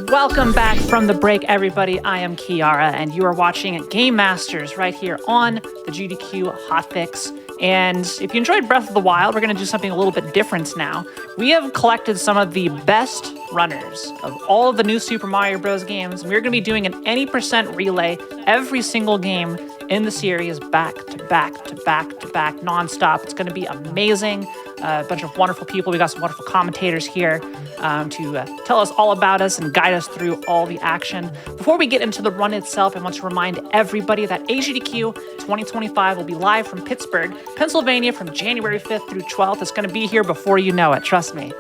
Welcome back from the break, everybody. I am Kiara, and you are watching Game Masters right here on the GDQ Hotfix. And if you enjoyed Breath of the Wild, we're going to do something a little bit different now. We have collected some of the best runners of all of the new Super Mario Bros. Games, and we're going to be doing an any percent relay every single game in the series, back to back to back to back, nonstop. It's going to be amazing. A bunch of wonderful people. We got some wonderful commentators here to tell us all about us and guide us through all the action. Before we get into the run itself, I want to remind everybody that AGDQ 2025 will be live from Pittsburgh, Pennsylvania from January 5th through 12th. It's going to be here before you know it, trust me.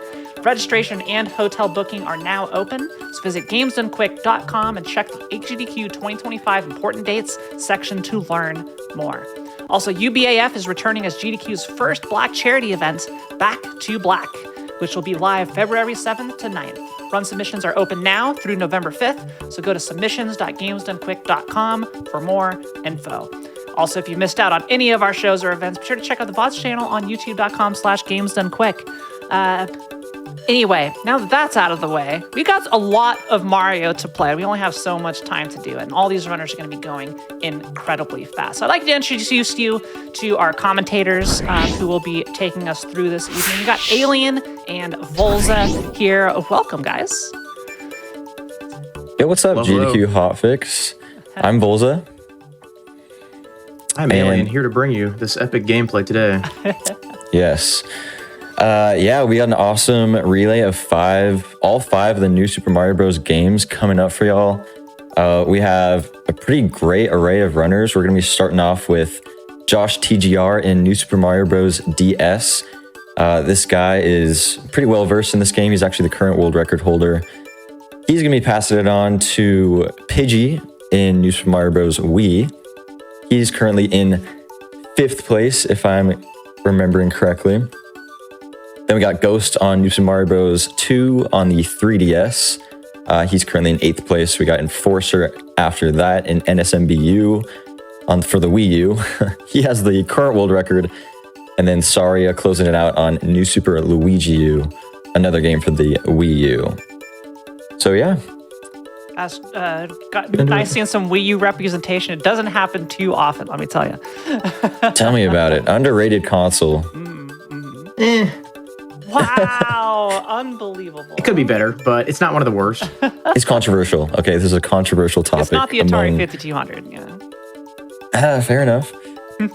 Registration and hotel booking are now open, so visit gamesdonequick.com and check the AGDQ 2025 important dates section to learn more. Also, UBAF is returning as GDQ's first Black charity event, Back to Black, which will be live February 7th to 9th. Run submissions are open now through November 5th, so go to submissions.gamesdonequick.com for more info. Also, if you missed out on any of our shows or events, be sure to check out the VODs channel on youtube.com/gamesdonequick. Anyway, now that that's out of the way, we got a lot of Mario to play. We only have so much time to do it, and all these runners are going to be going incredibly fast. So I'd like to introduce you to our commentators who will be taking us through this evening. We got Alien and Volza here. Welcome, guys. Hey, what's up, GDQ Hotfix? I'm Volza. I'm Alien, here to bring you this epic gameplay today. Yes. Yeah, we got an awesome relay of all five of the new Super Mario Bros. Games coming up for y'all. We have a pretty great array of runners. We're going to be starting off with Josh TGR in New Super Mario Bros. DS. This guy is pretty well versed in this game. He's actually the current world record holder. He's going to be passing it on to Pidgey in New Super Mario Bros. Wii. He's currently in 5th place, if I'm remembering correctly. Then we got Ghost on New Super Mario Bros. 2 on the 3DS. He's currently in 8th place. We got Enforcer after that in NSMBU for the Wii U. He has the current world record. And then Saria closing it out on New Super Luigi U, another game for the Wii U. So yeah. Got nice seeing some Wii U representation. It doesn't happen too often, let me tell you. Tell me about it. Underrated console. Wow, unfavorable. It could be better, but it's not one of the worst. It's controversial. Okay, this is a controversial topic. It's not the Atari 5200, yeah. Fair enough.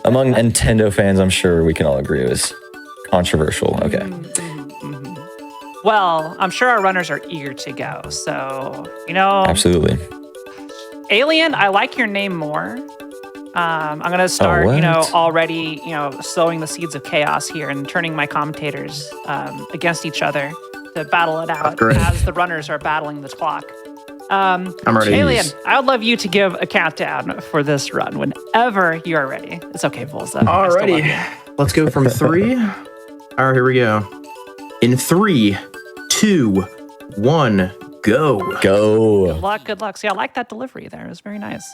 Among Nintendo fans, I'm sure we can all agree it was controversial. Okay. Well, I'm sure our runners are eager to go, so, Absolutely. Alien, I like your name more. I'm going to start, already, sowing the seeds of chaos here and turning my commentators against each other to battle it out as the runners are battling the clock. I'm ready. Alien, I would love you to give a countdown for this run whenever you are ready. It's okay, Volza. Alrighty. Let's go from 3. All right, here we go. In 3, 2, 1, go. Go. Good luck. See, I like that delivery there. It was very nice.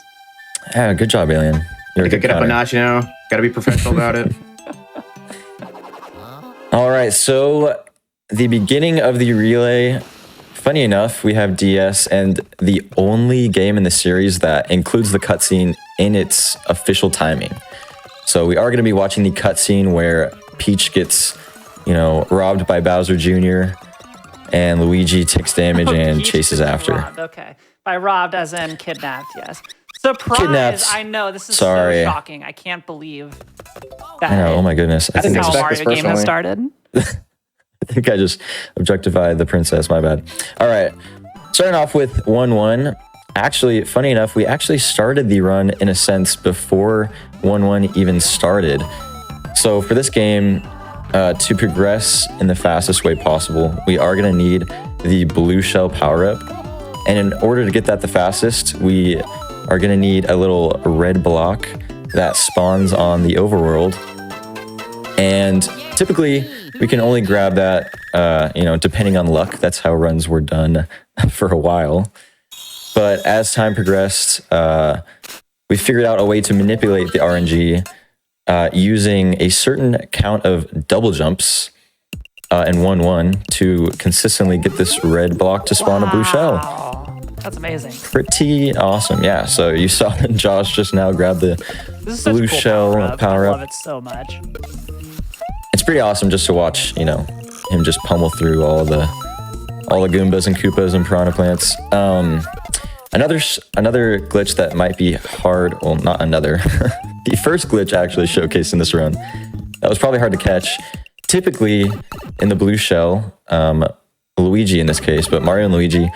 Yeah, good job, Alien. You're get up a notch, Got to be professional about it. All right, so the beginning of the relay, funny enough, we have DS, and the only game in the series that includes the cutscene in its official timing. So we are going to be watching the cutscene where Peach gets, robbed by Bowser Jr., and Luigi takes damage and chases after. Robbed. Okay. By robbed as in kidnapped, yes. Surprise! Kidnapped. I know, this is Sorry. so shocking. I can't believe that. I know, oh my goodness. That's how a Mario game has started. I think I just objectified the princess, my bad. All right, starting off with 1-1. Actually, funny enough, we actually started the run in a sense before 1-1 even started. So for this game, to progress in the fastest way possible, we are going to need the blue shell power-up. And in order to get that the fastest, we are going to need a little red block that spawns on the overworld. And typically, we can only grab that, depending on luck. That's how runs were done for a while. But as time progressed, we figured out a way to manipulate the RNG using a certain count of double jumps and 1-1 to consistently get this red block to spawn a blue shell. Wow. That's amazing. Pretty awesome, yeah. So you saw Josh just now grab the This is such a blue cool shell power I up. love it so much. It's pretty awesome just to watch, you know, him just pummel through all the Goombas and Koopas and Piranha Plants. Another glitch that might be hard, well, not another. The first glitch actually showcased in this run that was probably hard to catch. Typically, in the blue shell, Luigi in this case, but Mario and Luigi,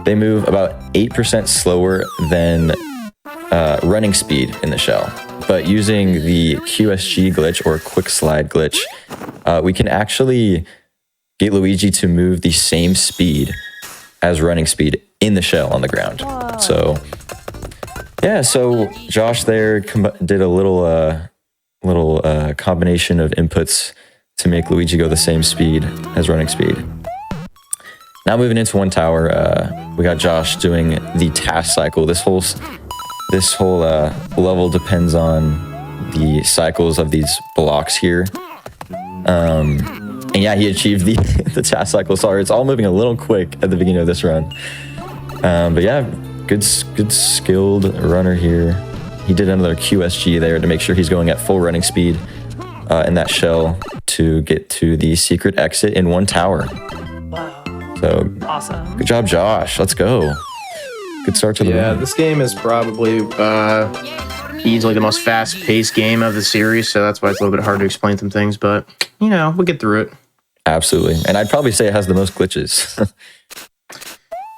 they move about 8% slower than running speed in the shell. But using the QSG glitch or quick slide glitch, we can actually get Luigi to move the same speed as running speed in the shell on the ground. Whoa. So yeah, so Josh there did a little combination of inputs to make Luigi go the same speed as running speed. Now moving into one tower, we got Josh doing the task cycle. This whole level depends on the cycles of these blocks here. And yeah, he achieved the task cycle. Sorry, it's all moving a little quick at the beginning of this run. But yeah, good skilled runner here. He did another QSG there to make sure he's going at full running speed in that shell to get to the secret exit in one tower. Wow. So awesome. Good job, Josh. Let's go. Good start to the run. This game is probably easily the most fast-paced game of the series, so that's why it's a little bit hard to explain some things, but, you know, we'll get through it. Absolutely. And I'd probably say it has the most glitches.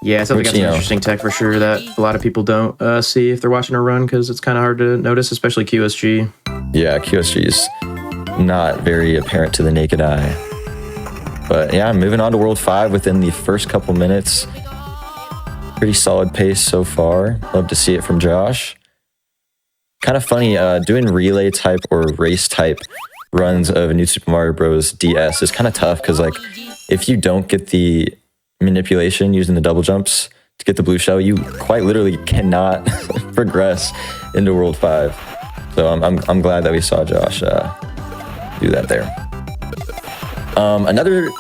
Yeah, it sounds like that's some interesting tech for sure that a lot of people don't see if they're watching a run, because it's kind of hard to notice, especially QSG. Yeah, QSG is not very apparent to the naked eye. But yeah, moving on to World 5 within the first couple minutes. Pretty solid pace so far. Love to see it from Josh. Kind of funny, doing relay type or race type runs of New Super Mario Bros. DS is kind of tough because, like, if you don't get the manipulation using the double jumps to get the blue shell, you quite literally cannot progress into World 5. So I'm glad that we saw Josh do that there. Another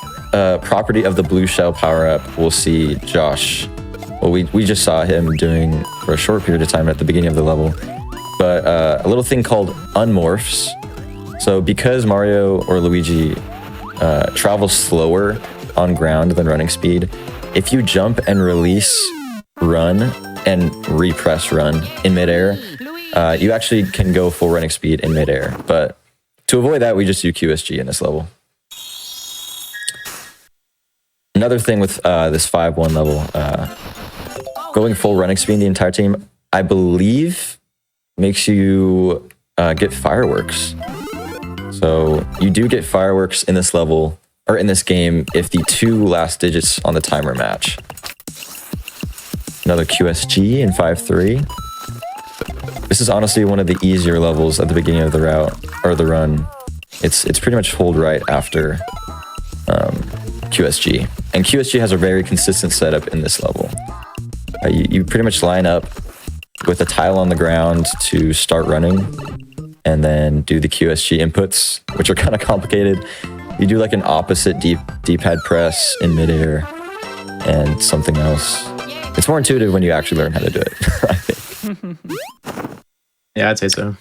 property of the blue shell power up, we'll see Josh. Well, we just saw him doing for a short period of time at the beginning of the level, but a little thing called unmorphs. So because Mario or Luigi travel slower on ground than running speed, if you jump and release run and repress run in midair, you actually can go full running speed in midair. But to avoid that, we just do QSG in this level. Another thing with this 5-1 level, going full running speed the entire team, I believe makes you get fireworks. So you do get fireworks in this level, or in this game, if the 2 last digits on the timer match. Another QSG in 5-3. This is honestly one of the easier levels at the beginning of the route, or the run. It's pretty much hold right after QSG. And QSG has a very consistent setup in this level. You pretty much line up with a tile on the ground to start running, and then do the QSG inputs, which are kind of complicated. You do like an opposite D-pad press in midair and something else. It's more intuitive when you actually learn how to do it, I think. Yeah, I'd say so.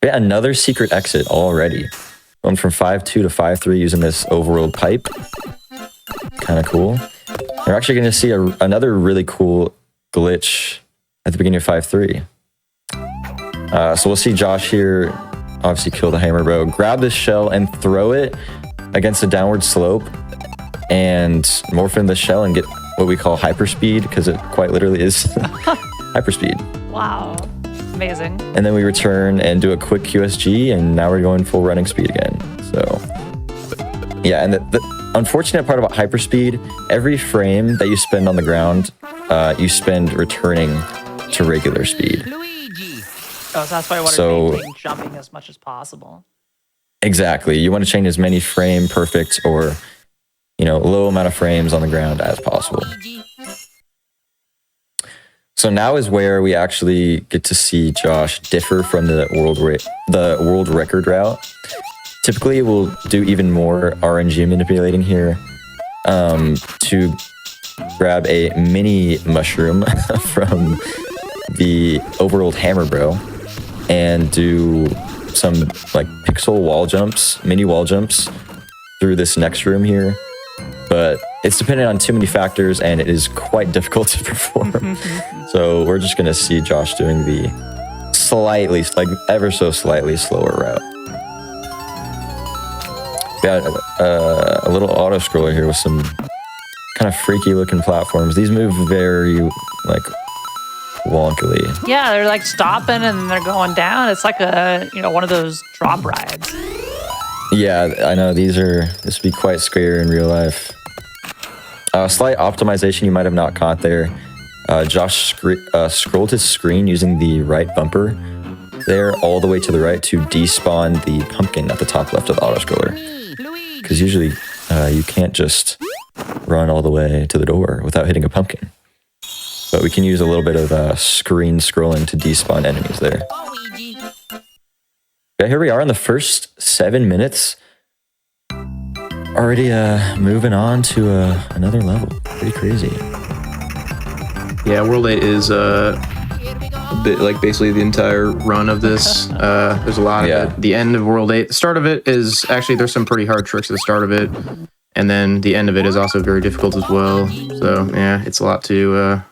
Yeah, another secret exit already. Going from 5-2 to 5-3 using this overworld pipe. Kind of cool. We're actually going to see another really cool glitch at the beginning of 5-3. So we'll see Josh here obviously kill the hammer bro, grab this shell and throw it against a downward slope and morph in the shell and get what we call hyperspeed, because it quite literally is hyperspeed. Wow. Amazing. And then we return and do a quick QSG, and now we're going full running speed again. So yeah, and the unfortunate part about hyperspeed, every frame that you spend on the ground, you spend returning to regular speed. Oh, so that's why I want to maintain jumping as much as possible. Exactly. You want to chain as many frame perfect or, low amount of frames on the ground as possible. So now is where we actually get to see Josh differ from the world record route Typically, we'll do even more RNG manipulating here to grab a mini mushroom from the overworld hammer bro and do some like pixel wall jumps, mini wall jumps through this next room here. But it's dependent on too many factors and it is quite difficult to perform. So we're just gonna see Josh doing the slightly, like ever so slightly slower route. Got a little auto scroller here with some kind of freaky looking platforms. These move very like wonkily. Yeah, they're like stopping and they're going down. It's like a, one of those drop rides. Yeah, I know this would be quite scary in real life. Slight optimization you might have not caught there. Josh scrolled his screen using the right bumper there all the way to the right to despawn the pumpkin at the top left of the auto scroller. Because usually you can't just run all the way to the door without hitting a pumpkin. But we can use a little bit of screen scrolling to despawn enemies there. Okay, here we are in the first 7 minutes. Already moving on to another level. Pretty crazy. Yeah, World 8 is a bit like basically the entire run of this. There's a lot of it. The end of World 8, the start of it is actually, there's some pretty hard tricks at the start of it. And then the end of it is also very difficult as well. So yeah, it's a lot to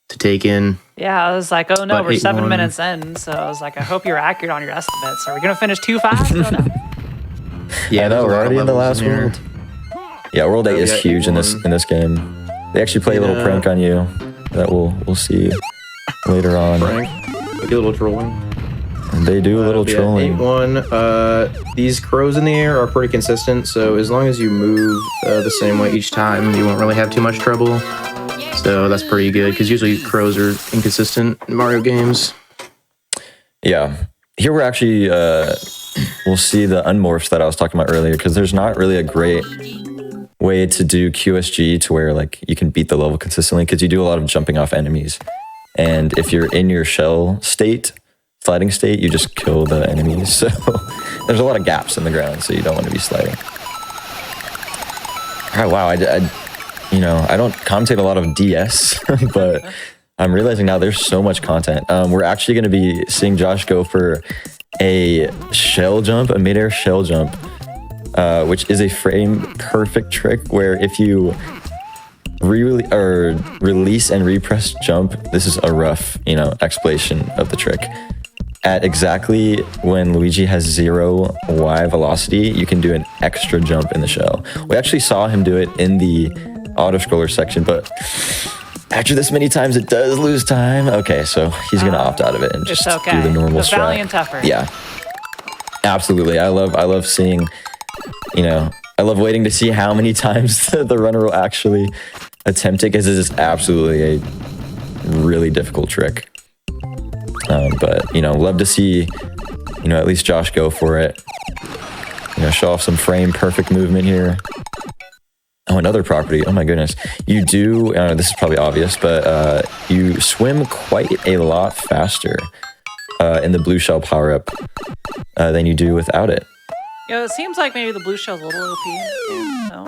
take in. Yeah, I was like, oh no, we're 7 minutes in. So I was like, I hope you're accurate on your estimates. Are we going to finish too fast? Oh, no. Yeah, no, we're already in the last world. Yeah, World 8 is huge in this game. They actually play a little prank on you that we'll see later on. Prank. They do a little trolling. And they do a little trolling. 8-1. These crows in the air are pretty consistent, so as long as you move the same way each time, you won't really have too much trouble. So that's pretty good, because usually crows are inconsistent in Mario games. Yeah. Here we're actually, we'll see the unmorphs that I was talking about earlier, because there's not really a great way to do QSG to where like you can beat the level consistently, because you do a lot of jumping off enemies. And if you're in your shell state, sliding state, you just kill the enemies. So there's a lot of gaps in the ground, so you don't want to be sliding. All right, wow, I don't commentate a lot of DS, but I'm realizing now there's so much content. We're actually going to be seeing Josh go for a shell jump, a midair shell jump, which is a frame perfect trick where if you release and repress jump, this is a rough, explanation of the trick. At exactly when Luigi has 0 Y velocity, you can do an extra jump in the shell. We actually saw him do it in the auto-scroller section, but after this many times, it does lose time. Okay, so he's gonna opt out of it and just do the normal strat. Valiant effort. Yeah, absolutely. I love seeing, I love waiting to see how many times the runner will actually attempt it, because it is absolutely a really difficult trick. But love to see, at least Josh go for it. Show off some frame perfect movement here. Oh, another property. Oh my goodness. You do, this is probably obvious, but you swim quite a lot faster in the blue shell power-up than you do without it. It seems like maybe the blue shell's a little OP. No?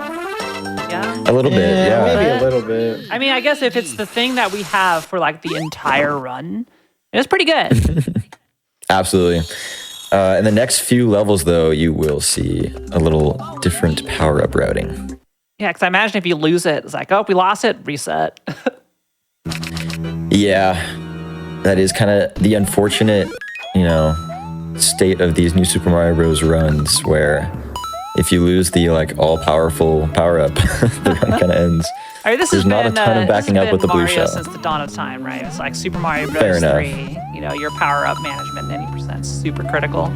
Yeah? A little bit, yeah. Maybe a little bit. I mean, I guess if it's the thing that we have for like the entire run, it's pretty good. Absolutely. In the next few levels, though, you will see a little different power-up routing. Yeah, because I imagine if you lose it, it's like, oh, we lost it, reset. Yeah, that is kind of the unfortunate, state of these new Super Mario Bros. Runs, where if you lose the all-powerful power-up, the run kind of ends. I mean, There's not a ton of backing up with the blue shell. Since the dawn of time, right? It's like Super Mario Bros. Fair enough. 3. Your power-up management, 90% is super critical.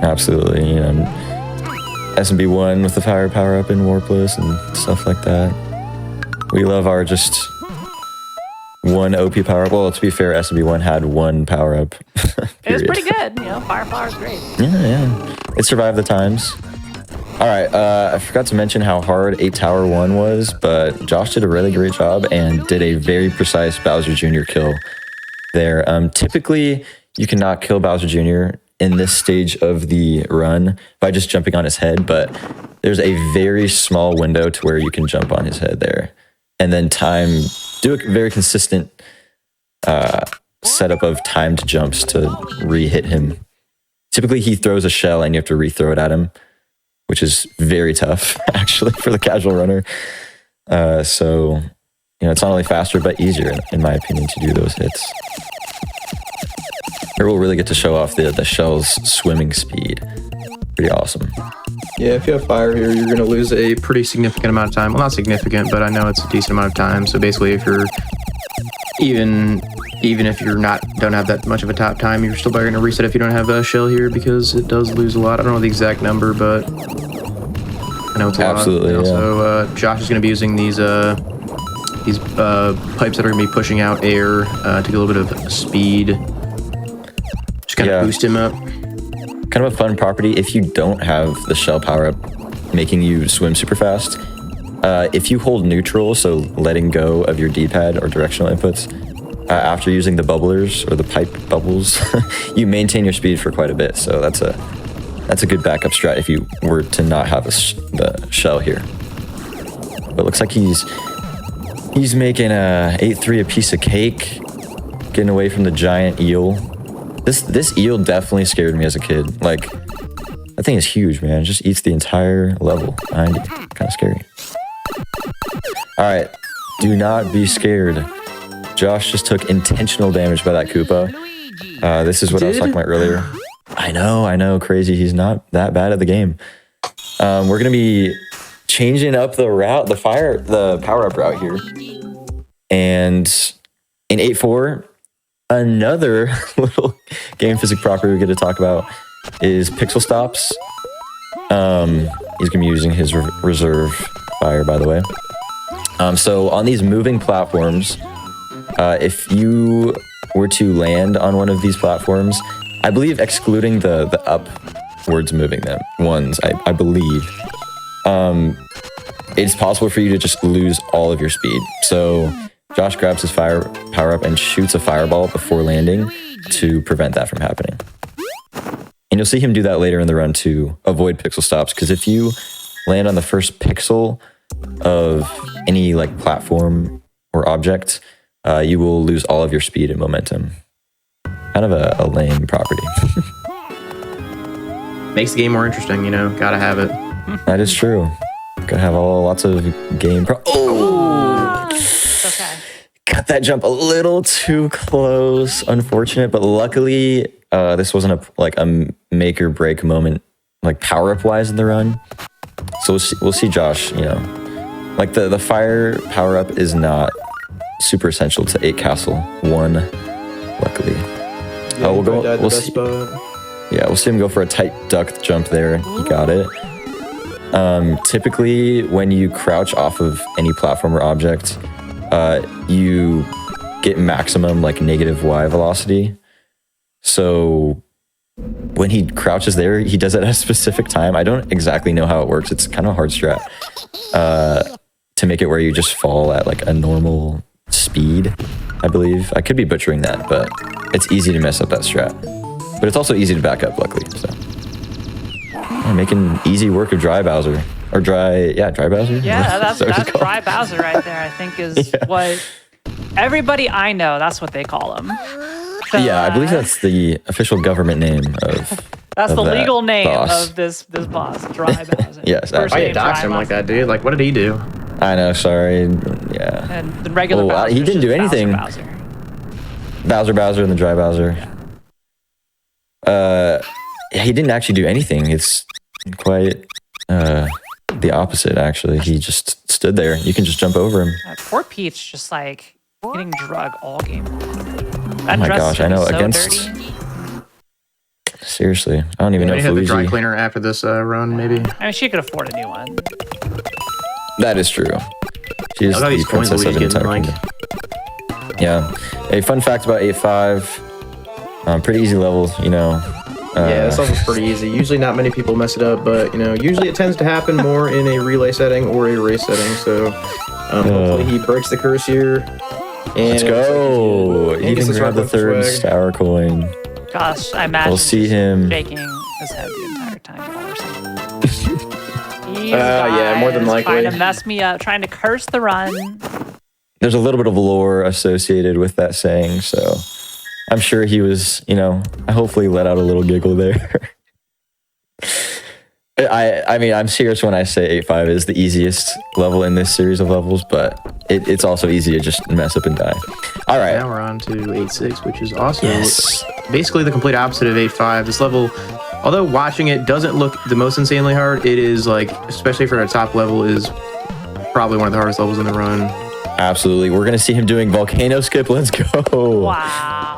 Absolutely, SMB 1 with the power up in Warpless and stuff like that. We love our just one OP power up. Well, to be fair, SMB 1 had one power up. It was pretty good. Fire flower is great. Yeah. It survived the times. All right, I forgot to mention how hard 8 Tower 1 was, but Josh did a really great job and did a very precise Bowser Jr. kill there. Typically, you cannot kill Bowser Jr. in this stage of the run by just jumping on his head, but there's a very small window to where you can jump on his head there. And then do a very consistent setup of timed jumps to re-hit him. Typically, he throws a shell and you have to re-throw it at him, which is very tough, actually, for the casual runner. So, it's not only faster, but easier, in my opinion, to do those hits. Here we'll really get to show off the shell's swimming speed. Pretty awesome. Yeah, if you have fire here, you're going to lose a pretty significant amount of time. Well, not significant, but I know it's a decent amount of time. So basically, if you're even if you're don't have that much of a top time, you're still going to reset if you don't have a shell here because it does lose a lot. I don't know the exact number, but I know it's a lot. Absolutely. And also, Josh is going to be using these pipes that are going to be pushing out air to get a little bit of speed. Just kind of boost him up. Kind of a fun property if you don't have the shell power up making you swim super fast. If you hold neutral, so letting go of your D-pad or directional inputs, after using the bubblers or the pipe bubbles, you maintain your speed for quite a bit. So that's a good backup strat if you were to not have the shell here. But it looks like he's making a 8-3 a piece of cake, getting away from the giant eel. This eel definitely scared me as a kid. Like, that thing is huge, man. It just eats the entire level behind you. Kind of scary. All right, do not be scared. Josh just took intentional damage by that Koopa. This is what I was talking about earlier. I know, crazy. He's not that bad at the game. We're gonna be changing up the route, the power-up route here. And in 8-4, another little game physics property we get to talk about is pixel stops. He's gonna be using his reserve fire, by the way. So on these moving platforms, if you were to land on one of these platforms, I believe excluding the upwards moving ones, I believe, it's possible for you to just lose all of your speed. So Josh grabs his power up and shoots a fireball before landing to prevent that from happening. And you'll see him do that later in the run to avoid pixel stops, because if you land on the first pixel of any like platform or object, you will lose all of your speed and momentum. Kind of a lame property. Makes the game more interesting, gotta have it. That is true. Gotta have lots of game Okay. Cut that jump a little too close, unfortunate, but luckily this wasn't a make or break moment, like power up wise in the run. So we'll see Josh, like the fire power up is not super essential to 8 Castle 1, luckily. Yeah, we'll see. Yeah, we'll see him go for a tight duck jump there. He got it. Typically, when you crouch off of any platform or object, you get maximum negative Y velocity. So when he crouches there, he does it at a specific time. I don't exactly know how it works. It's kind of a hard strat to make it where you just fall at a normal speed, I believe. I could be butchering that, but it's easy to mess up that strat. But it's also easy to back up, luckily. So making easy work of Dry Bowser. Or Dry Bowser? Yeah, that's Dry Bowser right there, I think is what everybody I know, that's what they call him. So, yeah, I believe that's the official government name of that's the legal name boss. of this boss, Dry Bowser. Yes, why you dox him like that, dude? What did he do? I know, sorry. Yeah. And the regular Bowser. He didn't do anything. Bowser and the Dry Bowser. He didn't actually do anything. It's quite the opposite, actually. He just stood there. You can just jump over him. Poor Peach, just getting drug all game. Oh my gosh, I know. So against dirty. Seriously, I don't even know if have the Luigi. dry cleaner after this run, maybe. I mean, she could afford a new one. That is true. She's the princess of an entire kingdom. Yeah. A fun fact about 8-5. Pretty easy levels, Yeah, this level's pretty easy. Usually not many people mess it up, but, usually it tends to happen more in a relay setting or a race setting. So hopefully he breaks the curse here. And let's go. You can grab the third sour coin. Gosh, I imagine we'll see him. shaking his head the entire time or something. These yeah, more than guys likely. trying to mess me up, trying to curse the run. There's a little bit of lore associated with that saying, so I'm sure he was, I hopefully let out a little giggle there. I mean, I'm serious when I say 8-5 is the easiest level in this series of levels, but it's also easy to just mess up and die. All right. Now we're on to 8-6, which is also Yes. basically the complete opposite of 8-5. This level, although watching it doesn't look the most insanely hard, it is like, especially for a top level, is probably one of the hardest levels in the run. Absolutely. We're going to see him doing volcano skip. Let's go. Wow.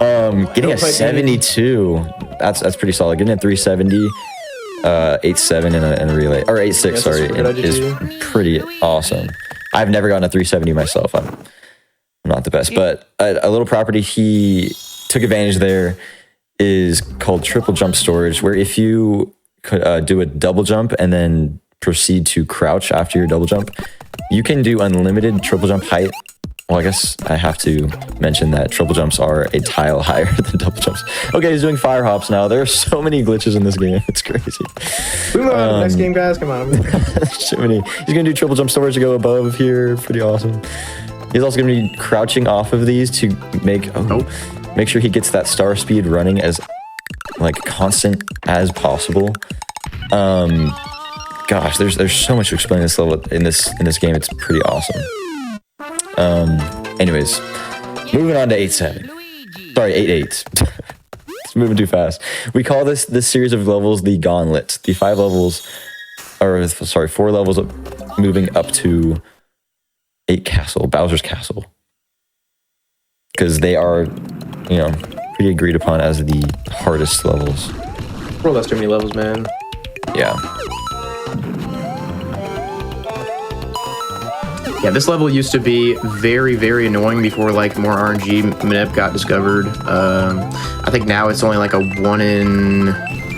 Getting a 72. That's pretty solid. Getting a 370. 8-7 in a relay, or 8-6, sorry, is pretty awesome. I've never gotten a 370 myself. I'm not the best, but a little property he took advantage there is called triple jump storage, where if you do a double jump and then proceed to crouch after your double jump, you can do unlimited triple jump height. Well, I guess I have to mention that triple jumps are a tile higher than double jumps. Okay, he's doing fire hops now. There are so many glitches in this game. It's crazy. Move on, next game, guys. Come on. So many. He's going to do triple jump storage to go above here. Pretty awesome. He's also going to be crouching off of these to make sure he gets that star speed running as constant as possible. Gosh, there's so much to explain this level in this game. It's pretty awesome. Anyways, moving on to 8-7. Sorry, 8-8. It's moving too fast. We call this series of levels the Gauntlet. The 4 levels of moving up to 8 Castle, Bowser's Castle. Because they are, pretty agreed upon as the hardest levels. Bro, that's too many levels, man. Yeah. Yeah, this level used to be very, very annoying before more RNG manip got discovered. I think now it's only like a 1 in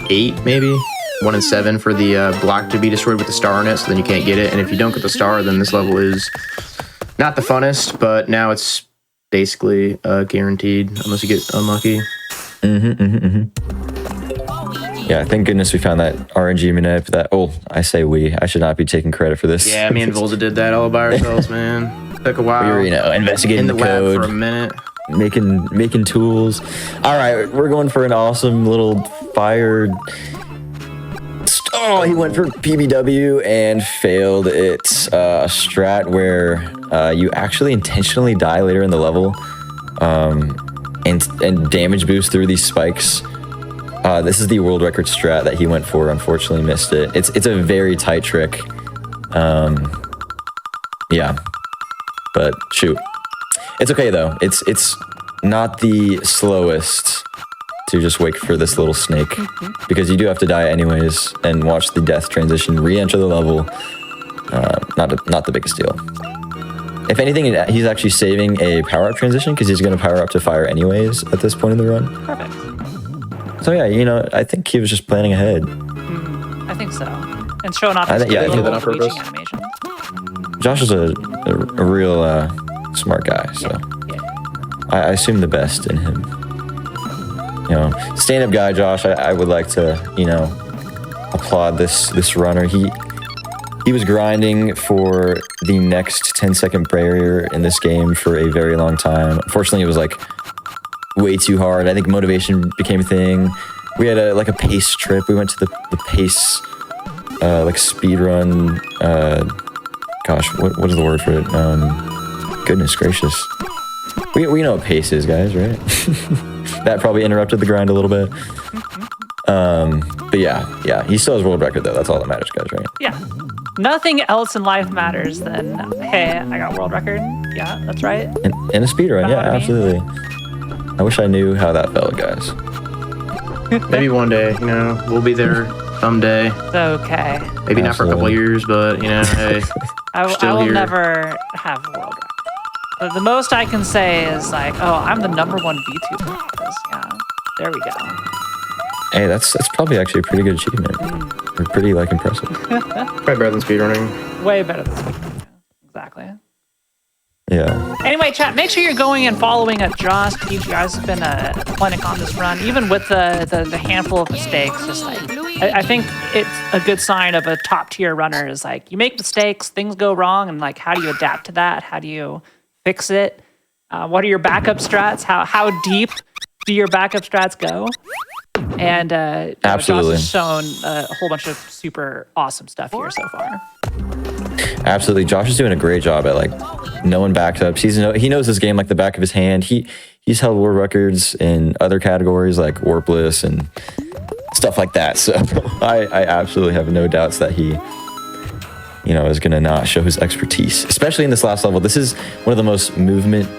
8, maybe 1 in 7 for the block to be destroyed with the star in it, so then you can't get it. And if you don't get the star, then this level is not the funnest. But now it's basically guaranteed unless you get unlucky. Yeah, thank goodness we found that RNG manip. I say we. I should not be taking credit for this. Yeah, me and Volza did that all by ourselves, man. Took a while. We were, investigating in the code lab for a minute, making tools. All right, we're going for an awesome little fire. Oh, he went for PBW and failed it. A strat where you actually intentionally die later in the level, and damage boost through these spikes. This is the world record strat that he went for. Unfortunately, missed it. It's a very tight trick. Yeah, but shoot, it's okay though. It's not the slowest to just wait for this little snake, because you do have to die anyways and watch the death transition re-enter the level. Not the biggest deal. If anything, he's actually saving a power-up transition because he's going to power up to fire anyways at this point in the run. Perfect. So yeah, I think he was just planning ahead. I think so. And showing off his I did that on purpose. reaching animation. Josh is a real smart guy, so Yeah. I assume the best in him. Stand-up guy, Josh. I would like to, applaud this runner. He was grinding for the next 10-second barrier in this game for a very long time. Unfortunately, it was way too hard. I think motivation became a thing. We had a pace trip. We went to the pace speedrun. Gosh, what is the word for it? Goodness gracious. We know what pace is, guys, right? That probably interrupted the grind a little bit. But yeah, he still has world record though. That's all that matters, guys, right? Yeah. Nothing else in life matters than, hey, I got world record. Yeah, that's right. In a speedrun, Know yeah, what I mean? absolutely. I wish I knew how that felt, guys. Maybe one day, we'll be there someday. It's okay. Maybe not for a couple of years, but hey, I still will here. never have a world record. The most I can say is I'm the #1 VTuber at this. Yeah, there we go. Hey, that's probably actually a pretty good achievement. Or pretty impressive. probably better than speedrunning. Way better than speedrunning. Exactly. Yeah. Anyway, chat, make sure you're going and following Josh. PG has been a clinic on this run, even with the handful of mistakes. Just like I think it's a good sign of a top tier runner is like you make mistakes, things go wrong, and like how do you adapt to that? How do you fix it? What are your backup strats? How deep do your backup strats go? And Absolutely. Josh has shown a whole bunch of super awesome stuff here so far. Absolutely. Josh is doing a great job at like knowing backups. He knows this game like the back of his hand. He's held world records in other categories like warpless and stuff like that. So I absolutely have no doubts that he is going to not show his expertise, especially in this last level. This is one of the most movement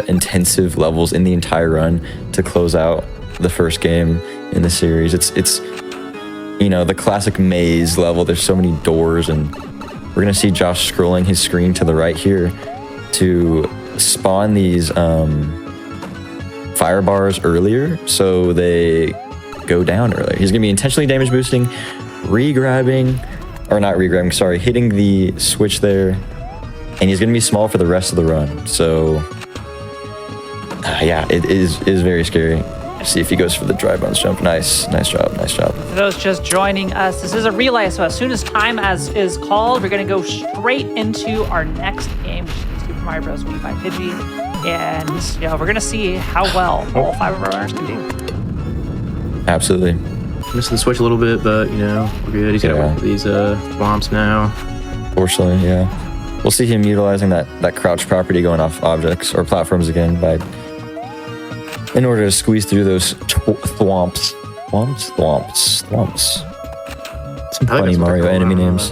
intensive levels in the entire run to close out the first game in the series. It's the classic maze level. There's so many doors, and we're going to see Josh scrolling his screen to the right here to spawn these fire bars earlier so they go down earlier. He's going to be intentionally damage boosting, hitting the switch there, and he's going to be small for the rest of the run. So it is very scary. See if he goes for the dry bones jump. Nice job. For those just joining us, this is a relay, so as soon as time is called, we're going to go straight into our next game, which is Super Mario Bros. Wii by Pidgey, and we're going to see how well all 5 of our runners can do. Absolutely. Missing the switch a little bit, but we're good. He's got to work with these swamps now. Fortunately, yeah. We'll see him utilizing that crouch property going off objects or platforms again in order to squeeze through those thwomps. Some funny Mario enemy names.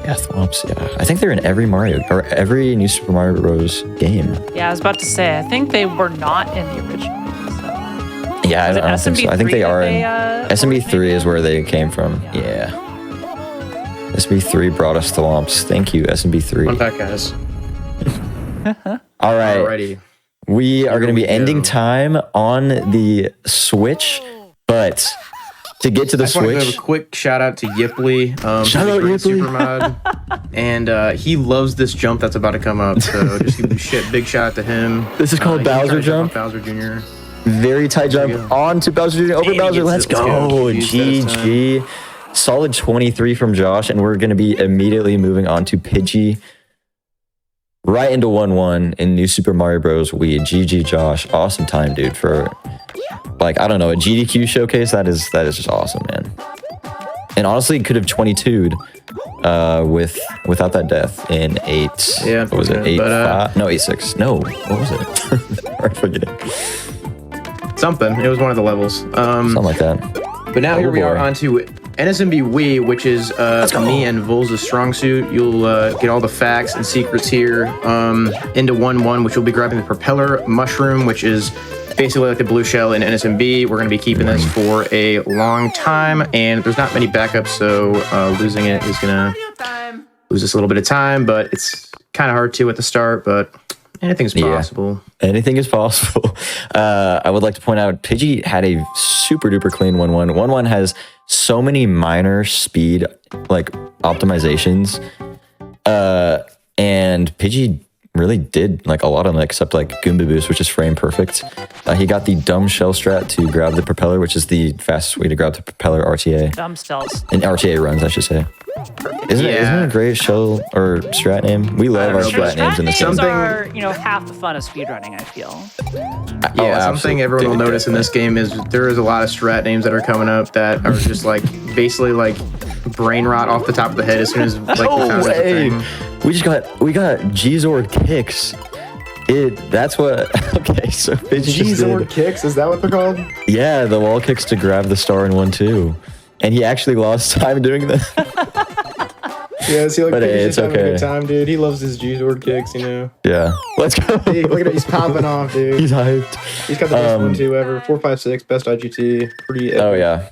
Yeah, thwomps, yeah. I think they're in every Mario, or every new Super Mario Bros. Game. Yeah, I was about to say, I think they were not in the original. So. Yeah, I don't think so. I think they are in... SMB3 is where they came from. Yeah. SMB3 brought us thwomps. Thank you, SMB3. Fun fact, guys. All right. Alrighty. We are going to be ending time on the Switch, but to get to the Switch... I want to give a quick shout out to Yipley. Shout out Yipley. Super mod. And he loves this jump that's about to come up, so just give a big shout out to him. This is called Bowser Jump. Bowser Jr. Very tight jump on to Bowser Jr. Over Bowser. Let's go. GG. Solid 23 from Josh, and we're going to be immediately moving on to Pidgey. Right into 1-1 in New Super Mario Bros. Wii. GG, Josh. Awesome time, dude. For, a GDQ showcase. That is just awesome, man. And honestly, could have 22'd without that death in 8. Yeah. What was it? 8-5? No, 8-6. No. What was it? I'm forgetting. Something. It was one of the levels. Something like that. But now here we are on to NSMB Wii, which is me and Volza's strong suit. You'll get all the facts and secrets here into 1-1, which we'll be grabbing the propeller mushroom, which is basically like the blue shell in NSMB. We're going to be keeping this for a long time, and there's not many backups, so losing it is going to lose us a little bit of time, but it's kind of hard to at the start, but anything's possible. Yeah, anything is possible. I would like to point out Pidgey had a super duper clean 1-1. 1-1 has so many minor speed optimizations. And Pidgey really did a lot of them, except Goomba Boost, which is frame perfect. He got the dumb shell strat to grab the propeller, which is the fastest way to grab the propeller RTA. Dumb shells. And RTA runs, I should say. Isn't it a great shell or strat name? We love our strat names in this game. Something are, half the fun of speedrunning, I feel. Something everyone will notice in this game is there is a lot of strat names that are coming up that are just basically brain rot off the top of the head as soon as the founder's a thing. We got G-Zord kicks. That's what. Okay, so G-Zord kicks, is that what they're called? Yeah, the wall kicks to grab the star in 1-2. And he actually lost time doing that. Yeah, see, but it's okay. Having a good time, dude. He loves his G-Zord kicks, Yeah. Let's go. Hey, look at him. He's popping off, dude. He's hyped. He's got the best 1-2 ever. 4.56, best IGT. Pretty epic. Oh, yeah.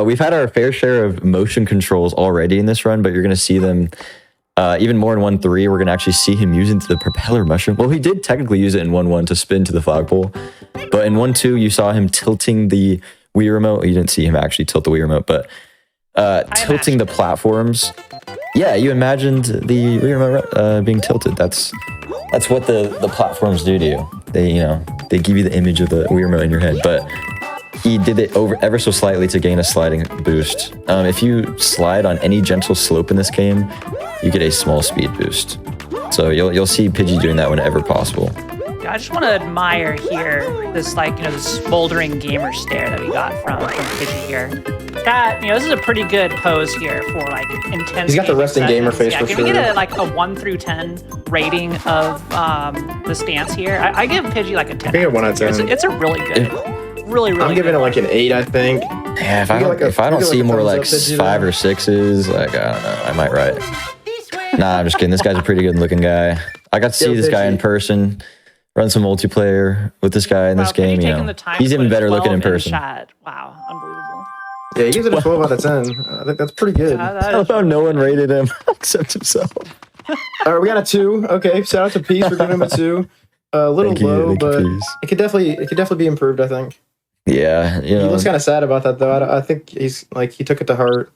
We've had our fair share of motion controls already in this run, but you're going to see them even more in 1-3. We're going to actually see him using the propeller mushroom. Well, he did technically use it in 1-1 to spin to the flagpole. But in 1-2, you saw him tilting the Wii remote. You didn't see him actually tilt the Wii remote, but tilting the platforms. Yeah, you imagined the Wii remote being tilted. That's That's what the platforms do to you. They give you the image of the Wii remote in your head, but he did it ever so slightly to gain a sliding boost. If you slide on any gentle slope in this game, you get a small speed boost. So you'll see Pidgey doing that whenever possible. I just want to admire here this this smoldering gamer stare that we got from Pidgey here. That this is a pretty good pose here for intense. He's got the resting gamer face for sure. sure. Can we get a 1 through 10 rating of the stance here? I give Pidgey a 10. I think a 1 out of 10. It's a really good, really. I'm giving it an 8, I think. Yeah, if I don't see more 5 or 6s, I don't know, I might write. Nah, I'm just kidding. This guy's a pretty good looking guy. I got to see this guy in person. Run some multiplayer with this guy in this game. He's even better looking in person. Wow, unbelievable. Yeah, he gives it a 12 out of 10. I think that's pretty good. I love how no one rated him except himself. All right, we got a 2. Okay, shout out to Peace for giving him a 2. A little low, but it could definitely be improved, I think. Yeah, He looks kind of sad about that though. I think he's he took it to heart.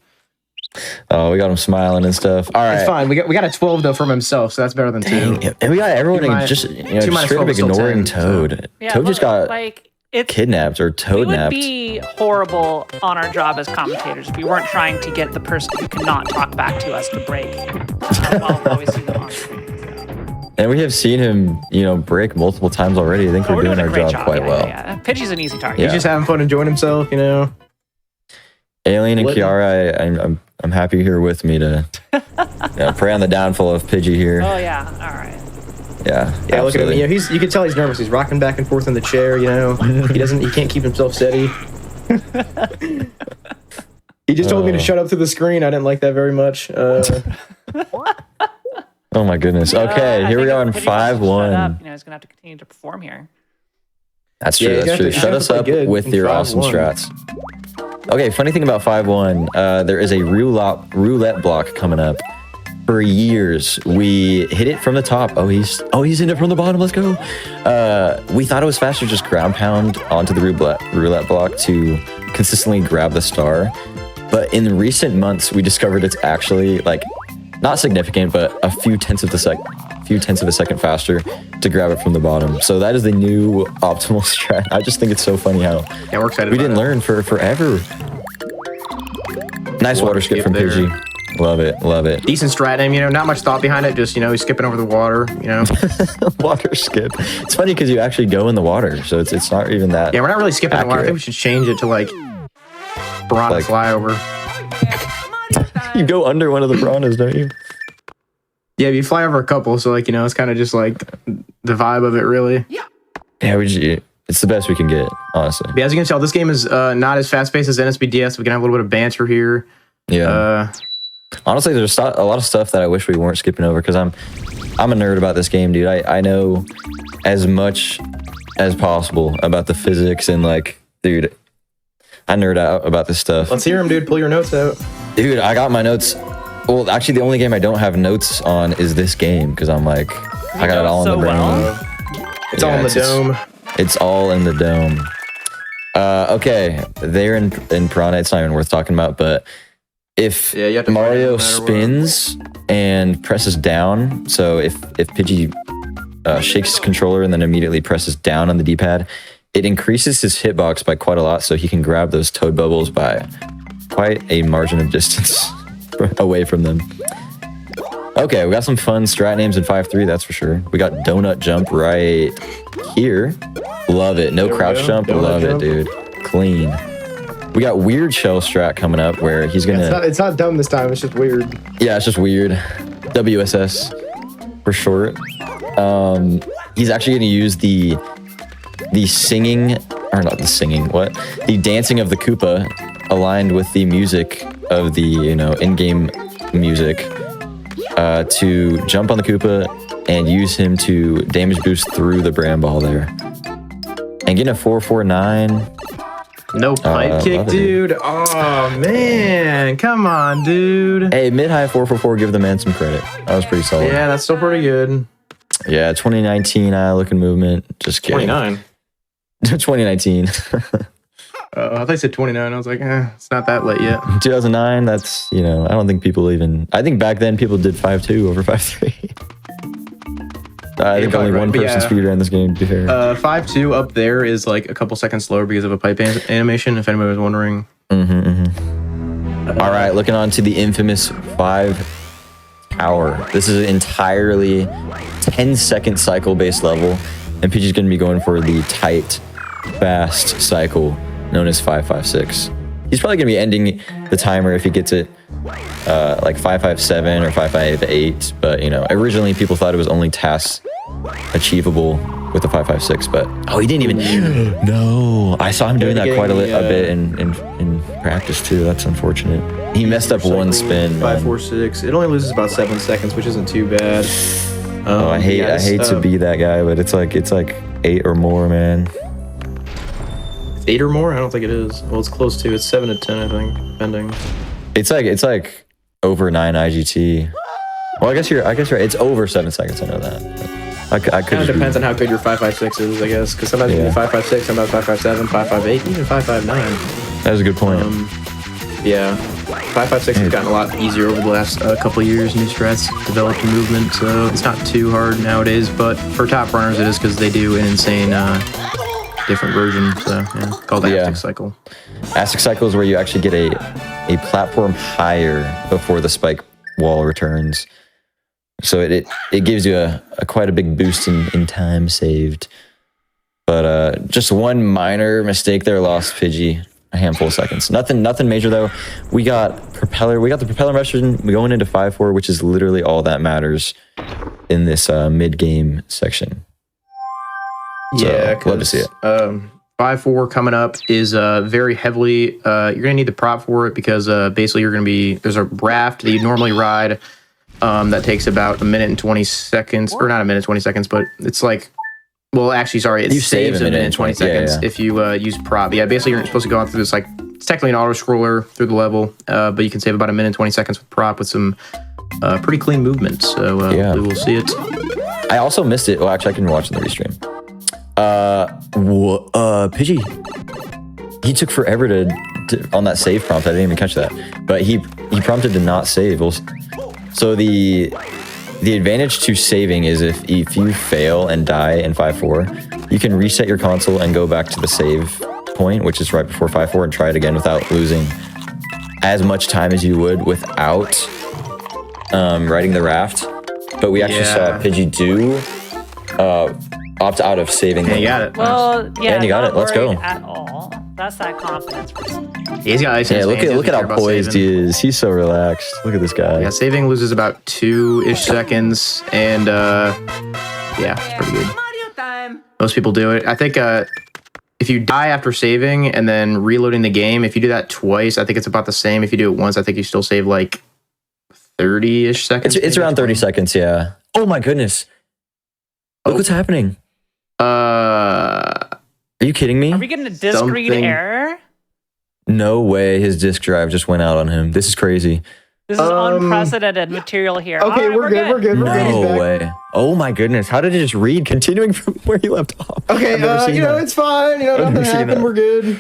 Oh, we got him smiling and stuff. All right, it's fine. We got a 12 though from himself, so that's better than 2. Dang. And we got everyone just straight up ignoring Toad. Yeah, Toad just got kidnapped or Toad napped. We would be horrible on our job as commentators if we weren't trying to get the person who cannot talk back to us to break. While we see them on screen. And we have seen him, break multiple times already. I think we're doing our job quite well. Yeah. Pidgey's an easy target. He's just having fun, enjoying himself, Alien and Kiara, I'm happy you're here with me to pray on the downfall of Pidgey here. Oh yeah, all right. Yeah, look at him. You can tell he's nervous. He's rocking back and forth in the chair. He can't keep himself steady. He just told me to shut up to the screen. I didn't like that very much. Oh my goodness. Okay, here we are in 5-1. He's gonna have to continue to perform here. That's true. That's true. Shut us up with your awesome strats. Okay, funny thing about 5-1, there is a roulette block coming up. For years, we hit it from the top. Oh, he's in it from the bottom. Let's go. We thought it was faster to just ground pound onto the roulette block to consistently grab the star. But in recent months, we discovered it's actually not significant, but a few tenths of a second faster to grab it from the bottom. So that is the new optimal strat. I just think it's so funny how we're excited. We didn't learn for forever. Nice water skip from Pidgey. Love it, love it. Decent strat name, not much thought behind it. Just he's skipping over the water. Water skip. It's funny because you actually go in the water, so it's not even that. Yeah, we're not really skipping the water. I think we should change it to piranha flyover. You go under one of the piranhas, don't you? Yeah, you fly over a couple, so it's kind of just the vibe of it, really. Yeah, it's the best we can get, honestly. But as you can tell, this game is not as fast paced as NSBDS. We can have a little bit of banter here. Yeah. Honestly, there's a lot of stuff that I wish we weren't skipping over because I'm a nerd about this game, dude. I know as much as possible about the physics and dude, I nerd out about this stuff. Let's hear him, dude. Pull your notes out. Dude, I got my notes. Well, actually, the only game I don't have notes on is this game because I'm I got it all in the brain. It's all in the dome. It's all in the dome. Okay, they're in Piranha. It's not even worth talking about, but if Mario spins and presses down, so if Pidgey shakes his controller and then immediately presses down on the D-pad, it increases his hitbox by quite a lot, so he can grab those Toad bubbles by quite a margin of distance away from them. Okay, we got some fun strat names in 5-3, that's for sure. We got Donut Jump right here. Love it. No crouch jump. Love it, dude. Clean. We got Weird Shell strat coming up where he's gonna... It's not dumb this time, it's just weird. Yeah, it's just weird. WSS for short. He's actually gonna use the singing, or not the singing, the dancing of the Koopa aligned with the music of the, in-game music to jump on the Koopa and use him to damage boost through the Bramble there. And getting a 449. No pipe kick, dude. Oh, man. Come on, dude. Hey, mid-high 444, give the man some credit. That was pretty solid. Yeah, that's still pretty good. Yeah, 2019 looking movement. Just kidding. 29. 2019. I thought you said 29. I was like, it's not that late yet. 2009, that's, I don't think people even... I think back then people did 5-2 over 5-3. I think only one person speedran this game, to be fair. 5-2 up there is like a couple seconds slower because of a pipe animation, if anybody was wondering. All right, looking on to the infamous 5 tower. This is an entirely 10-second cycle-based level, and Pidgey's going to be going for the tight, fast cycle known as 5-5-6. He's probably going to be ending the timer if he gets it like 5-5-7 or 5-5-8, but you know, originally people thought it was only TAS achievable with the 5-5-6, but oh, he didn't even. No, I saw him doing that quite a bit in practice too. That's unfortunate. He messed up one spin. 5-4-6. It only loses about 7 seconds, which isn't too bad. I hate to be that guy, but it's like 8 or more, man. 8 or more? I don't think it is. Well, it's close to. It's 7 to 10, I think, depending. It's like over 9 IGT. Well, I guess you're right. It's over 7 seconds. I know that. I could. Kind of depends on how good your 5-5-6 is, I guess. Because sometimes you can do 5-5-6, sometimes 5-5-7, 5-5-8, even 5-5-9. That was a good point. Yeah, 5-5-6 has gotten a lot easier over the last couple of years. New strats developed a movement, so it's not too hard nowadays. But for top runners, it is because they do an insane different version. So yeah, called the Aztec Cycle. Aztec Cycle is where you actually get a platform higher before the spike wall returns. So it gives you a quite a big boost in time saved. But just one minor mistake there lost Pidgey a handful of seconds. Nothing major though. We got the propeller version going into 5-4, which is literally all that matters in this mid-game section. So, yeah, love to see it. 5-4 coming up is very heavily. You're gonna need the prop for it because basically there's a raft that you normally ride that takes about 1 minute and 20 seconds, or not 1 minute 20 seconds, but it's like. Well, actually, sorry, it saves a minute and 20 seconds if you use prop. Yeah, basically, you're supposed to go out through this, like, it's technically an auto-scroller through the level, but you can save about 1 minute and 20 seconds with prop with some pretty clean movement, so we will see it. I also missed it. Well, actually, I can watch the restream. Pidgey, he took forever to on that save prompt. I didn't even catch that. But he prompted to not save. So the advantage to saving is if you fail and die in 5-4, you can reset your console and go back to the save point, which is right before 5-4, and try it again without losing as much time as you would without riding the raft. But we actually saw Pidgey do opt out of saving. Yeah, you got it. Well, yeah, and you got it. Let's go. At all. That's that confidence. He's got ice. Yeah, look at how poised he is. He's so relaxed. Look at this guy. Yeah, saving loses about 2-ish seconds, and yeah, it's pretty good. Most people do it. I think if you die after saving and then reloading the game, if you do that twice, I think it's about the same. If you do it once, I think you still save like 30-ish seconds. It's around 30 seconds, yeah. Oh my goodness. Look what's happening. Are you kidding me? Are we getting a disk read error? No way his disk drive just went out on him. This is crazy. This is unprecedented material here. Okay, right, we're good. No way. Oh my goodness. How did it just read? Continuing from where you left off. Okay, it's fine. Nothing happened. We're good.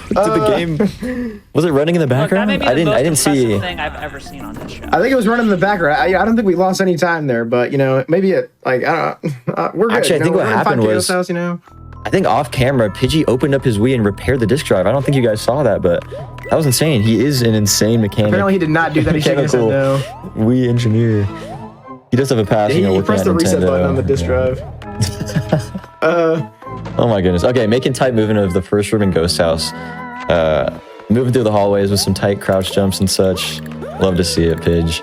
Did the game... Was it running in the background? Look, that may be the I didn't see... thing I've ever seen on this show. I think it was running in the background. I don't think we lost any time there, but, maybe it, like, I don't know. We're good. Actually, I think what happened was... House, I think off camera, Pidgey opened up his Wii and repaired the disk drive. I don't think you guys saw that, but that was insane. He is an insane mechanic. Apparently, he did not do that. He should have said no. Wii engineer. He does have a pass. He pressed the reset button on the disk drive. Oh my goodness. Okay, making tight movement of the first room in Ghost House. Moving through the hallways with some tight crouch jumps and such. Love to see it, Pidge.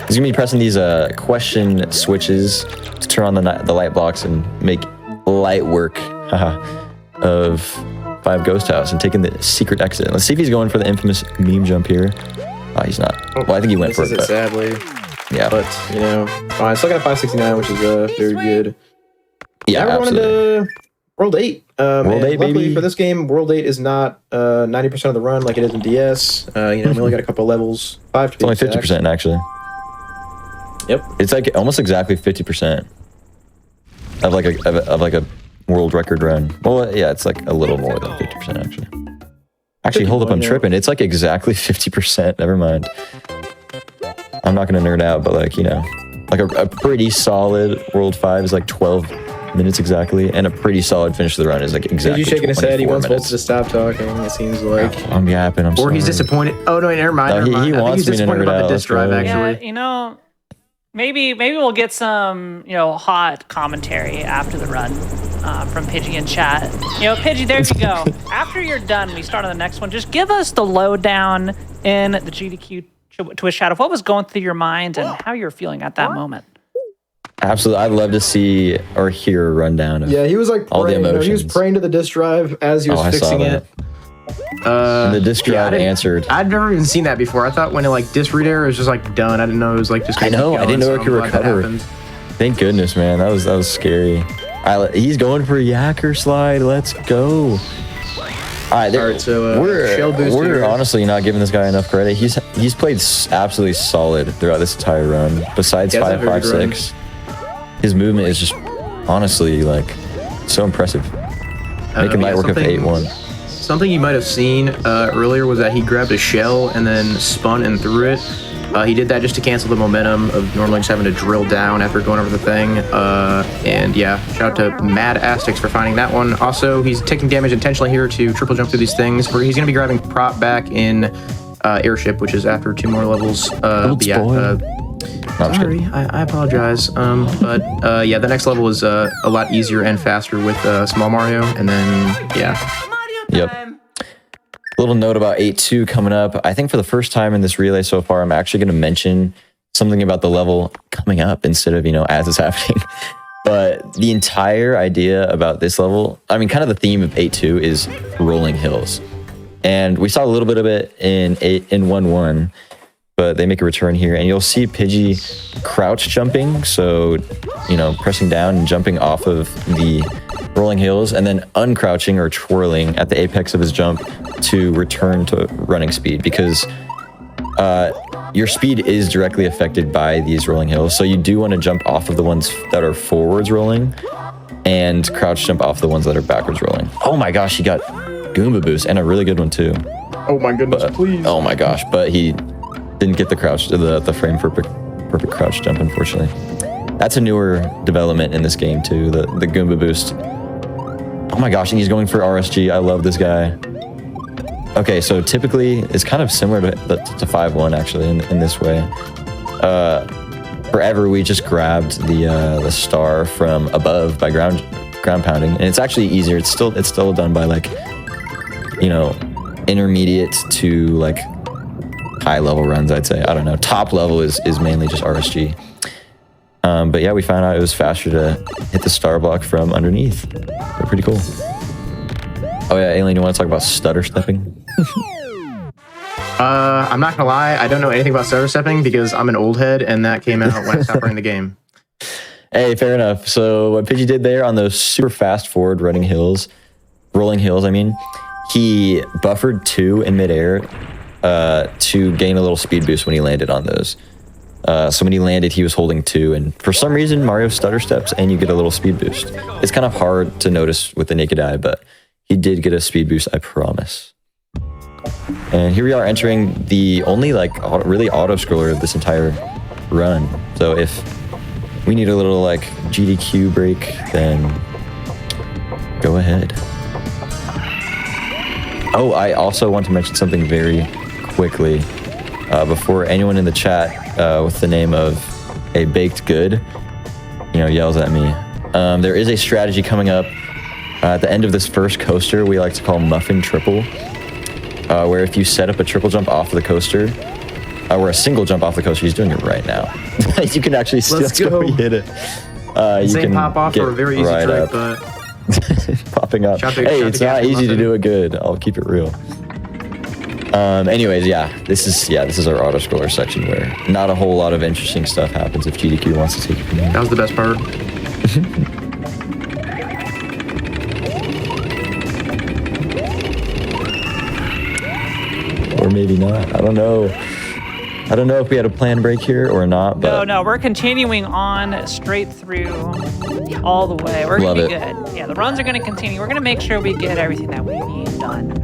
He's gonna be pressing these question switches to turn on the light blocks and make light work of 5 Ghost House and taking the secret exit. Let's see if he's going for the infamous meme jump here. Oh, he's not. Well, I think he went for it. Sadly. Yeah. But, I still got a 569, which is very good. Yeah, now we're going into World 8. World 8, baby. For this game, World 8 is not 90% of the run like it is in DS. We only got a couple levels. 5 to be It's only 50% actually. Yep. It's like almost exactly 50% of like a world record run. Well, yeah, it's like a little more than 50% actually. Actually, hold up, I'm tripping. It's like exactly 50%. Never mind. I'm not gonna nerd out, but Like a pretty solid World 5 is like 12 minutes exactly, and a pretty solid finish of the run is like exactly. He's shaking his head. He wants minutes. Volta to stop talking. It seems like. I'm yapping. I'm sorry. Or he's disappointed. Oh no, never mind. No, he I think wants he's me to disappointed nerd about out. the disc drive. Actually, Yeah, maybe we'll get some hot commentary after the run from Pidgey in chat. Pidgey, there you go. After you're done, we start on the next one. Just give us the lowdown in the GDQ Twitch chat of what was going through your mind and how you're feeling at that moment. Absolutely, I'd love to see or hear a rundown of he was like all the emotions. He was praying to the disc drive as he was fixing it. And the disc drive answered. I'd never even seen that before. I thought when it like disc read error was just like done. I didn't know it was like just. I know. I didn't know it could recover. Thank goodness, man. That was scary. He's going for a Yacker slide. Let's go. All right, so we're honestly not giving this guy enough credit. He's played absolutely solid throughout this entire run. Besides 5.56, his movement is just honestly like so impressive. Making light work of 8-1. Something you might have seen earlier was that he grabbed a shell and then spun and threw it. He did that just to cancel the momentum of normally just having to drill down after going over the thing. And yeah, shout out to Mad Aztecs for finding that one. Also, he's taking damage intentionally here to triple jump through these things. He's going to be grabbing prop back in airship, which is after 2 more levels. Sorry, I apologize. But yeah, the next level is a lot easier and faster with Small Mario. And then, yeah. Yep. Little note about 8-2 coming up. I think for the first time in this relay so far, I'm actually going to mention something about the level coming up instead of, as it's happening. But the entire idea about this level, I mean, kind of the theme of 8-2 is rolling hills. And we saw a little bit of it in 1-1, but they make a return here. And you'll see Pidgey crouch jumping. So, pressing down and jumping off of the rolling hills and then uncrouching or twirling at the apex of his jump to return to running speed, because your speed is directly affected by these rolling hills. So you do want to jump off of the ones that are forwards rolling and crouch jump off the ones that are backwards rolling. Oh my gosh, he got Goomba boost and a really good one too. Oh my goodness, please. Oh my gosh, but he didn't get the crouch, the frame perfect crouch jump, unfortunately. That's a newer development in this game too, the Goomba boost. Oh my gosh, and he's going for RSG. I love this guy. Okay, so typically it's kind of similar to 5-1 actually in this way. Forever we just grabbed the star from above by ground pounding, and it's actually easier. It's still done by like intermediate to like high level runs, I'd say. I don't know. Top level is mainly just RSG. But yeah, we found out it was faster to hit the star block from underneath. They're pretty cool. Oh yeah, Alien, you want to talk about stutter stepping? I'm not gonna lie, I don't know anything about stutter stepping because I'm an old head and that came out when I stopped playing the game. Hey, fair enough. So what Pidgey did there on those super fast forward rolling hills, I mean, he buffered 2 in midair to gain a little speed boost when he landed on those. So when he landed, he was holding 2, and for some reason, Mario stutter steps and you get a little speed boost. It's kind of hard to notice with the naked eye, but he did get a speed boost, I promise. And here we are entering the only really auto scroller of this entire run. So if we need a little GDQ break, then go ahead. Oh, I also want to mention something very quickly before anyone in the chat with the name of a baked good, yells at me. There is a strategy coming up at the end of this first coaster we like to call Muffin Triple, where if you set up a triple jump off of the coaster, or a single jump off the coaster, he's doing it right now. You can actually still hit it. You can pop off for a very easy trick, but popping up. Hey, it's not easy to do it good. I'll keep it real. Anyways, this is our auto scroller section where not a whole lot of interesting stuff happens if GDQ wants to take it from here. That was the best part. Or maybe not. I don't know. I don't know if we had a planned break here or not. But no, we're continuing on straight through all the way. We're going to be good. Yeah, the runs are going to continue. We're going to make sure we get everything that we need done.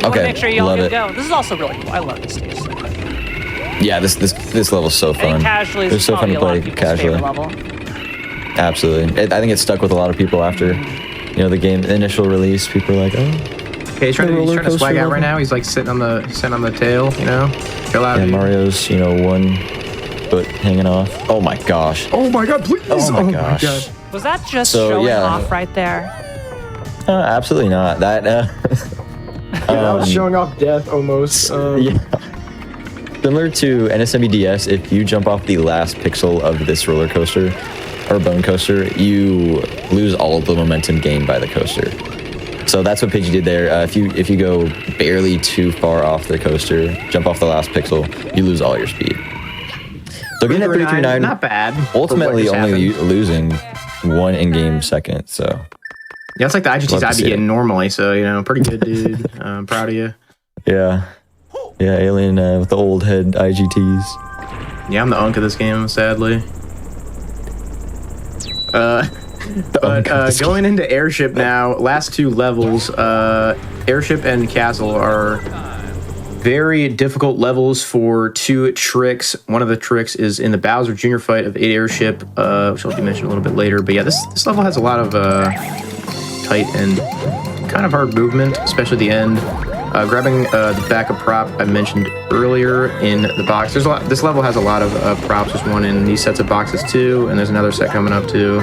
Okay, make sure y'all can go. This is also really cool. I love this stage. Yeah, this This level's so I think fun. casually It's is so fun probably to a lot play of people's casually. favorite level. Absolutely. I think it stuck with a lot of people after, the game initial release. People were like, oh. Okay, he's trying to swag out right now. He's like sitting on the tail, Chill out, Yeah, dude. Mario's, 1 foot hanging off. Oh my gosh. Oh my god, please! Oh my gosh. God. Was that just So, showing yeah. off right there? Absolutely not. That. That was showing off death almost. Yeah. Similar to NSMB DS, if you jump off the last pixel of this roller coaster or bone coaster, you lose all of the momentum gained by the coaster. So that's what Pidgey did there. If you go barely too far off the coaster, jump off the last pixel, you lose all your speed. So getting at 339, not bad. ultimately only losing 1 in-game second. So yeah, it's like the IGTs Love to I'd be see getting it. normally. So pretty good, dude. I'm proud of you. yeah, Alien with the old head IGTs. Yeah, I'm the unk of this game, sadly. Going into Airship now, last 2 levels, Airship and Castle are very difficult levels for 2 tricks. One of the tricks is in the Bowser Jr. fight of 8 Airship, which will be mentioned a little bit later. But yeah, this level has a lot of tight and kind of hard movement, especially the end. Grabbing the backup prop I mentioned earlier in the box. This level has a lot of props. There's one in these sets of boxes too, and there's another set coming up too.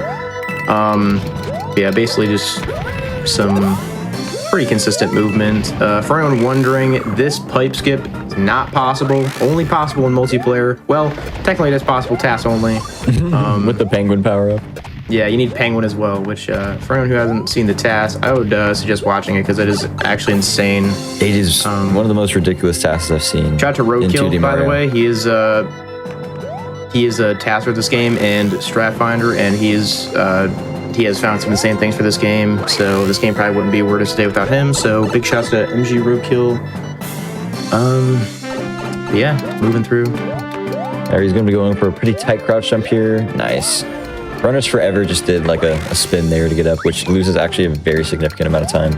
Yeah, basically just some pretty consistent movement. For anyone wondering, this pipe skip is not possible. Only possible in multiplayer. Well, technically it is possible TAS only. With the penguin power up. Yeah, you need Penguin as well, which for anyone who hasn't seen the TAS, I would suggest watching it because it is actually insane. It is one of the most ridiculous tasks I've seen. Shout out to in Roadkill, 2D by the Mario. way. He is a TASer of this game and strat finder, and he has found some insane things for this game. So this game probably wouldn't be where it is today without him. So big shouts to MG Roadkill. Yeah, moving through. There, he's going to be going for a pretty tight crouch jump here. Nice. Runners Forever just did like a spin there to get up, which loses actually a very significant amount of time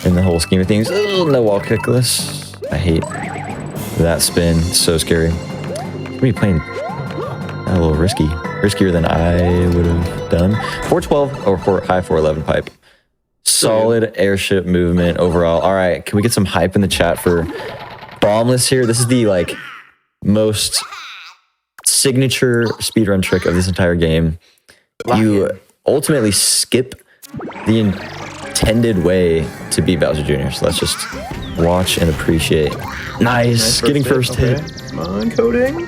in the whole scheme of things. Oh, no wall kickless. I hate that spin. It's so scary. I'm be playing a little risky. Riskier than I would have done. 412 or high 411 pipe. Solid airship movement overall. All right, can we get some hype in the chat for Bombless here? This is the most signature speedrun trick of this entire game. You ultimately skip the intended way to beat Bowser Jr. So let's just watch and appreciate. Nice, getting first hit. Come on, coding.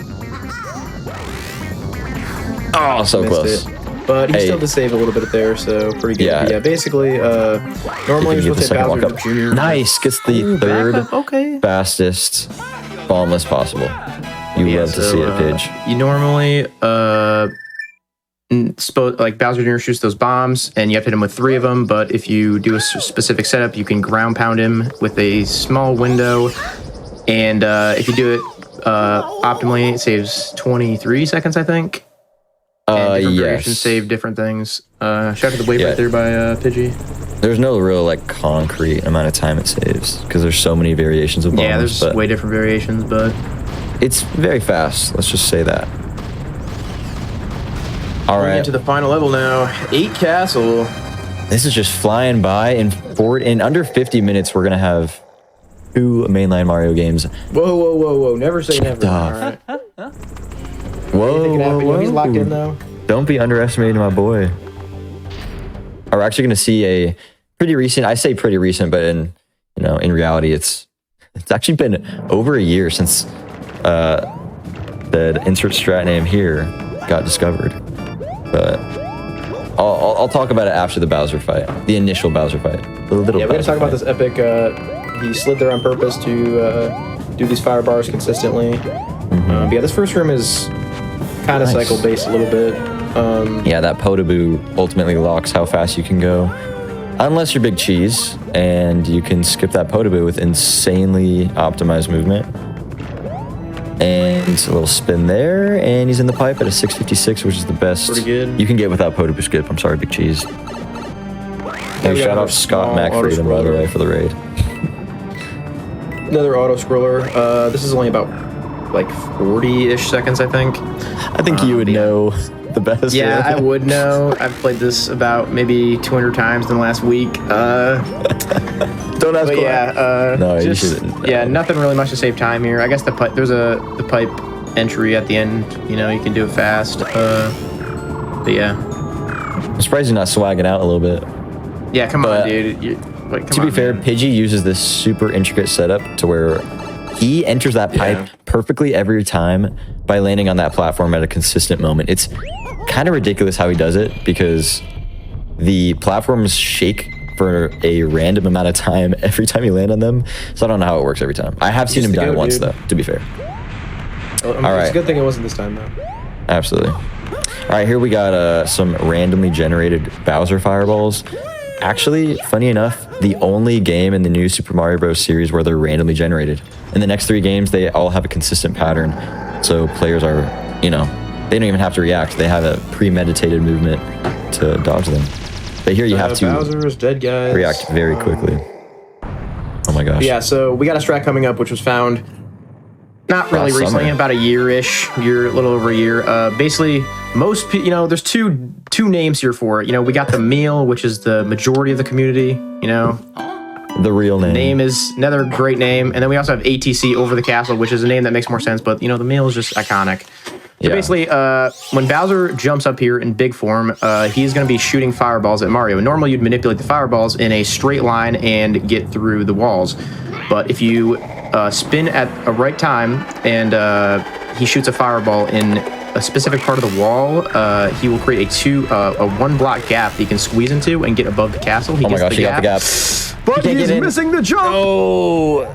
Oh, so Missed close. it. But he still did save a little bit there, so pretty good. Yeah. Yeah, basically, normally you're supposed to hit Bowser Jr. Nice, gets the third Okay. fastest bombless possible. You love to see it, Pidge. You normally, Bowser Jr. shoots those bombs, and you have to hit him with 3 of them, but if you do a specific setup, you can ground pound him with a small window, and if you do it optimally, it saves 23 seconds, I think. And different variations save different things. Shout out to the wave right there by Pidgey. There's no real concrete amount of time it saves because there's so many variations of bombs. Yeah, there's way different variations, but it's very fast. Let's just say that. All right, into the final level now. 8 Castle. This is just flying by. In under 50 minutes, we're gonna have 2 mainline Mario games. Whoa! Never say never. All right. Whoa. He's locked in though. Don't be underestimating my boy. We're actually going to see a pretty recent. I say pretty recent, but in reality, it's actually been over a year since the insert strat name here got discovered. But I'll talk about it after the Bowser fight, the initial Bowser fight. We're gonna talk about this epic. He slid there on purpose to do these fire bars consistently. But yeah, this first room is kind of cycle based a little bit. Yeah, that Podoboo ultimately locks how fast you can go. Unless you're Big Cheese, and you can skip that Podoboo with insanely optimized movement. And a little spin there, and he's in the pipe at a 656, which is the best Pretty good. you can get without Podoboo skip. I'm sorry, Big Cheese. Hey, shout out Scott Mac Freedom, by the way, for the raid. Another auto scroller. This is only about like 40-ish seconds, I think. I think you would know the best. Yeah, I would know. I've played this about maybe 200 times in the last week. Don't ask. Yeah, no, you just, shouldn't. yeah, nothing really much to save time here. I guess the pipe. There's the pipe entry at the end. You know, you can do it fast. But yeah. I'm surprised you're not swagging out a little bit. Yeah, come on, dude. To be fair, Pidgey uses this super intricate setup to where he enters that pipe perfectly every time by landing on that platform at a consistent moment. It's kind of ridiculous how he does it because the platforms shake for a random amount of time every time you land on them. So I don't know how it works every time. I have seen him die once, though, to be fair. All right. It's a good thing it wasn't this time, though. Absolutely. All right, here we got some randomly generated Bowser fireballs. Actually, funny enough, the only game in the new Super Mario Bros. Series where they're randomly generated. In the next 3 games, they all have a consistent pattern. So players are, you know, they don't even have to react. They have a premeditated movement to dodge them. But here you have to Bowser's dead, guys. react very quickly. Oh my gosh. Yeah, so we got a strat coming up, which was found not really Last recently, summer. about a little over a year. Basically, there's two names here for it. You know, we got the meal, which is the majority of the community. You know, The real name. name is another great name, and then we also have ATC over the castle, which is a name that makes more sense. But you know, the meal is just iconic. So Yeah. basically, when Bowser jumps up here in big form, he's going to be shooting fireballs at Mario. And normally, you'd manipulate the fireballs in a straight line and get through the walls. But if you spin at a right time and he shoots a fireball in a specific part of the wall, he will create a 1-block gap that he can squeeze into and get above the castle. He Oh my gets gosh, he got the gap. but can't he's get in. missing the jump. Oh,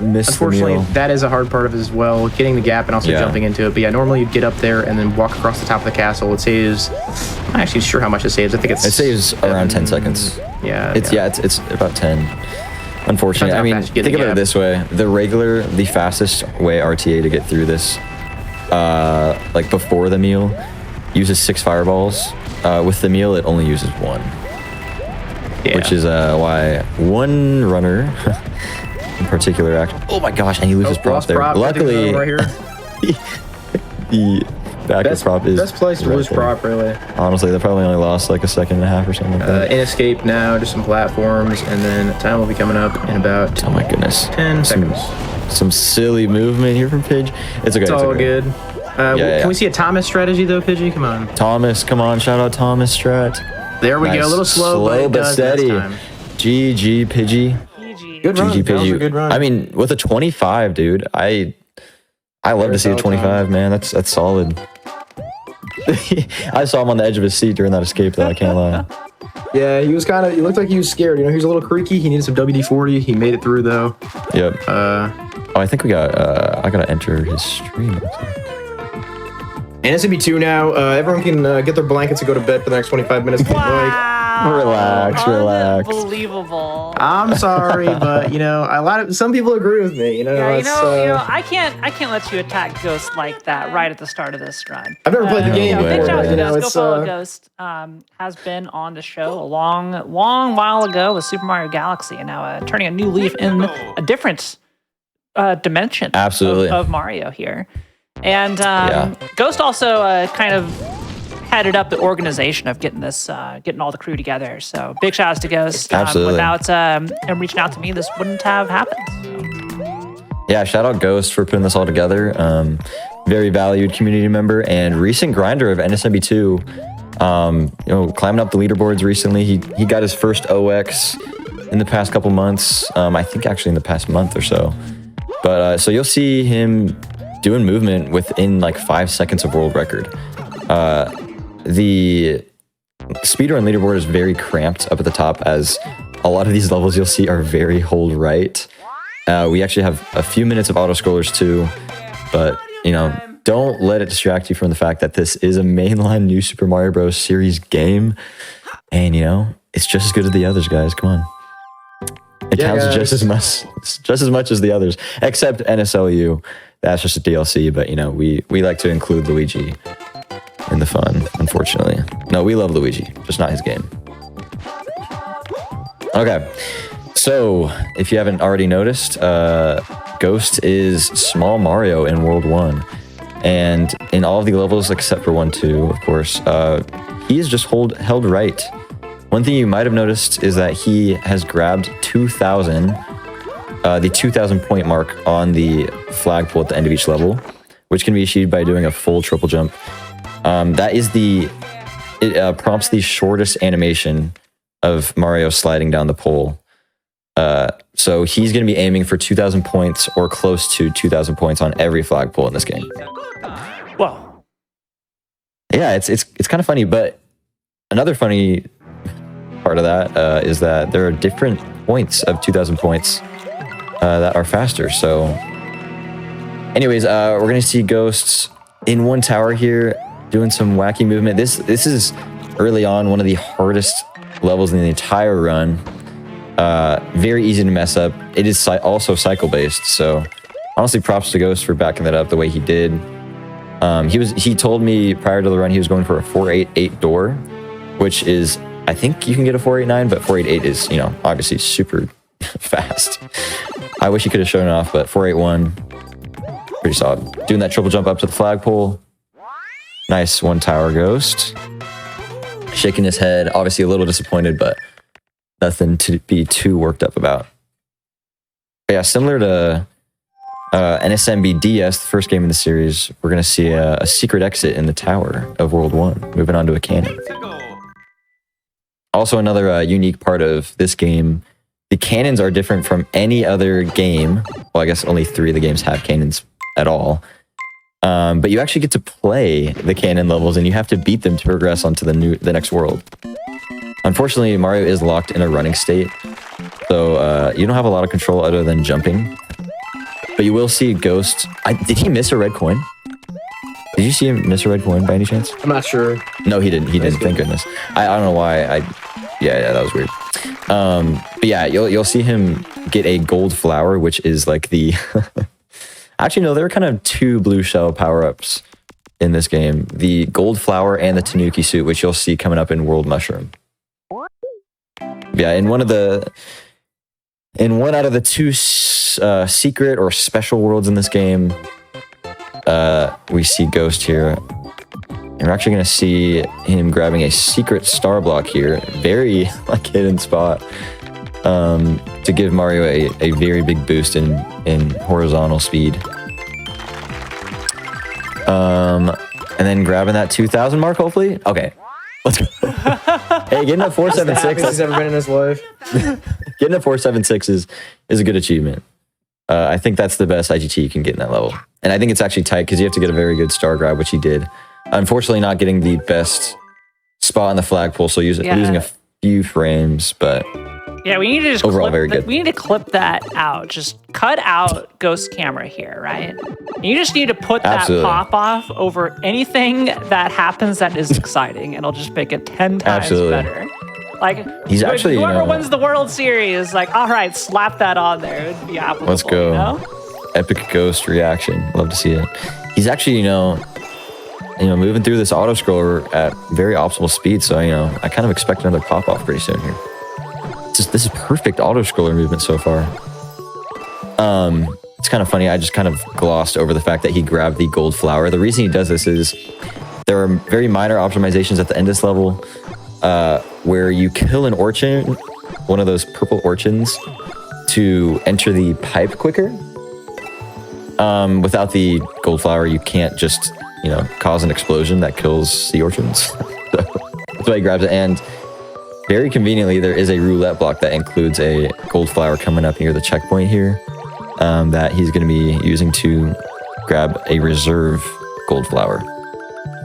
missed Unfortunately, the meal. that is a hard part of it as well, getting the gap and also Yeah. jumping into it. But yeah, normally you'd get up there and then walk across the top of the castle. It saves, I'm not actually sure how much it saves. I think It saves around 10 seconds. Yeah. It's about 10. Unfortunately, I Depends how mean, fast you get think the about it gap. this way: the fastest way RTA to get through this, like before the meal, uses 6 fireballs. With the meal, it only uses 1, Yeah. which is why one runner in particular Oh my gosh! And he loses prop lost there. prop, Luckily, right here. the backup prop is Best place to right lose there. prop, really. Honestly, they probably only lost like a second and a half or something like that. In escape now, just some platforms, and then time will be coming up in about Oh my goodness. 10 seconds. Some silly movement here from Pidge. It's okay. It's all okay. good. yeah. Can we see a Thomas strategy though, Pidgey? Come on. Thomas, come on. Shout out Thomas Strat. There we go. A little slow, but, it does steady. this time. GG Pidgey. PG. Good run. GG That was a Pidgey. good run. I mean, with a 25, dude, I love to see a 25, man. That's solid. I saw him on the edge of his seat during that escape, though. I can't lie. Yeah, he looked like he was scared. You know, he was a little creaky. He needed some WD-40. He made it through though. Yep. Oh, I think we got. I gotta enter his stream. And it's gonna be 2 now. Everyone can get their blankets and go to bed for the next 25 minutes. If they'd like. Wow. Relax, relax. Unbelievable. I'm sorry, but you know, some people agree with me. You know, Yeah, it's, I can't let you attack Ghost like that right at the start of this run. I've never played the game No way. Big before, shout out but to you know, Ghost. it's Go follow Ghost. Has been on the show a long while ago with Super Mario Galaxy, and now turning a new leaf in a different dimension. Absolutely. Of Mario here, and Yeah. Ghost also kind of headed up the organization of getting all the crew together. So big shout outs to Ghost. Absolutely. Without him reaching out to me, this wouldn't have happened. So. Yeah, shout out Ghost for putting this all together. Very valued community member and recent grinder of NSMB2. You know, climbing up the leaderboards recently. He got his first OX in the past couple months. I think actually in the past month or so. But so you'll see him doing movement within like 5 seconds of world record. The speedrun leaderboard is very cramped up at the top, as a lot of these levels you'll see are very hold right. We actually have a few minutes of auto scrollers too, but you know, don't let it distract you from the fact that this is a mainline new Super Mario Bros. Series game, and you know, it's just as good as the others, guys. Come on. It counts guys. just as much as the others, except NSLU. That's just a DLC, but you know, we like to include Luigi in the fun, unfortunately. No, we love Luigi, just not his game. Okay, so if you haven't already noticed, Ghost is small Mario in World 1. And in all of the levels except for 1, 2, of course, he is just held right. One thing you might have noticed is that he has grabbed 2,000, the 2,000 point mark on the flagpole at the end of each level, which can be achieved by doing a full triple jump. It prompts the shortest animation of Mario sliding down the pole. So he's going to be aiming for 2,000 points or close to 2,000 points on every flagpole in this game. Whoa. Yeah, it's kind of funny, but another funny part of that is that there are different points of 2,000 points that are faster. So anyways, we're going to see Ghosts in one tower here doing some wacky movement. This is early on one of the hardest levels in the entire run. Very easy to mess up. It is also cycle based, so honestly props to Ghost for backing that up the way he did. He told me prior to the run he was going for a 488 door, which is, I think you can get a 489, but 488 is, obviously super fast. I wish he could have shown it off, but 481, pretty solid. Doing that triple jump up to the flagpole. Nice one tower Ghost. Shaking his head, obviously a little disappointed, but nothing to be too worked up about. But yeah, similar to NSMB DS, the first game in the series, we're going to see a secret exit in the tower of World 1, moving on to a cannon. Also, another unique part of this game, the cannons are different from any other game. Well, I guess only 3 of the games have cannons at all. But you actually get to play the cannon levels, and you have to beat them to progress onto the next world. Unfortunately, Mario is locked in a running state, so you don't have a lot of control other than jumping. But you will see Ghost. Did he miss a red coin? Did you see him miss a red coin by any chance? I'm not sure. No, he didn't. He didn't. Thank goodness. I don't know why. Yeah, that was weird. But yeah, you'll see him get a gold flower, which is like the. Actually, no, there are kind of 2 blue shell power-ups in this game: the gold flower and the Tanuki suit, which you'll see coming up in World Mushroom. Yeah, in one out of the 2 secret or special worlds in this game, we see Ghost here. And we're actually going to see him grabbing a secret star block here, very hidden spot, to give Mario a very big boost in horizontal speed. And then grabbing that 2,000 mark, hopefully. Okay, let's go. Hey, getting a 476. He's ever been in his life. Getting a 476 is a good achievement. I think that's the best IGT you can get in that level. And I think it's actually tight because you have to get a very good star grab, which he did. Unfortunately, not getting the best spot on the flagpole, so losing a few frames, but yeah, we need to just overall very good. We need to clip that out. Just cut out Ghost camera here, right? You just need to put that pop off over anything that happens that is exciting, and it'll just make it 10 times better. Like, he's actually whoever wins the World Series, like, all right, slap that on there. It'd be applicable. Let's go. Epic Ghost reaction. Love to see it. He's actually, moving through this auto scroller at very optimal speed. So, I kind of expect another pop off pretty soon here. This is perfect auto scroller movement so far. It's kind of funny. I just kind of glossed over the fact that he grabbed the gold flower. The reason he does this is there are very minor optimizations at the end of this level, where you kill an urchin, one of those purple urchins, to enter the pipe quicker. Without the gold flower, you can't just, cause an explosion that kills the urchins. So that's why he grabs it. And very conveniently, there is a roulette block that includes a gold flower coming up near the checkpoint here, that he's going to be using to grab a reserve gold flower.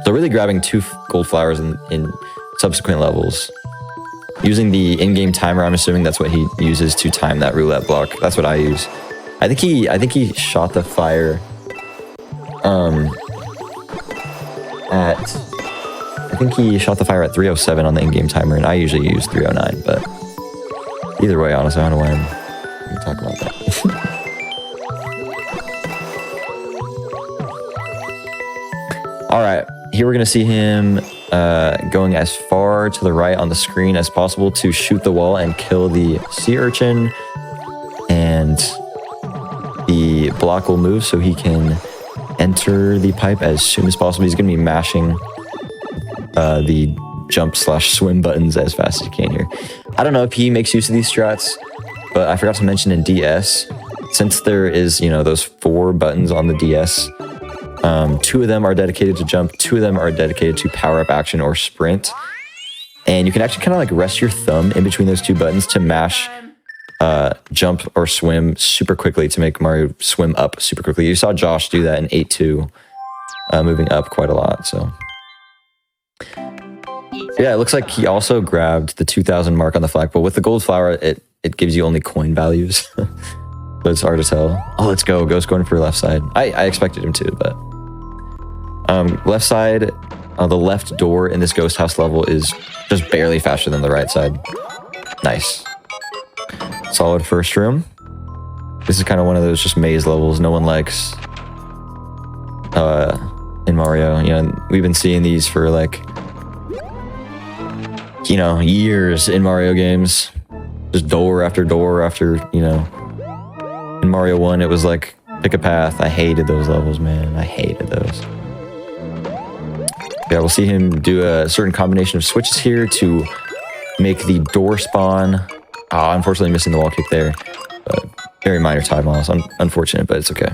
So really grabbing 2 gold flowers in subsequent levels. Using the in-game timer, I'm assuming that's what he uses to time that roulette block. That's what I use. I think he shot the fire at 307 on the in-game timer, and I usually use 309, but either way, honestly, I don't know why I'm talking about that. All right, here we're going to see him going as far to the right on the screen as possible to shoot the wall and kill the sea urchin and the block will move so he can enter the pipe as soon as possible. He's going to be mashing the jump/swim buttons as fast as he can here. I don't know if he makes use of these strats, but I forgot to mention in DS, since there is, those 4 buttons on the DS, 2 of them are dedicated to jump, 2 of them are dedicated to power up action or sprint. And you can actually kind of like rest your thumb in between those 2 buttons to mash jump or swim super quickly to make Mario swim up super quickly. You saw Josh do that in 8-2, moving up quite a lot. So yeah, it looks like he also grabbed the 2,000 mark on the flagpole. With the gold flower, it gives you only coin values. So it's hard to tell. Oh, let's go. Ghost going for left side. I expected him to, but left side, the left door in this ghost house level is just barely faster than the right side. Nice. Solid first room. This is kind of one of those just maze levels no one likes in Mario. We've been seeing these for like, years in Mario games. Just door after door after, In Mario 1, it was like, pick a path. I hated those levels, man. I hated those. Yeah, we'll see him do a certain combination of switches here to make the door spawn. Oh, unfortunately missing the wall kick there. But very minor time loss. Unfortunate, but it's okay.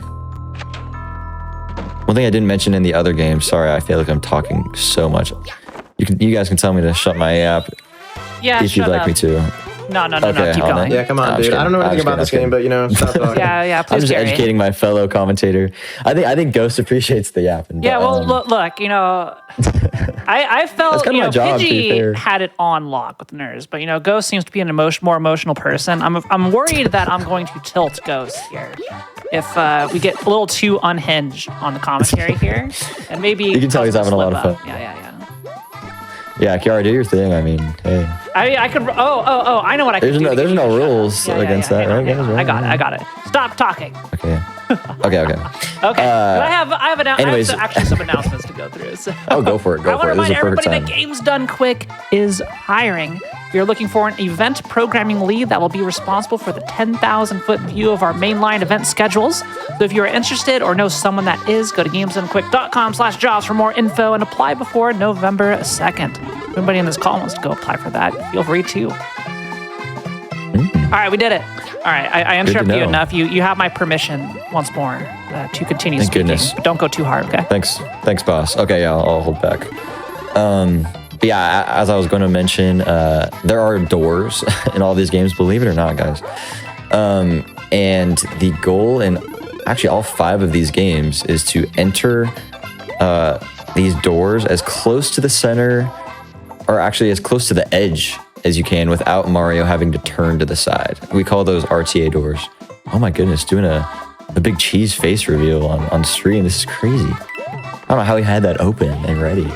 One thing I didn't mention in the other game, sorry, I feel like I'm talking so much. You guys can tell me to shut my app if you'd like me to. No, keep going. Yeah, come on, dude. I don't know anything about this game, but stop talking. Yeah, please. I'm just educating my fellow commentator. I think Ghost appreciates the app. Yeah, well, look, I felt Pidgey had it on lock with nerds, but Ghost seems to be an more emotional person. I'm worried that I'm going to tilt Ghost here if we get a little too unhinged on the commentary here, and maybe you can tell he's having a lot of fun. Yeah, Kiara, do your thing. I mean, hey. I could. I know what I can do. There's no rules against that, right? I got it. Stop talking. Okay. Okay. I have actually some announcements to go through. So. Oh, go for it. I want to remind everybody that Games Done Quick is hiring. We are looking for an event programming lead that will be responsible for the 10,000-foot view of our mainline event schedules. So if you are interested or know someone that is, go to gamesdonequick.com/jobs for more info and apply before November 2nd. If anybody in this call wants to go apply for that, feel free to. All right, we did it. All right, I interrupted you enough. You have my permission once more to continue Thank speaking. Goodness. But don't go too hard, okay? Thanks, boss. Okay, yeah, I'll hold back. Yeah, as I was going to mention, there are doors in all these games, believe it or not, guys. And the goal in actually all 5 of these games is to enter these doors as close to the center, or actually as close to the edge as you can without Mario having to turn to the side. We call those RTA doors. Oh my goodness, doing a big cheese face reveal on stream. This is crazy. I don't know how he had that open and ready.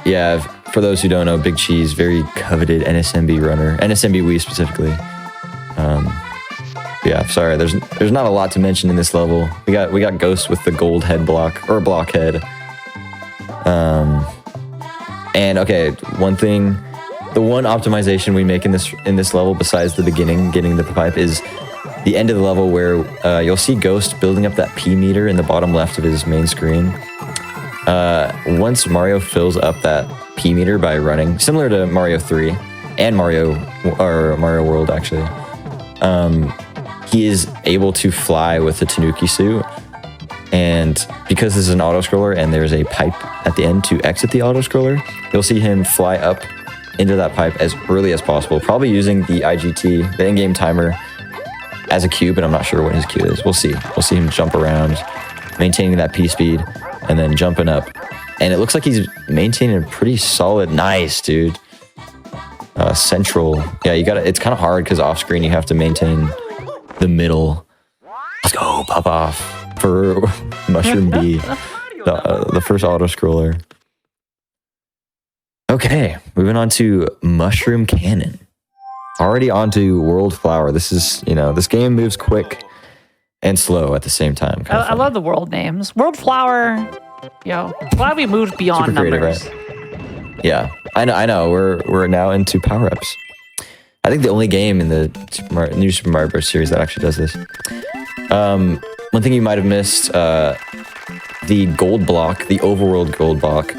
Yeah, for those who don't know, Big Cheese, very coveted NSMB runner, NSMB Wii specifically. Yeah, sorry, there's not a lot to mention in this level. We got Ghost with the gold head block, or block head. And okay, one thing, the one optimization we make in this level besides the beginning, getting the pipe, is the end of the level where you'll see Ghost building up that P meter in the bottom left of his main screen. Once Mario fills up that P meter by running, similar to Mario 3 and Mario World actually, he is able to fly with the Tanuki suit. And because this is an auto-scroller and there's a pipe at the end to exit the auto-scroller, you'll see him fly up into that pipe as early as possible, probably using the IGT, the in-game timer, as a cue, but I'm not sure what his cue is. We'll see. We'll see him jump around, maintaining that P speed, and then jumping up. And it looks like he's maintaining a pretty solid, nice, dude. Central. Yeah, it's kind of hard because off screen you have to maintain the middle. Let's go, pop off for Mushroom B, the first auto scroller. Okay, moving on to Mushroom Cannon. Already onto World Flower. This is, this game moves quick and slow at the same time. I love the world names. World Flower, glad we moved beyond super creative, numbers. right? Yeah, I know. We're now into power-ups. I think the only game in the new Super Mario Bros. Series that actually does this. One thing you might have missed, the gold block, the overworld gold block,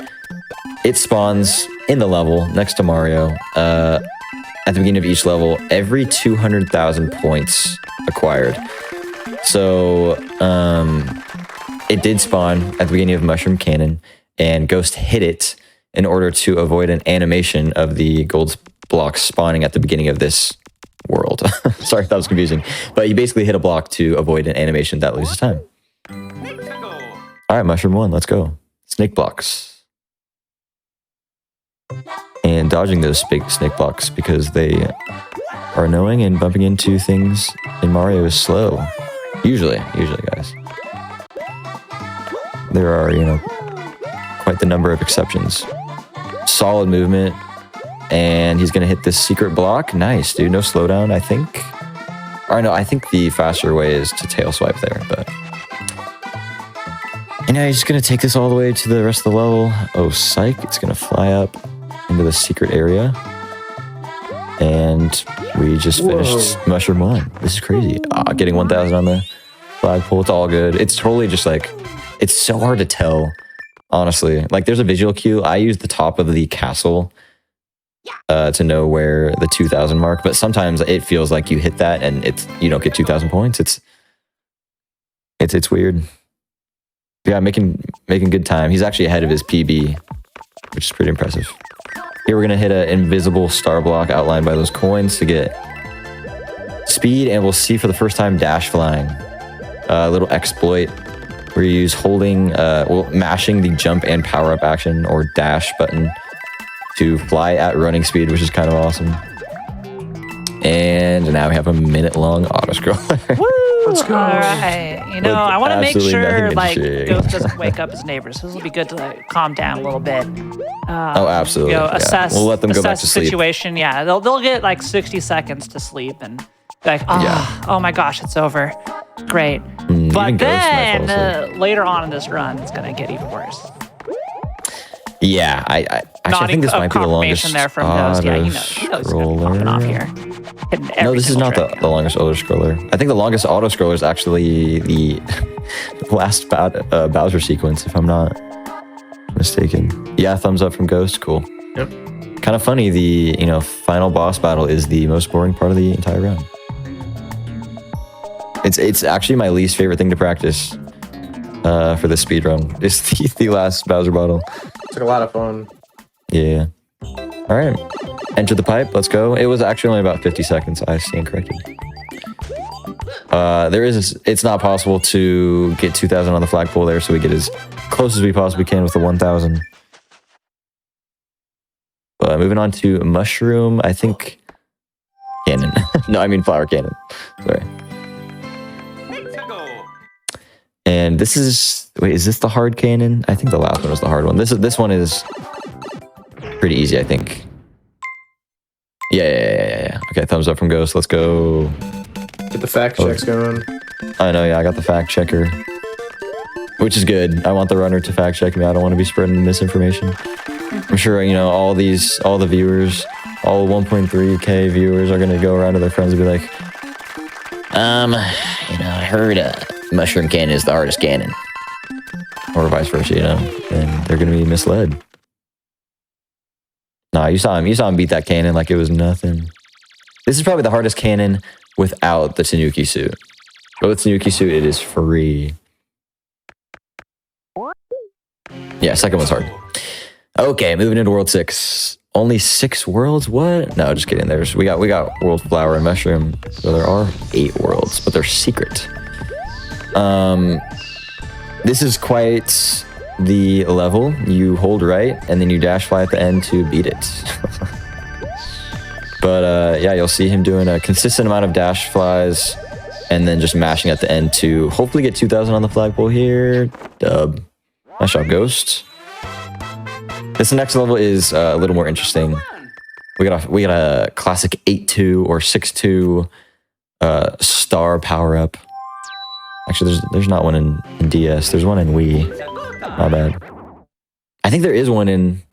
it spawns in the level next to Mario at the beginning of each level every 200,000 points acquired. So it did spawn at the beginning of Mushroom Cannon, and Ghost hit it in order to avoid an animation of the gold block spawning at the beginning of this world. Sorry if that was confusing, but you basically hit a block to avoid an animation that loses time. All right, Mushroom 1, let's go. Snake blocks. And dodging those big snake blocks because they are annoying, and bumping into things in Mario is slow. Usually, guys. There are, quite the number of exceptions. Solid movement, and he's gonna hit this secret block. Nice, dude. No slowdown, I think. Or no, I think the faster way is to tail swipe there, but. And now he's just gonna take this all the way to the rest of the level. Oh, psych! It's gonna fly up into the secret area, and we just finished Mushroom 1. This is crazy. Getting 1,000 on the flagpole. It's all good. It's totally just like, it's so hard to tell, honestly. Like, there's a visual cue. I use the top of the castle to know where the 2,000 mark, but sometimes it feels like you hit that and you don't get 2,000 points. It's weird. Yeah, making good time. He's actually ahead of his PB, which is pretty impressive. Here we're gonna hit an invisible star block outlined by those coins to get speed, and we'll see for the first time dash flying. A little exploit where you use mashing the jump and power up action or dash button to fly at running speed, which is kind of awesome. And now we have a minute-long auto-scroller. Let's go. All right. I want to make sure Ghost doesn't wake up his neighbors. This will be good to calm down a little bit. Oh, absolutely. Assess. We'll let them go back to sleep. Situation. Yeah, they'll get like 60 seconds to sleep and be like, oh my gosh, it's over. Great. But then later on in this run, it's gonna get even worse. Yeah, I think this might be the longest there from Ghost. Yeah, he knows he's gonna be popping off here. No, this is not the longest auto-scroller. I think the longest auto-scroller is actually the last Bowser sequence, if I'm not mistaken. Yeah, thumbs up from Ghost. Cool. Yep. Kind of funny, the final boss battle is the most boring part of the entire run. It's actually my least favorite thing to practice for the speedrun. It's the last Bowser battle. It's like a lot of fun. Yeah. All right. Enter the pipe. Let's go. It was actually only about 50 seconds. I stand corrected. It's not possible to get 2,000 on the flagpole there, so we get as close as we possibly can with the 1,000. Moving on to Mushroom, I think, Cannon. No, I mean Flower Cannon. Sorry. And this is, is this the hard cannon? I think the last one was the hard one. This one is pretty easy, I think. Yeah. Okay, thumbs up from Ghost. Let's go. Get the fact checks going. I know, yeah, I got the fact checker. Which is good. I want the runner to fact check me. I don't want to be spreading misinformation. I'm sure, all the viewers, all 1.3K viewers are going to go around to their friends and be like, I heard Mushroom Cannon is the hardest cannon. Or vice versa, and they're going to be misled. Nah, you saw him beat that cannon like it was nothing. This is probably the hardest cannon without the Tanuki suit. But with Tanuki suit, it is free. Yeah, second one's hard. Okay, moving into World 6. Only 6 worlds? What? No, just kidding. We got World Flower and Mushroom. So there are 8 worlds, but they're secret. This is quite the level. You hold right, and then you dash fly at the end to beat it. But yeah, you'll see him doing a consistent amount of dash flies, and then just mashing at the end to hopefully get 2,000 on the flagpole here. Dub. Nice job, Ghost. This next level is a little more interesting. We got a classic 8-2 or 6-2 star power up. Actually, there's not one in DS. There's one in Wii. Not bad. I think there is one in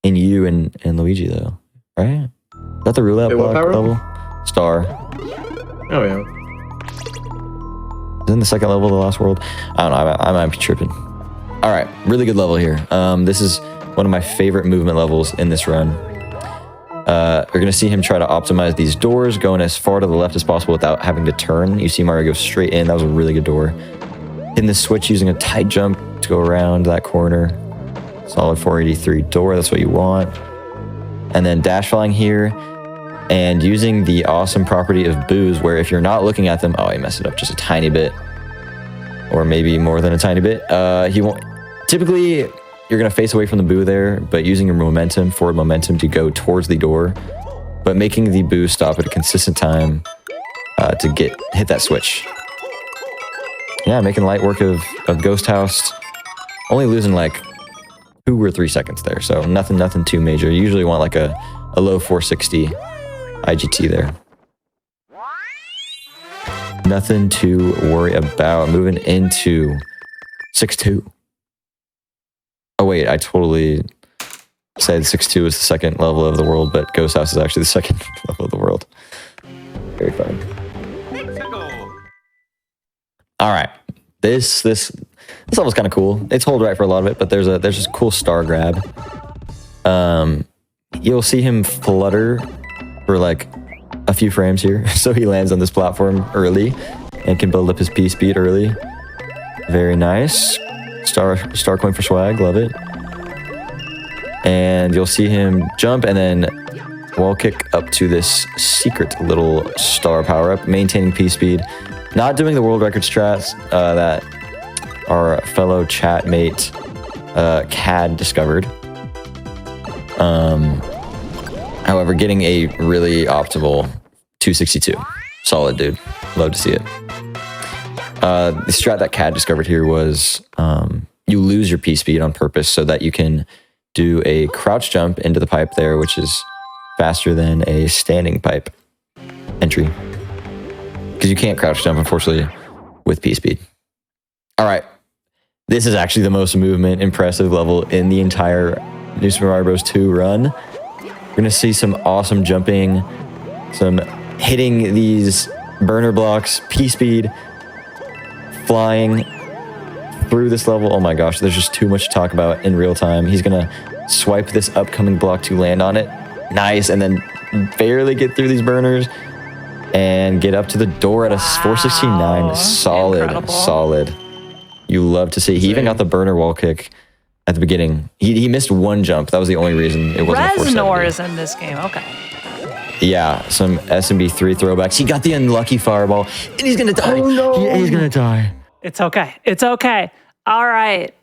U and Luigi though, right? Is that the roulette block level? star. Oh yeah. Is it in the second level of the Lost World? I don't know. I might be tripping. All right, really good level here. This is one of my favorite movement levels in this run. You're gonna see him try to optimize these doors, going as far to the left as possible without having to turn. You see Mario go straight in. That was a really good door. Hitting the switch using a tight jump to go around that corner. Solid 483 door. That's what you want. And then dash flying here, and using the awesome property of boos, where if you're not looking at them, oh, he messed it up just a tiny bit, or maybe more than a tiny bit. He won't. Typically, you're gonna face away from the boo there, but using your momentum, forward momentum, to go towards the door, but making the boo stop at a consistent time to hit that switch. Yeah, making light work of Ghost House. Only losing like 2 or 3 seconds there, so nothing too major. You usually want like a low 460 IGT there. Nothing to worry about. Moving into 6-2. Oh wait, I totally said 6-2 is the second level of the world, but Ghost House is actually the second level of the world. Very fun. All right, this level's kind of cool. It's hold right for a lot of it, but there's this cool star grab. You'll see him flutter for like a few frames here, so he lands on this platform early and can build up his P speed early. Very nice. Star coin for swag, love it. And you'll see him jump and then wall kick up to this secret little star power up, maintaining P speed. Not doing the world record strats that our fellow chat mate CAD discovered. However, getting a really optimal 262. Solid, dude. Love to see it. The strat that CAD discovered here was you lose your P speed on purpose so that you can do a crouch jump into the pipe there, which is faster than a standing pipe entry. Because you can't crouch jump, unfortunately, with P speed. All right. This is actually the most movement impressive level in the entire New Super Mario Bros. 2 run. We're going to see some awesome jumping, some hitting these burner blocks, P speed, flying through this level. Oh my gosh, there's just too much to talk about in real time. He's going to swipe this upcoming block to land on it. Nice. And then barely get through these burners and get up to the door at a 469. Solid, incredible. Solid. You love to see. He even got the burner wall kick at the beginning. He missed one jump. That was the only reason it wasn't a 470. Reznor is in this game. Okay. Yeah, some SMB3 throwbacks. He got the unlucky fireball, and he's gonna die. Oh no! He's gonna die. It's okay. It's okay. All right.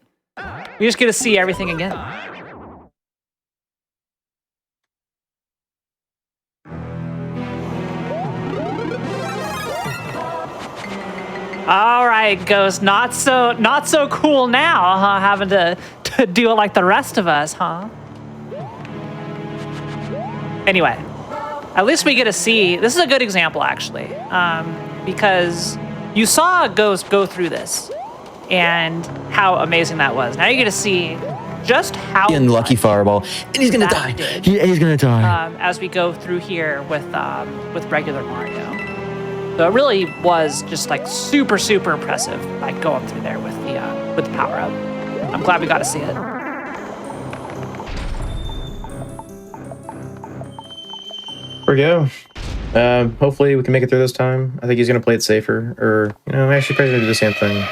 We just get to see everything again. All right, Ghost. Not so cool now, huh? Having to do it like the rest of us, huh? Anyway, at least we get to see. This is a good example, actually, because you saw Ghost go through this and how amazing that was. Now you get to see just how unlucky fireball, and he's gonna die. He's gonna die as we go through here with regular Mario. So it really was just like super impressive, like going through there with the power up. I'm glad we got to see it. There we go. Hopefully we can make it through this time. I think he's gonna play it safer, or actually probably gonna do the same thing.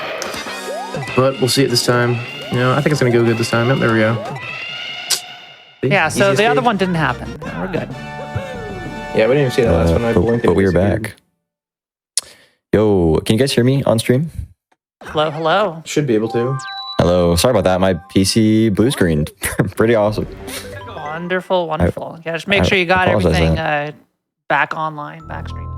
But we'll see it this time. I think it's gonna go good this time. Yep, there we go. Yeah. So the other one didn't happen. We're good. Yeah, we didn't even see that last one. But we were back. Yo, can you guys hear me on stream? Hello. Should be able to. Hello. Sorry about that. My PC blue screened. Pretty awesome. Wonderful. Yeah, just make sure you got everything back online, back stream.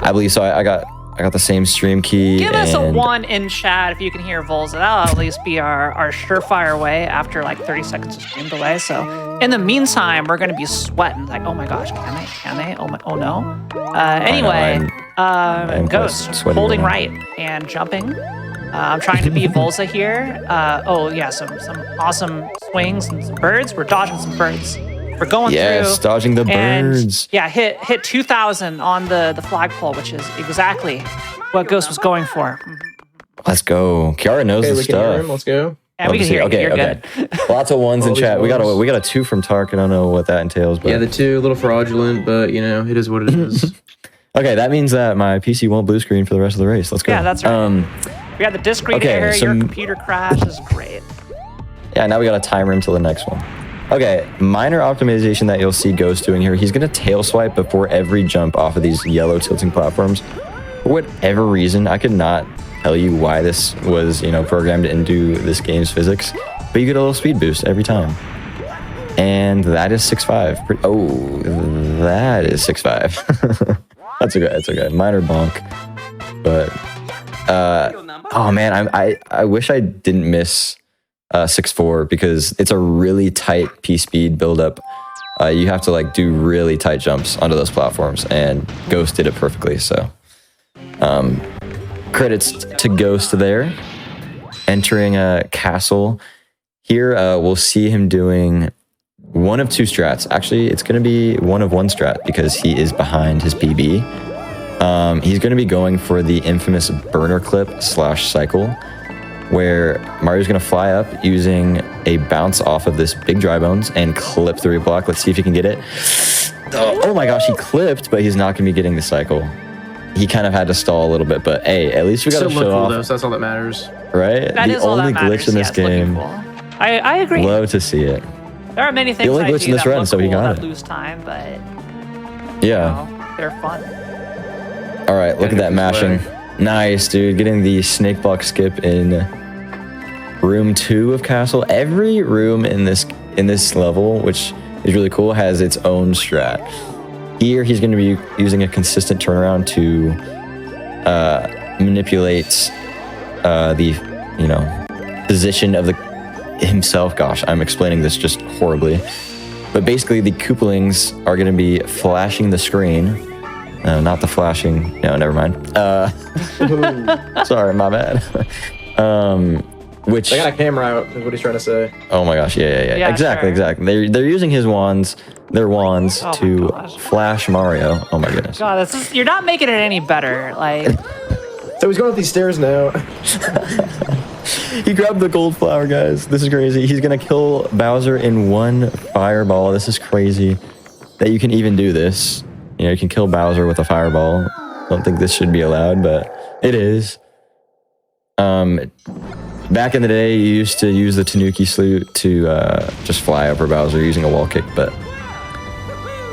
I believe so. I got the same stream key. Give us a 1 in chat if you can hear Volza. That'll at least be our surefire way after like 30 seconds of stream delay. So in the meantime, we're going to be sweating. Like, oh my gosh, can they? Oh no. Anyway, Ghost holding right and jumping. I'm trying to be Volza here. Oh yeah, some awesome swings and some birds. We're dodging some birds. We're going Yes, through. dodging the and, birds. Yeah, hit 2,000 on the flagpole, which is exactly what Ghost was going for. Let's go. Kiara knows Okay, the we can hear stuff. him. Let's go. And we can hear you. You're good. Lots of ones in these chat. We got ones. a 2 from Tark. I don't know what that entails, but Yeah, the 2 a little fraudulent, but you know, it is what it is. okay, that means that my PC won't blue screen for the rest of the race. Let's go. Yeah, that's right. We got the disc read error. Your computer crash is great. Yeah, now we got a timer until the next one. Okay, minor optimization that you'll see Ghost doing here. He's going to tail swipe before every jump off of these yellow tilting platforms. For whatever reason, I could not tell you why this was, programmed into this game's physics, but you get a little speed boost every time. And that is 6.5. Oh, that is 6.5. That's okay. Minor bonk. But, oh man, I wish I didn't miss 6.4 because it's a really tight P-speed buildup. You have to do really tight jumps onto those platforms, and Ghost did it perfectly. So, credits to Ghost there. Entering a castle here, we'll see him doing one of 2 strats. Actually, it's going to be one of 1 strat because he is behind his PB. He's going to be going for the infamous burner clip / cycle, where Mario's going to fly up using a bounce off of this big dry bones and clip the reblock. Let's see if he can get it. Oh my gosh, he clipped, but he's not going to be getting the cycle. He kind of had to stall a little bit, but hey, at least we got to show off. Though, so that's all that matters. Right? That the is all only that matters. glitch in this game. Cool. I agree. Love to see it. There are many things the only I glitch do in this that run, look so he cool got that it. lose time, but they're fun. All right, look at that mashing. Nice, dude. Getting the snake block skip in room 2 of castle. Every room in this level, which is really cool, has its own strat. Here, he's going to be using a consistent turnaround to manipulate the position of himself. Gosh, I'm explaining this just horribly. But basically, the Koopalings are going to be flashing the screen. Not the flashing. No, never mind. Sorry, my bad. Which I got a camera out, is what he's trying to say. Oh my gosh, yeah. Exactly. They're using their wands to flash Mario. Oh my goodness. God, you're not making it any better. So he's going up these stairs now. He grabbed the gold flower, guys. This is crazy. He's gonna kill Bowser in 1 fireball. This is crazy that you can even do this. You can kill Bowser with a fireball. Don't think this should be allowed, but it is. Back in the day, you used to use the Tanuki Salute to just fly over Bowser using a wall kick, but...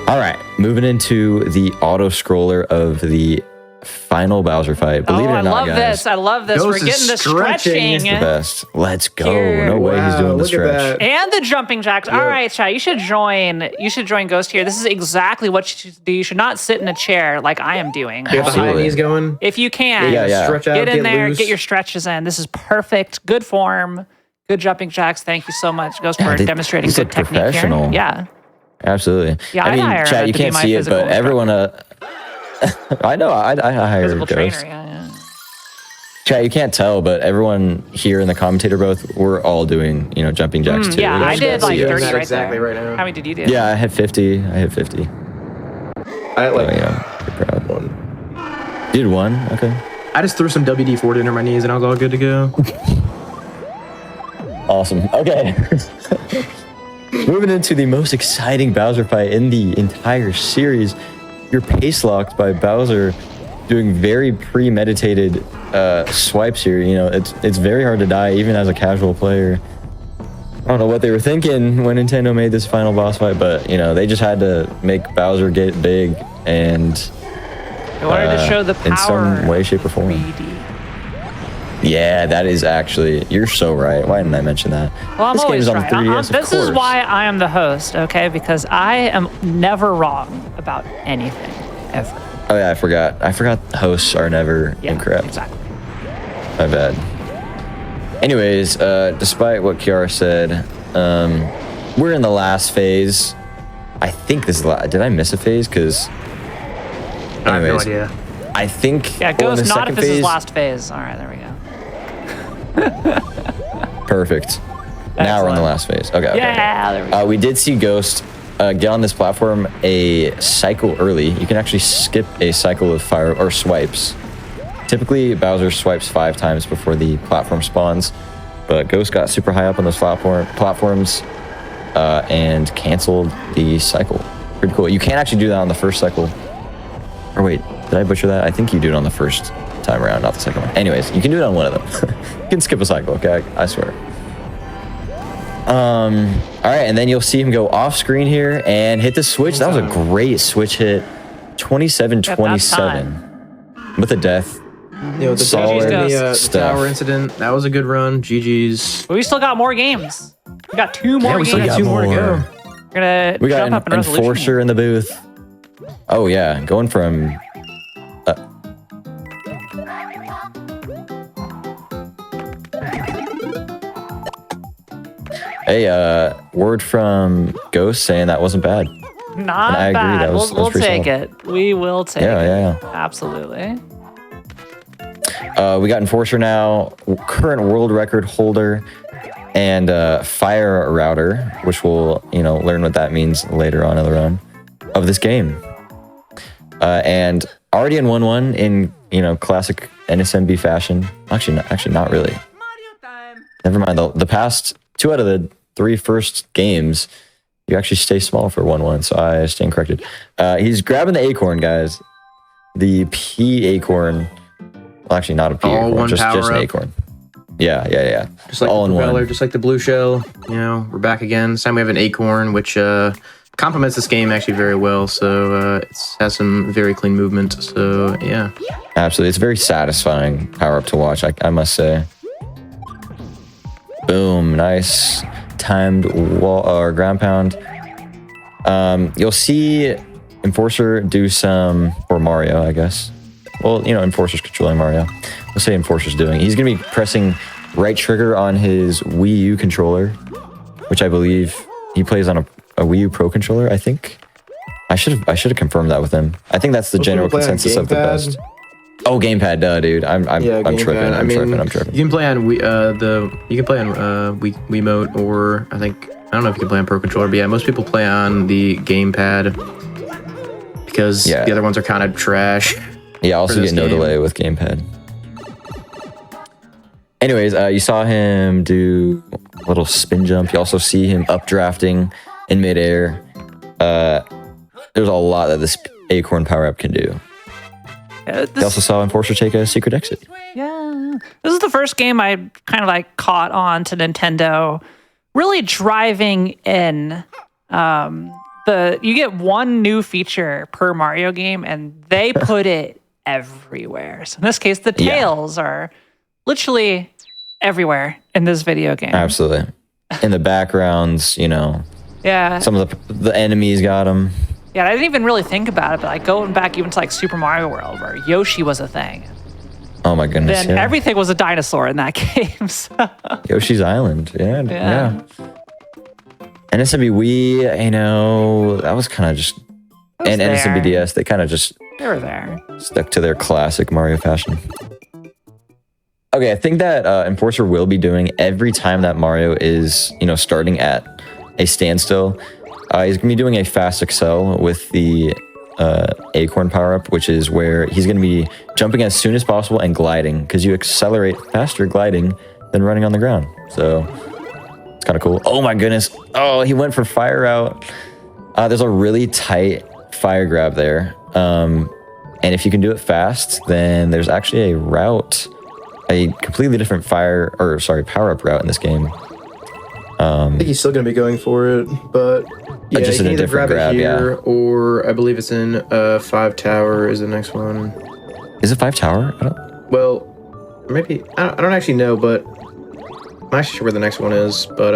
All right, moving into the auto-scroller of the final Bowser fight. Believe it or not, guys. I love this. We're getting the stretching. The best. Let's go. Here. No way he's doing the stretch. And the jumping jacks. Yep. All right, chat. You should join Ghost here. This is exactly what you should do. You should not sit in a chair like I am doing. Get the high knees going. If you can, stretch out, get in there, loose. get your stretches in. This is perfect. Good form. Good jumping jacks. Thank you so much, Ghost, for demonstrating good technique here. Yeah. Absolutely. Yeah, I mean, chat, you can't see it, but everyone... I know, I hired physical Ghost. Trainer, yeah. Chat, you can't tell, but everyone here in the commentator booth, we're all doing, jumping jacks too. Yeah, I did 30 right exactly there. Right now. How many did you do? Yeah, I hit 50. I had pretty proud. 1. You did 1? Okay. I just threw some WD-40 under my knees and I was all good to go. Awesome. Okay. Moving into the most exciting Bowser fight in the entire series. You're pace locked by Bowser doing very premeditated swipes here. It's very hard to die even as a casual player. I don't know what they were thinking when Nintendo made this final boss fight, but they just had to make Bowser get big and they wanted to show the power in some way, shape, or form. 3D. Yeah, that is actually, you're so right. Why didn't I mention that? Well, I'm this always game is right. on 3DS, This is why I am the host, okay? Because I am never wrong about anything, ever. Oh yeah, I forgot. Hosts are never incorrect. Exactly. My bad. Anyways, despite what Kiara said, we're in the last phase. I think this is did I miss a phase? Because I have no idea. I think Ghost, not if this is last phase. All right, there we go. Perfect. Now we're in the last phase. Okay. Yeah, there we go. We did see Ghost get on this platform a cycle early, you can actually skip a cycle of fire or swipes. Typically, Bowser swipes 5 times before the platform spawns, but Ghost got super high up on those platforms and canceled the cycle. Pretty cool. You can't actually do that on the first cycle. Or wait, did I butcher that? I think you do it on the first time around, not the second one. Anyways, you can do it on one of them. You can skip a cycle, okay? I swear. All right, and then you'll see him go off screen here and hit the switch. That was a great switch hit. 27-27 with a death. The Solid the tower incident, that was a good run. GG's. But we still got more games. We got 2 more games. We still got 2 more to go. We got an enforcer in the booth. Oh yeah, going from hey, word from Ghost saying that wasn't bad. Not I agree, bad. that was We'll pretty take solid. it. We will take it. Yeah. Absolutely. We got enforcer now, current world record holder, and fire router, which we'll learn what that means later on in the run of this game. And already in 1-1 in classic NSMB fashion. Actually, not really. Never mind. The past 2 out of the 3 first games, you actually stay small for 1-1. So I stand corrected. He's grabbing the acorn, guys. The P acorn. Well, actually, not a P acorn. Just an acorn. Yeah. Just like all the in propeller, one. just like the blue shell. We're back again. This time we have an acorn, which complements this game actually very well. So it has some very clean movement. So yeah. Absolutely. It's a very satisfying power up to watch, I must say. Boom. Nice timed wall or ground pound. You'll see Enforcer do some, or Mario, I guess. Well, Enforcer's controlling Mario. Let's say Enforcer's doing. He's going to be pressing right trigger on his Wii U controller, which I believe he plays on a Wii U Pro controller, I think. I should have confirmed that with him. I think that's the general consensus of the best. Oh, gamepad, duh, dude. I'm tripping. I'm tripping. You can play on Wiimote, or I don't know if you can play on Pro Controller, but yeah, most people play on the gamepad because the other ones are kind of trash. Yeah, also get no delay with gamepad. Anyways, you saw him do a little spin jump. You also see him updrafting in midair. There's a lot that this acorn power up can do. You also saw Enforcer take a secret exit. Yeah. This is the first game I kind of caught on to Nintendo really driving in. You get one new feature per Mario game and they put it everywhere. So in this case, the tails are literally everywhere in this video game. Absolutely. In the backgrounds, Yeah. some of the enemies got them. Yeah, I didn't even really think about it, but going back even to Super Mario World, where Yoshi was a thing. Oh my goodness! Then everything was a dinosaur in that game. So. Yoshi's Island, yeah. NSMB Wii, that was kind of just, and NSMB DS, they kind of just they were there, stuck to their classic Mario fashion. Okay, I think that Enforcer will be doing every time that Mario is, starting at a standstill. He's going to be doing a fast excel with the acorn power-up, which is where he's going to be jumping as soon as possible and gliding, because you accelerate faster gliding than running on the ground. So it's kind of cool. Oh my goodness. Oh, he went for fire out. There's a really tight fire grab there. And if you can do it fast, then there's actually a route, a completely different power-up route in this game. I think he's still going to be going for it, but yeah, just you in can a either different grab it here, grab, or I believe it's in 5 Tower is the next one. Is it 5 Tower? Well, maybe I don't actually know, but I'm not sure where the next one is. But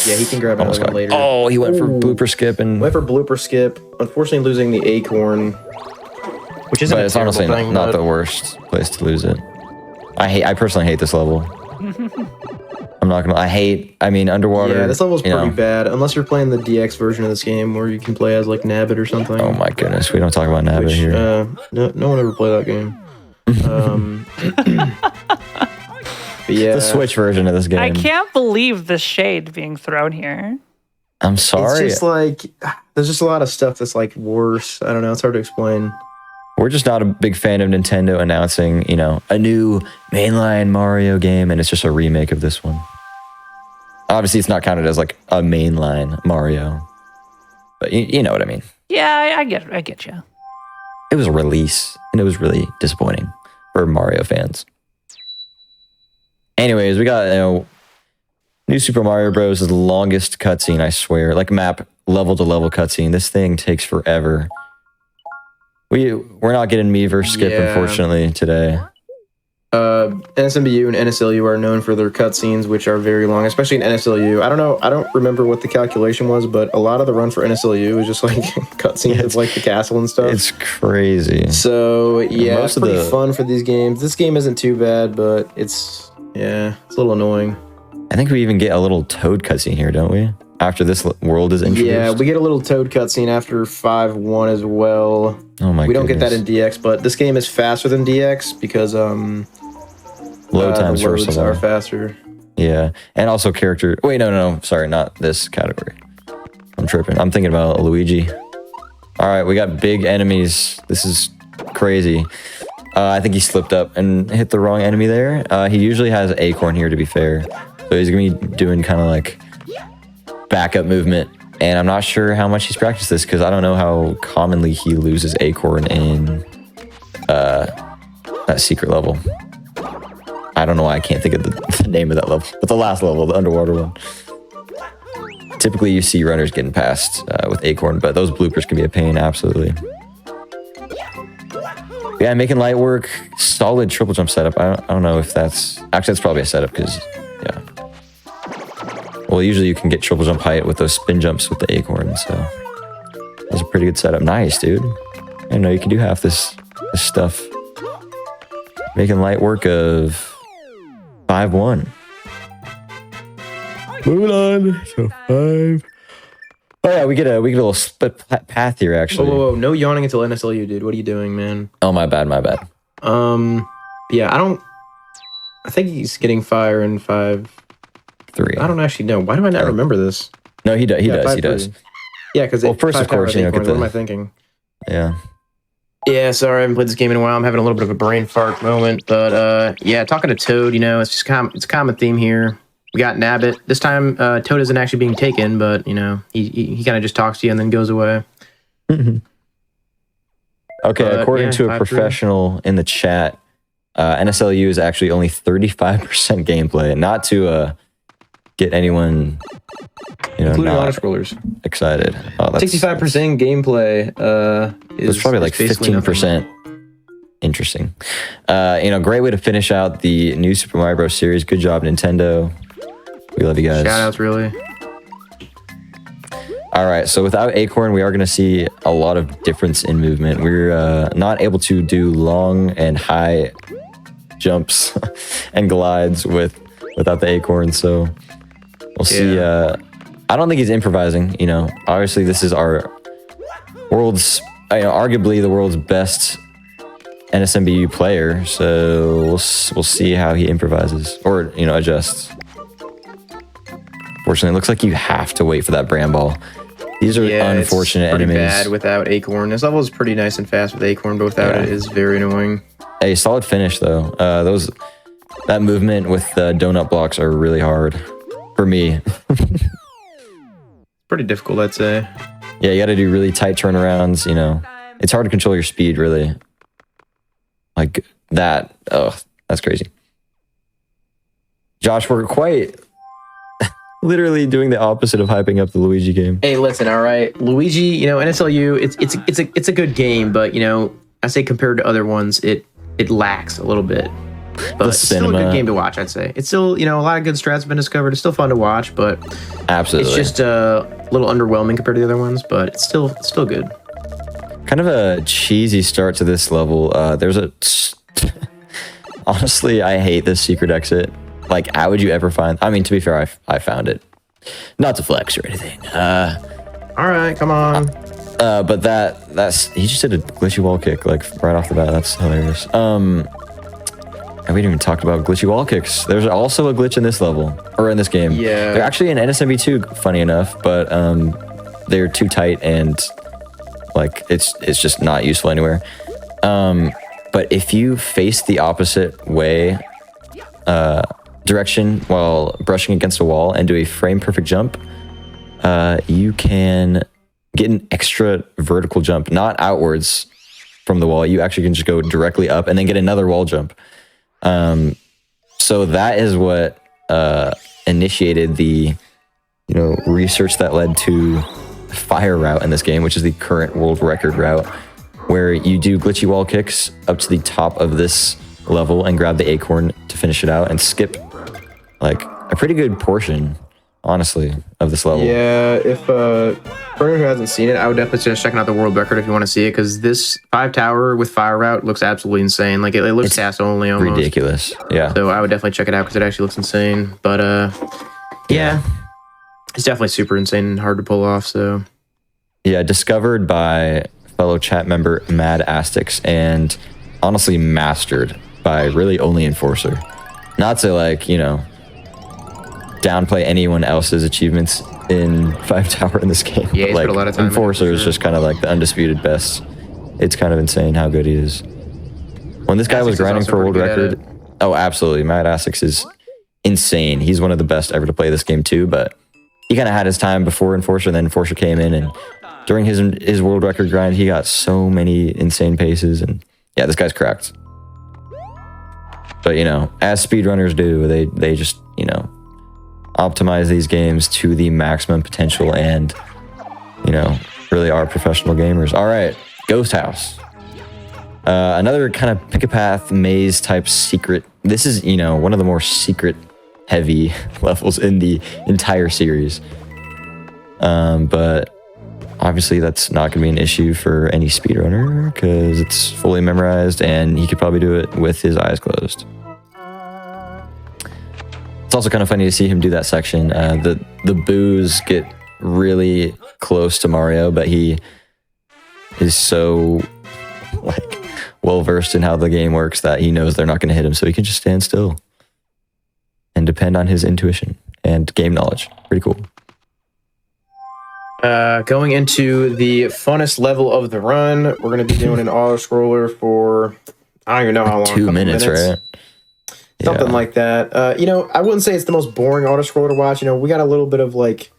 yeah, he can grab another one later. Oh, he went for blooper skip and went for blooper skip. Unfortunately, losing the acorn, which isn't. But it's honestly not the worst place to lose it. I personally hate this level. I'm not gonna. Underwater. Yeah, this level's pretty bad. Unless you're playing the DX version of this game, where you can play as Nabbit or something. Oh my goodness, we don't talk about Nabbit here. No one ever played that game. But yeah, the Switch version of this game. I can't believe the shade being thrown here. I'm sorry. It's just there's just a lot of stuff that's like worse. I don't know. It's hard to explain. We're just not a big fan of Nintendo announcing, you know, a new mainline Mario game, and it's just a remake of this one. Obviously, it's not counted as like a mainline Mario, but you know what I mean. Yeah, I get you. It was a release, and it was really disappointing for Mario fans. Anyways, we got, you know, New Super Mario Bros. Is the longest cutscene, I swear. Like map level to level cutscene. This thing takes forever. We're not getting me versus Skip, unfortunately, today. NSMBU and NSLU are known for their cutscenes, which are very long, especially in NSLU. I don't know. I don't remember what the calculation was, but a lot of the run for NSLU is just like cutscenes of like the castle and stuff. It's crazy. So yeah, it's pretty fun for these games. This game isn't too bad, but it's a little annoying. I think we even get a little Toad cutscene here, don't we? After this world is introduced. Yeah, we get a little Toad cutscene after 5-1 as well. Oh my! We don't get that in DX, but this game is faster than DX because load times the loads are faster. Yeah, and also character. Wait, no, sorry, not this category. I'm tripping. I'm thinking about Luigi. All right, we got big enemies. This is crazy. I think he slipped up and hit the wrong enemy there. He usually has Acorn here, to be fair, so he's gonna be doing kind of like backup movement. And I'm not sure how much he's practiced this because I don't know how commonly he loses Acorn in that secret level. I don't know why I can't think of the name of that level, but the last level, the underwater one. Typically, you see runners getting past with Acorn, but those bloopers can be a pain, absolutely. Yeah, making light work, solid triple jump setup. I don't know if that's... Actually, that's probably a setup because, yeah. Well, usually you can get triple jump height with those spin jumps with the Acorn, so... That's a pretty good setup. Nice, dude. I didn't know you can do half this stuff. Making light work of 5-1. Moving on. So 5. Oh yeah, we get a little split path here actually. Whoa, no yawning until NSLU, dude. What are you doing, man? Oh my bad. Yeah, I think he's getting fire in 5-3. I don't actually know. Why do I not remember this? No, he does. Yeah, because first of course, what am I thinking? Yeah. Yeah, sorry, I haven't played this game in a while. I'm having a little bit of a brain fart moment, but yeah, talking to Toad, you know, it's just it's a common theme here. We got Nabbit. This time, Toad isn't actually being taken, but you know, he kind of just talks to you and then goes away. Okay, according to a professional in the chat, NSLU is actually only 35% gameplay, not to get anyone, you know, including auto scrollers excited. Oh, that's 65% gameplay. It's probably like 15%. Interesting. You know, great way to finish out the new Super Mario Bros. Series. Good job, Nintendo. We love you guys. Shout outs, really. All right, so without Acorn, we are going to see a lot of difference in movement. We're not able to do long and high jumps and glides without the Acorn, so we'll see. I don't think he's improvising, you know. Obviously, this is our world's, you know, arguably the world's best NSMBU player, so we'll see how he improvises or, you know, adjusts. Fortunately, it looks like you have to wait for that Bramble. These are unfortunate enemies. Bad without Acorn. This level is pretty nice and fast with Acorn, but without it is very annoying. Hey, solid finish though. That movement with the donut blocks are really hard for me. Pretty difficult, I'd say. Yeah, you got to do really tight turnarounds. You know, it's hard to control your speed, really. Like that. Oh, that's crazy. Josh, we're quite literally doing the opposite of hyping up the Luigi game. Hey, listen, all right, Luigi. You know, NSLU. It's a good game, but you know, I say compared to other ones, it lacks a little bit. But it's still a good game to watch, I'd say. It's still, you know, a lot of good strats have been discovered. It's still fun to watch, but absolutely, it's just a little underwhelming compared to the other ones. But it's still good. Kind of a cheesy start to this level. There's a honestly, I hate this secret exit. Like, how would you ever find? I mean, to be fair, I found it. Not to flex or anything. All right, come on. But that's he just did a glitchy wall kick like right off the bat. That's hilarious. And we didn't even talk about glitchy wall kicks. There's also a glitch in this level or in this game. Yeah, they're actually in NSMB2. Funny enough, but they're too tight and like it's just not useful anywhere. But if you face the opposite way direction while brushing against a wall and do a frame perfect jump, you can get an extra vertical jump, not outwards from the wall. You actually can just go directly up and then get another wall jump. So that is what initiated the research that led to fire route in this game, which is the current world record route, where you do glitchy wall kicks up to the top of this level and grab the acorn to finish it out and skip like a pretty good portion, honestly, of this level. Yeah, if for anyone who hasn't seen it, I would definitely suggest checking out the world record if you want to see it, because this 5 tower with fire route looks absolutely insane. Like it looks cast only almost. Ridiculous. Yeah. So I would definitely check it out because it actually looks insane. But yeah, it's definitely super insane and hard to pull off. So yeah, discovered by fellow chat member Mad Astix and honestly mastered by really only Enforcer. Not to downplay anyone else's achievements in 5 tower in this game. Yeah, he's like put a lot of time Enforcer is just kind of like the undisputed best. It's kind of insane how good he is. When this guy was grinding for world record, oh absolutely, Mad Astix is insane. He's one of the best ever to play this game too, but he kind of had his time before Enforcer, then Enforcer came in, and during his world record grind, he got so many insane paces, and yeah, this guy's cracked. But as speedrunners do, they just optimize these games to the maximum potential, and really are professional gamers. All right, Ghost House, another kind of pick a path maze type secret. This is one of the more secret heavy levels in the entire series, but obviously that's not going to be an issue for any speedrunner because it's fully memorized and he could probably do it with his eyes closed. It's also kind of funny to see him do that section. The boos get really close to Mario, but he is so well versed in how the game works that he knows they're not going to hit him, so he can just stand still and depend on his intuition and game knowledge. Pretty cool. Going into the funnest level of the run, we're going to be doing an auto scroller for I don't even know how long. 2 minutes, right? Something like that. I wouldn't say it's the most boring auto scroller to watch. We got a little bit of there's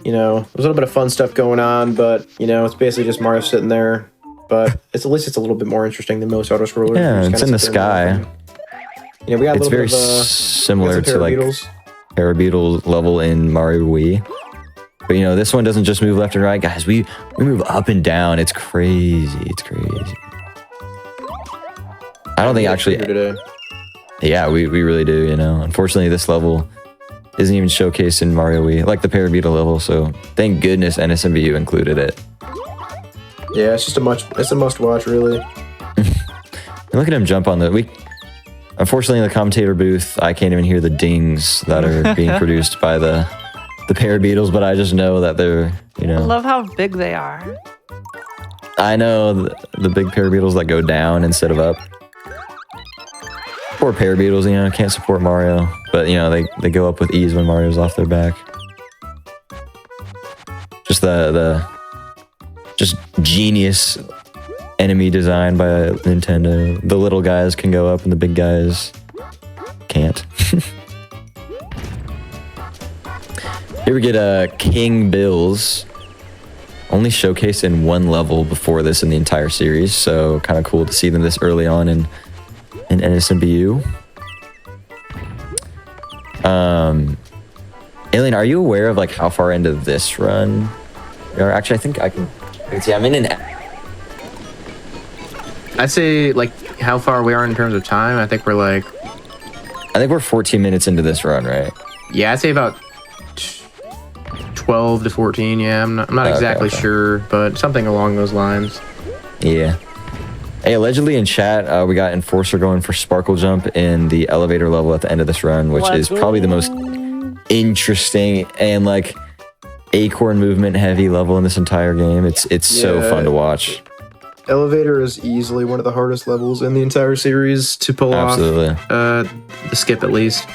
a little bit of fun stuff going on, but it's basically just Mario sitting there. But at least it's a little bit more interesting than most auto scrollers. Yeah, it's in the sky. We got a it's little very bit of similar to Parabeetle level in Mario Wii. But this one doesn't just move left and right, guys. We move up and down. It's crazy. It's crazy. I don't think actually. Yeah, we really do. Unfortunately, this level isn't even showcased in Mario Wii, like the Parabeetle level. So thank goodness NSMBU included it. Yeah, it's a must watch, really. Look at him jump on unfortunately, in the commentator booth, I can't even hear the dings that are being produced by the Parabeetles, but I just know that they're, I love how big they are. I know the big Parabeetles that go down instead of up. Poor Parabeetles, can't support Mario, but they go up with ease when Mario's off their back. Just just genius enemy design by Nintendo. The little guys can go up and the big guys can't. Here we get King Bills, only showcased in one level before this in the entire series, so kind of cool to see them this early on in NSMBU. Alien, are you aware of how far into this run? Or actually, I think I can see. I'm in an. I'd say how far we are in terms of time. I think we're 14 minutes into this run, right? Yeah, I'd say about 12 to 14. Yeah, I'm not exactly sure, but something along those lines. Yeah. Hey, allegedly in chat, we got Enforcer going for Sparkle Jump in the elevator level at the end of this run, which is probably the most interesting and acorn movement heavy level in this entire game. It's so fun to watch. Elevator is easily one of the hardest levels in the entire series to pull off. The skip at least.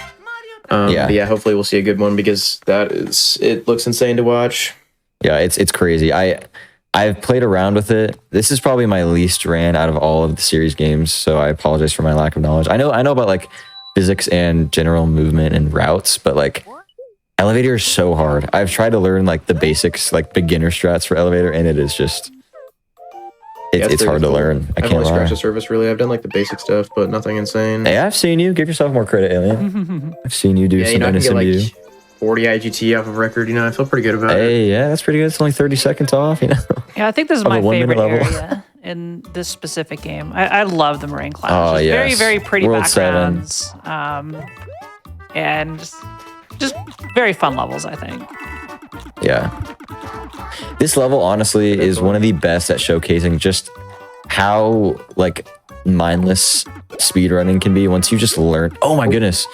But yeah, hopefully we'll see a good one because it looks insane to watch. Yeah, it's crazy. I've played around with it. This is probably my least ran out of all of the series games, so I apologize for my lack of knowledge. I know about like physics and general movement and routes, but like elevator is so hard. I've tried to learn like the basics, like beginner strats for elevator, and it is just it's hard to learn. I can't only lie. scratched the surface really. I've done like the basic stuff, but nothing insane. Hey, I've seen you. Give yourself more credit, Alien. I've seen you do some I can get NSMU. 40 IGT off of record. I feel pretty good about it. Hey, yeah, that's pretty good. It's only 30 seconds off, Yeah, I think this is Of a my 1 minute favorite level. area in this specific game. I love the Marine class. Oh, Just yes. Very, very pretty World 7. backgrounds. And just very fun levels, I think. Yeah. This level, honestly, is one of the best at showcasing just how, like, mindless speedrunning can be once you just learn. Oh, my goodness.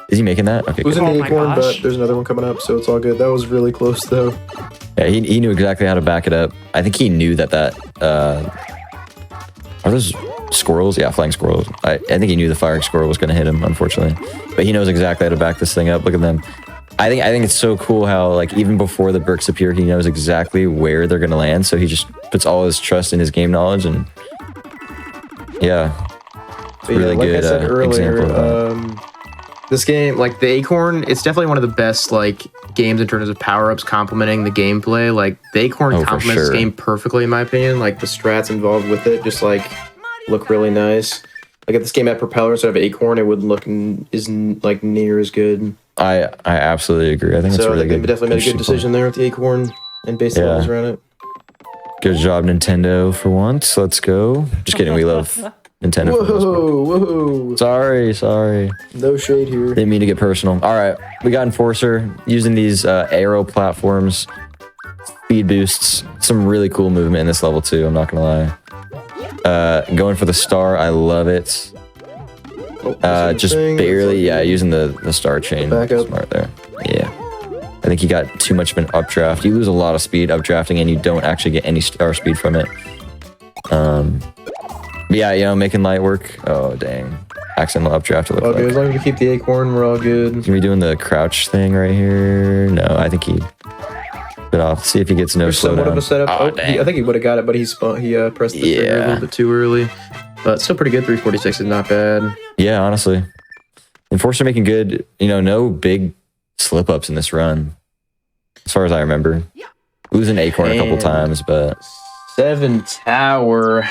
Is he making that? Okay, It was good. in the Oh my acorn, gosh. but there's another one coming up, so it's all good. That was really close, though. Yeah, he knew exactly how to back it up. I think he knew that are those squirrels? Yeah, flying squirrels. I think he knew the firing squirrel was going to hit him, unfortunately. But he knows exactly how to back this thing up. Look at them. I think it's so cool how, like, even before the bricks appear, he knows exactly where they're going to land. So he just puts all his trust in his game knowledge, and yeah, But yeah, really like good I said earlier, example of that. this game, like the Acorn, it's definitely one of the best like games in terms of power-ups complementing the gameplay. Like the Acorn Oh, for complements this sure. game perfectly, in my opinion. Like the strats involved with it just like look really nice. Like if this game had propeller instead of Acorn, it would look isn't like near as good. I absolutely agree. I think it's So I really think good. they definitely made a good Interesting decision there with the Acorn and based the Yeah. levels around it. point. Good job, Nintendo, for once. Let's go. Just kidding. We love Nintendo. For the most part. Whoa! Sorry. No shade here. Didn't mean to get personal. All right, we got Enforcer using these aero platforms, speed boosts, some really cool movement in this level too. I'm not gonna lie. Going for the star, I love it. Just barely, yeah, using the star chain. Back up. Smart there. Yeah. I think you got too much of an updraft. You lose a lot of speed updrafting, and you don't actually get any star speed from it. But yeah, making light work. Oh dang, accidental updraft. It looked All good. like. As long as we keep the Acorn, we're all good. Can we doing the crouch thing right here? No, I think he bit off. See if he gets no There's somewhat of a slowdown. setup. Oh, Oh, dang. I think he would have got it, but he pressed the trigger a Yeah. little bit too early. But still pretty good. 346 is not bad. Yeah, honestly. Enforcer making good, no big slip ups in this run. As far as I remember. Losing Acorn a couple And- times, but 7 tower.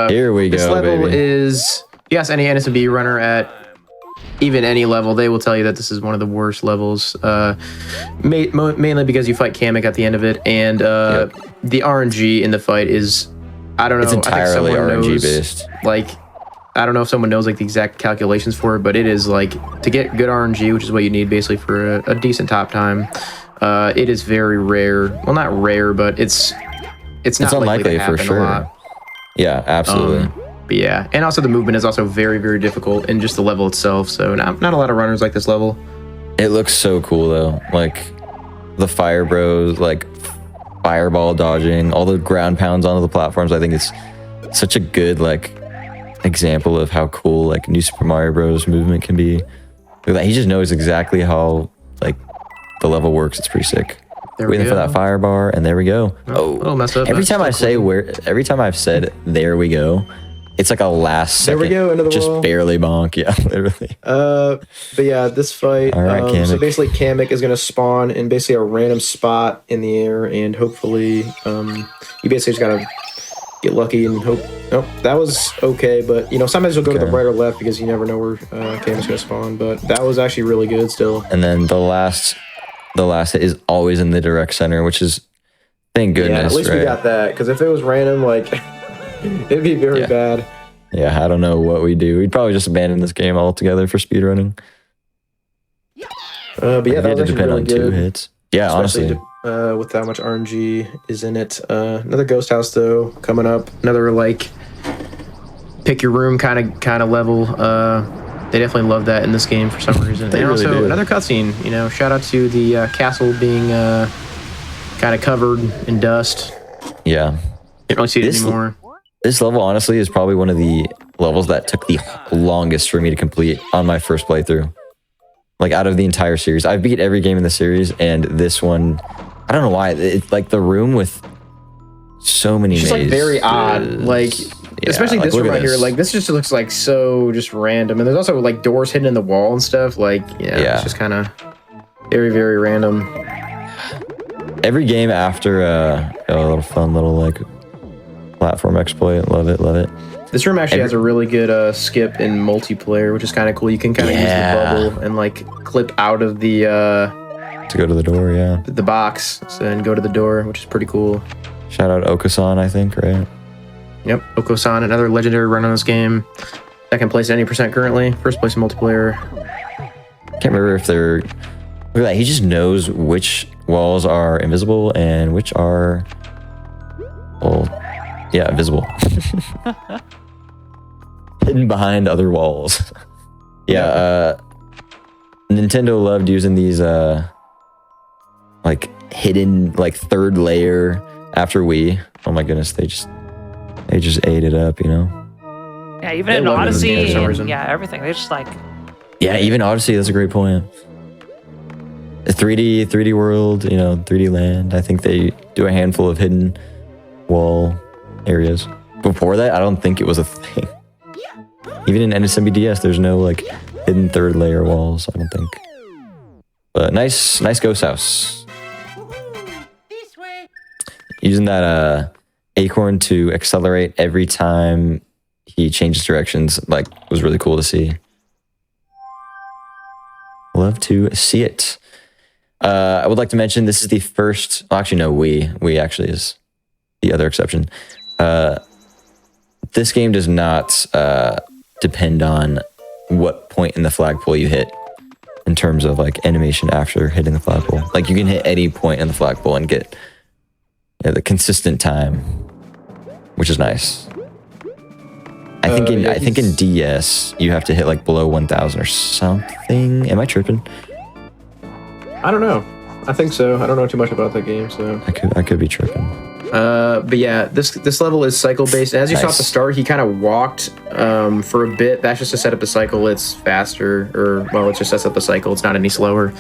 here we This go, level baby. is, if you ask any NSB runner at even any level, they will tell you that this is one of the worst levels. Mainly because you fight Kamek at the end of it, and the RNG in the fight is, I don't know. It's I think entirely someone RNG knows, based. Like, I don't know if someone knows like the exact calculations for it, but it is like to get good RNG, which is what you need basically for a decent top time. It is very rare. Well, not rare, but it's not likely to for happen sure. a lot. Yeah, absolutely. But yeah, and also the movement is also very, very difficult in just the level itself. So not a lot of runners like this level. It looks so cool though. Like the fire bros, like fireball dodging, all the ground pounds onto the platforms. I think it's such a good like example of how cool like New Super Mario Bros. Movement can be. Look at that. He just knows exactly how like the level works. It's pretty sick. There we Waiting for go. that fire bar, and there we go. Oh, little mess up. Every That's time I still say cool. every time I've said there we go, it's like a last There second. we go, into the just wall. barely bonk. Yeah, literally. But yeah, this fight. All right, So Kamek. basically, Kamek is going to spawn in basically a random spot in the air, and hopefully, you basically just gotta get lucky and hope. Nope, that was okay, but sometimes you'll go to the Okay. right or left because you never know where Kamek's going to spawn. But that was actually really good still. And then the last hit is always in the direct center, which is thank goodness. Yeah, at least right? we got that. Because if it was random, like it'd be very Yeah. bad. Yeah, I don't know what we do. We'd probably just abandon this game altogether for speedrunning. But yeah, If that it was actually depend really on 2 good. hits. Yeah, Especially honestly. with how much RNG is in it. Another ghost house though coming up. Another like pick your room kind of level. They definitely love that in this game for some reason. They and really also do. another cutscene. Shout out to the castle being kind of covered in dust. Yeah. Can't really see it This- anymore. This level, honestly, is probably one of the levels that took the longest for me to complete on my first playthrough. Like, out of the entire series. I've beat every game in the series, and this one, I don't know why. It's like the room with so many It's just like mazes. very odd. Like, especially like, this look room at right here. this. Like, this just looks like so just random. And there's also like doors hidden in the wall and stuff. Like, it's just kind of very, very random. Every game after a little fun little like platform exploit. Love it, love it. This room actually has a really good skip in multiplayer, which is kind of cool. You can kind of use the bubble and like clip out of the to go to the door, the box and go to the door, which is pretty cool. Shout out Okasan, I think, right? Yep, Oko-san, another legendary run on this game. Second place at 80% currently. First place in multiplayer. Can't remember if they're... Look at that, he just knows which walls are invisible and which are... Well, yeah, visible. Hidden behind other walls. Nintendo loved using these, like, hidden, like, third layer after Wii. Oh my goodness, they just ate it up, you know? Yeah, even in love it Odyssey, for some reason. yeah, everything. They just like... Yeah, even Odyssey, that's a great point. A 3D world, you know, 3D land. I think they do a handful of hidden wall areas. Before that, I don't think it was a thing. Even in NSMBDS, there's no like hidden third layer walls, I don't think. But nice ghost house. Using that acorn to accelerate every time he changes directions, like, was really cool to see. Love to see it. I would like to mention this is the first... Well, actually, no, we actually is the other exception. This game does not depend on what point in the flagpole you hit in terms of like animation after hitting the flagpole. Like, you can hit any point in the flagpole and get the consistent time, which is nice. I think in DS you have to hit like below 1,000 or something. Am I tripping? I don't know. I think so. I don't know too much about that game, so I could be tripping. But yeah, this level is cycle based. As you saw at the start, he kind of walked for a bit. That's just to set up the cycle. It's faster, or well, it just sets up the cycle. It's not any slower.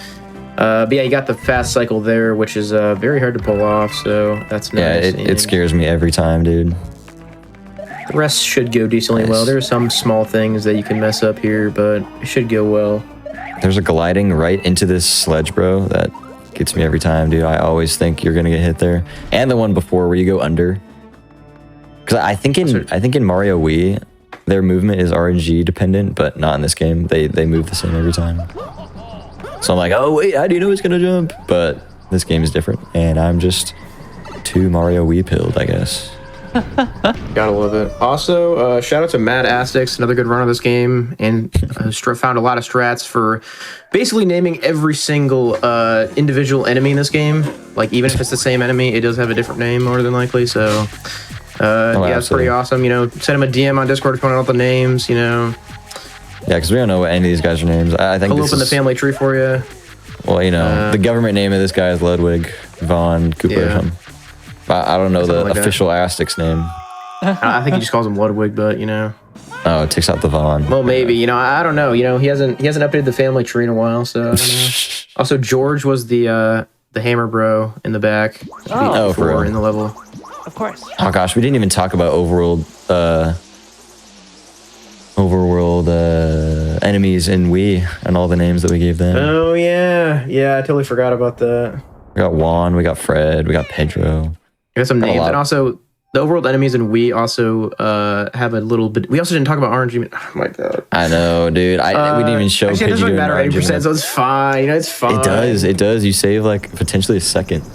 But yeah, you got the fast cycle there, which is very hard to pull off. So that's nice. Yeah, it scares me every time, dude. The rest should go decently well. There's some small things that you can mess up here, but it should go well. There's a gliding right into this sledge, bro, that gets me every time, dude. I always think you're gonna get hit there. And the one before where you go under. Because I think in Mario Wii, their movement is RNG dependent, but not in this game. They move the same every time. So I'm like, oh wait, how do you know it's gonna jump? But this game is different, and I'm just too Mario Wii pilled, I guess. Gotta love it. Also, shout out to Mad Aztecs, another good run of this game, and found a lot of strats for basically naming every single individual enemy in this game. Like, even if it's the same enemy, it does have a different name more than likely. So, yeah, it's pretty awesome. You know, send him a DM on Discord to find out the names. You know. Yeah, because we don't know what any of these guys' names. I think I'll open the family tree for you. Well, you know, the government name of this guy is Ludwig von Cooper or something. I don't know the official Aztecs name. I think he just calls him Ludwig, but you know. Oh, it takes out the Von. Well, maybe, you know, I don't know. You know, he hasn't updated the family tree in a while, so I don't know. Also, George was the hammer bro in the back. Oh, for real? In the level. Of course. Oh gosh, we didn't even talk about overworld enemies in Wii and all the names that we gave them. Oh yeah, I totally forgot about that. We got Juan, we got Fred, we got Pedro. We got some names, and also the overworld enemies in Wii also have a little bit. We also didn't talk about RNG. Oh my god! I know, dude. We didn't even show. Actually, it doesn't matter 80%, so it's fine. You know, it's fine. It does. You save like potentially a second,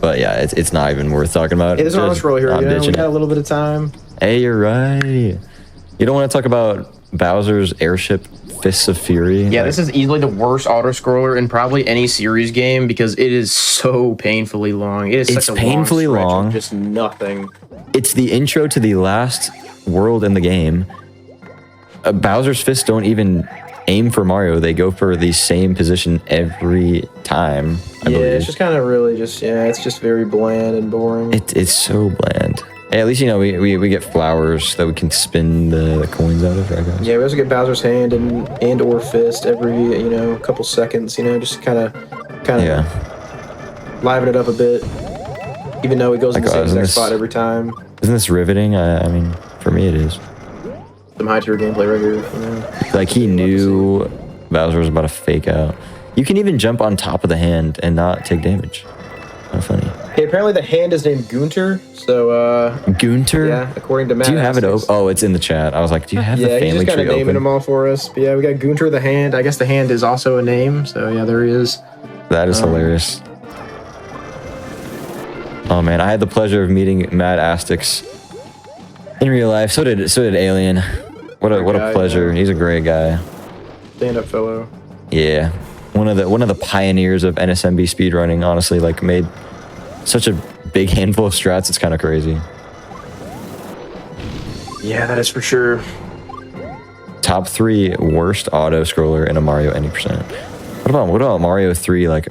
but yeah, it's not even worth talking about. There's not much roll here. You know, we got a little bit of time. Hey, you're right. You don't want to talk about Bowser's airship Fists of Fury? Yeah, this is easily the worst auto-scroller in probably any series game because it is so painfully long. It's such a painfully long. Just nothing. It's the intro to the last world in the game. Bowser's fists don't even aim for Mario. They go for the same position every time, I believe. It's just kind of really just, it's just very bland and boring. It's so bland. Hey, at least, you know, we get flowers that we can spin the coins out of, I guess. Yeah, we also get Bowser's hand and or fist every, couple seconds, just kind of. Yeah. liven it up a bit. Even though it goes in the same exact spot every time. Isn't this riveting? I mean, for me it is. Some high tier gameplay right here. You know? Like he knew Bowser was about to fake out. You can even jump on top of the hand and not take damage. How funny. Hey, apparently the hand is named Gunter. So Gunter? Yeah, according to Matt. Do you have it open? Oh, it's in the chat. I was like, do you have the family tree open? Yeah, he's just kind of naming them all for us. But yeah, we got Gunter the hand. I guess the hand is also a name. So yeah, there he is. That is hilarious. Oh man, I had the pleasure of meeting Matt Astix in real life. So did Alien. What a pleasure. Yeah. He's a great guy. Stand up fellow. Yeah. One of the pioneers of NSMB speedrunning, honestly, like made such a big handful of strats, it's kind of crazy. Yeah, that is for sure. Top 3 worst auto scroller in a Mario any percent. What about Mario 3 like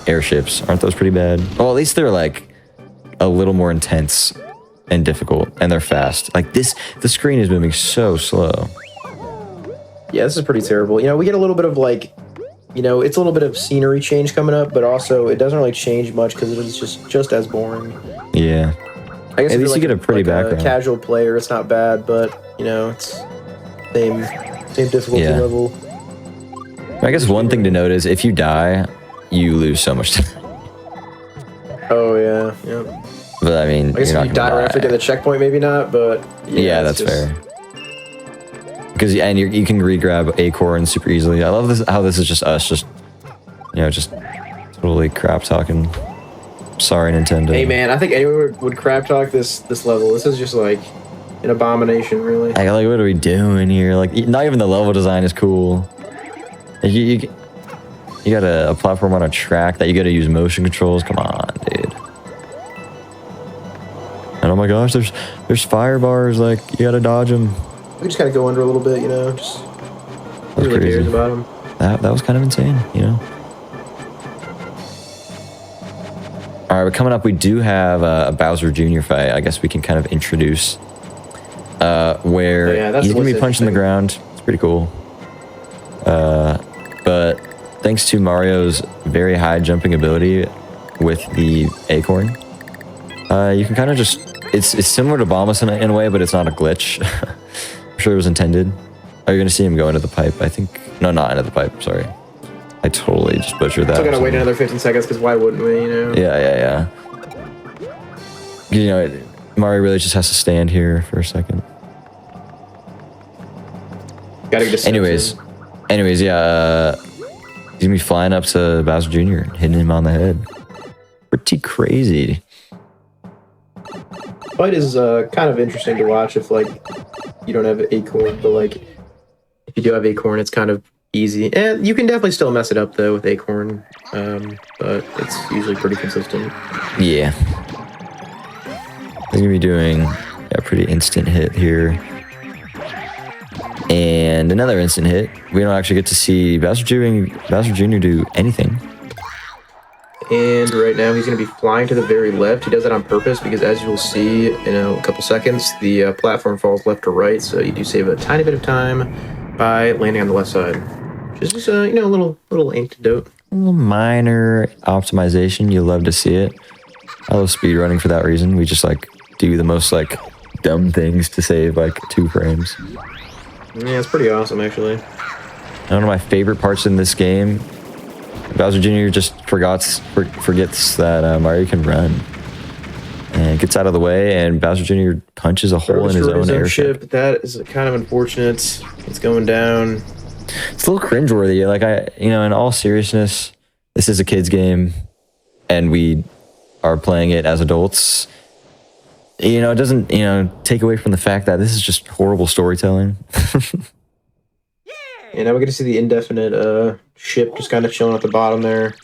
airships? Aren't those pretty bad? Well, at least they're like a little more intense and difficult, and they're fast. Like the screen is moving so slow. Yeah, this is pretty terrible. You know, we get a little bit of like, you know, it's a little bit of scenery change coming up, but also it doesn't really change much because it's just as boring. Yeah. I guess at least you get a pretty background. A casual player, it's not bad, but you know, it's same difficulty level. I guess one thing to note is if you die, you lose so much time. Oh yeah, yeah. But I mean, I guess if you die right after getting the checkpoint, maybe not, but yeah, that's fair. Because you can re-grab acorns super easily. I love this how this is just us, just totally crap talking. Sorry, Nintendo. Hey man, I think anyone would crap talk this level. This is just like an abomination, really. Like what are we doing here? Like not even the level design is cool. Like, you got a platform on a track that you got to use motion controls. Come on, dude. And oh my gosh, there's fire bars. Like you got to dodge them. We just kind of go under a little bit, you know. Just that's really crazy. About them. That was kind of insane, you know. All right, but coming up, we do have a Bowser Jr. fight. I guess we can kind of introduce where he's gonna be punching the ground. It's pretty cool. But thanks to Mario's very high jumping ability with the acorn, you can kind of just it's similar to Bombus in a way, but it's not a glitch. I'm sure it was intended. Oh, you're gonna see him go into the pipe. I think no, not into the pipe. Sorry, I totally just butchered that. Still gotta wait another 15 seconds because why wouldn't we? You know. Yeah. You know, Mario really just has to stand here for a second. Gotta get a Anyways, yeah, he's gonna be flying up to Bowser Jr., hitting him on the head. Pretty crazy. Fight is kind of interesting to watch if like you don't have acorn, but like if you do have acorn, it's kind of easy, and you can definitely still mess it up though with acorn, but it's usually pretty consistent. Yeah, they're gonna be doing a pretty instant hit here. And another instant hit. We don't actually get to see Bowser Jr. do anything. And right now he's going to be flying to the very left. He does that on purpose because, as you'll see in a couple seconds, the platform falls left to right. So you do save a tiny bit of time by landing on the left side. Just a little antidote. A little minor optimization. You love to see it. I love speedrunning for that reason. We just like do the most like dumb things to save like 2 frames. Yeah, it's pretty awesome, actually. One of my favorite parts in this game, Bowser Jr. just forgets that Mario can run. And gets out of the way, and Bowser Jr. punches a hole in his own airship. That is kind of unfortunate. It's going down. It's a little cringeworthy. Like, in all seriousness, this is a kid's game, and we are playing it as adults. It doesn't, take away from the fact that this is just horrible storytelling. Yeah, now we get to see the indefinite ship just kind of chilling at the bottom there.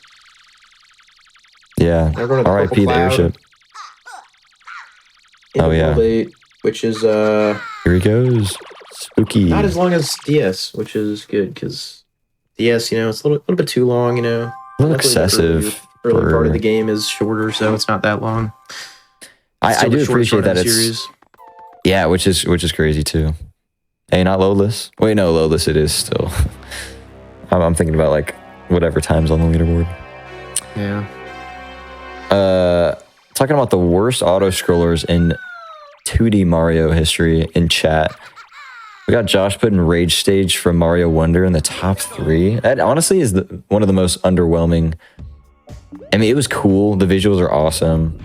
Yeah, R.I.P. the airship. Oh, yeah. Which is... Here he goes. Spooky. Not as long as DS, which is good, because DS, it's a little bit too long, A little excessive. Early part of the game is shorter, so it's not that long. I do appreciate that it's series. Yeah, which is crazy too. Hey, not loadless. Wait, no, loadless it is still. I'm thinking about like whatever time's on the leaderboard. Yeah. Talking about the worst auto scrollers in 2D Mario history in chat. We got Josh putting Rage Stage from Mario Wonder in the top 3. That honestly is one of the most underwhelming. I mean, it was cool. The visuals are awesome.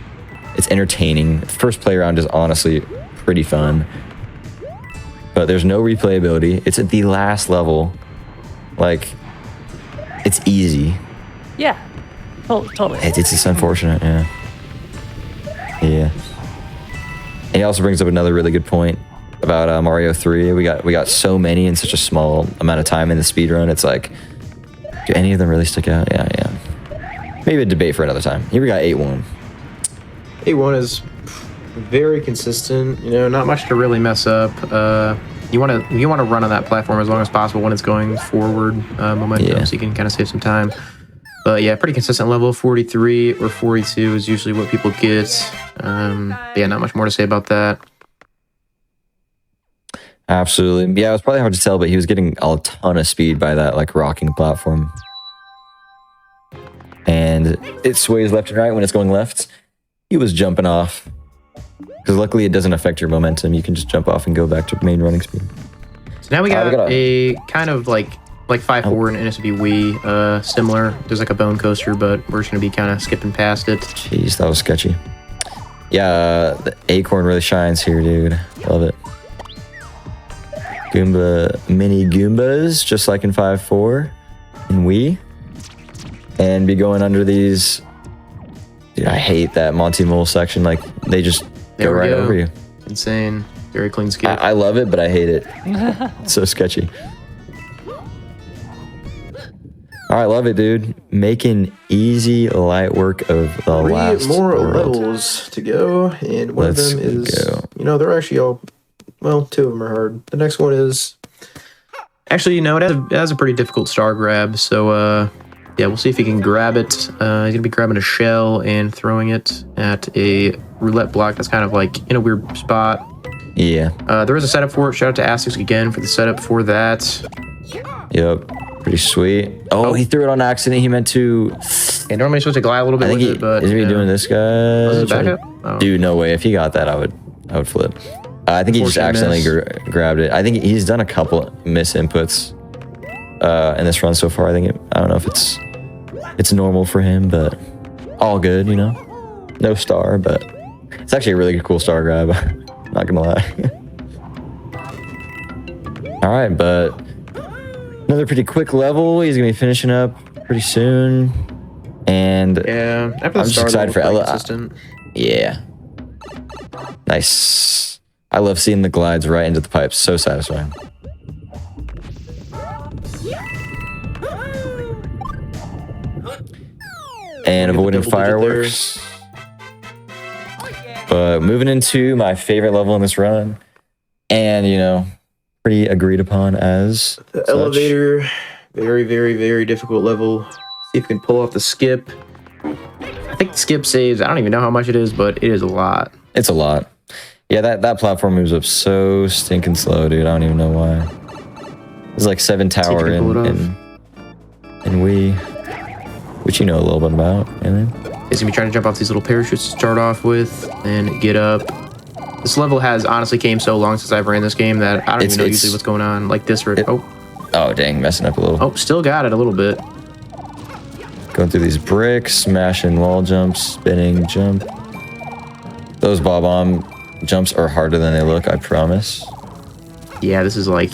It's entertaining. The first play around is honestly pretty fun. But there's no replayability. It's at the last level. Like, it's easy. Yeah, totally. It's just unfortunate, yeah. Yeah. And he also brings up another really good point about Mario 3. We got so many in such a small amount of time in the speedrun. It's like, do any of them really stick out? Yeah. Maybe a debate for another time. Here we got 8-1. 8-1 is very consistent. You know, not much to really mess up. You want to run on that platform as long as possible when it's going forward momentum, so you can kind of save some time. But yeah, pretty consistent level. 43 or 42 is usually what people get. Yeah, not much more to say about that. Absolutely. Yeah, it was probably hard to tell, but he was getting a ton of speed by that like rocking platform. And it sways left and right when it's going left. He was jumping off. Because luckily it doesn't affect your momentum. You can just jump off and go back to main running speed. So now we got a kind of like 5-4 and NSB Wii, similar. There's like a bone coaster, but we're just going to be kind of skipping past it. Jeez, that was sketchy. Yeah, the acorn really shines here, dude. Love it. Goomba, mini Goombas, just like in 5-4 in Wii. And be going under these. Dude, I hate that Monty Mole section. Like, they just go right over you. Insane. Very clean skip. I love it, but I hate it. It's so sketchy. All right, love it, dude. Making easy light work of the last more world. levels to go, and one of them is, you know, they're actually all, well, 2 of them are hard. The next one is... Actually, you know, it has a pretty difficult star grab, so, yeah, we'll see if he can grab it. He's going to be grabbing a shell and throwing it at a roulette block that's kind of like in a weird spot. Yeah. There is a setup for it. Shout out to TASing again for the setup for that. Yep. Pretty sweet. Oh, he threw it on accident. He meant to... And normally you're supposed to glide a little bit with it, but... Is he doing this guy? Was it backup? Oh. Dude, no way. If he got that, I would flip. I think he just accidentally grabbed it. I think he's done a couple miss inputs in this run so far. I don't know if it's normal for him, but all good, you know? No star, but it's actually a really cool star grab. Not gonna lie. All right, but another pretty quick level. He's gonna be finishing up pretty soon, and yeah, I'm just excited for Ella. Consistent. Yeah, nice. I love seeing the glides right into the pipes. So satisfying. And avoiding fireworks. But moving into my favorite level in this run, and you know, pretty agreed upon as the elevator. Very, very, very difficult level. See if we can pull off the skip. I think the skip saves. I don't even know how much it is, but it is a lot. It's a lot. Yeah, that platform moves up so stinking slow, dude. I don't even know why. It's like 7 tower in Wii, which you know a little bit about. He's gonna be trying to jump off these little parachutes to start off with and get up. This level has honestly came so long since I've ran this game that I don't even know usually what's going on. Like this, oh dang, messing up a little. Oh, still got it a little bit. Going through these bricks, smashing wall jumps, spinning, jump. Those bob-omb jumps are harder than they look, I promise. Yeah, this is like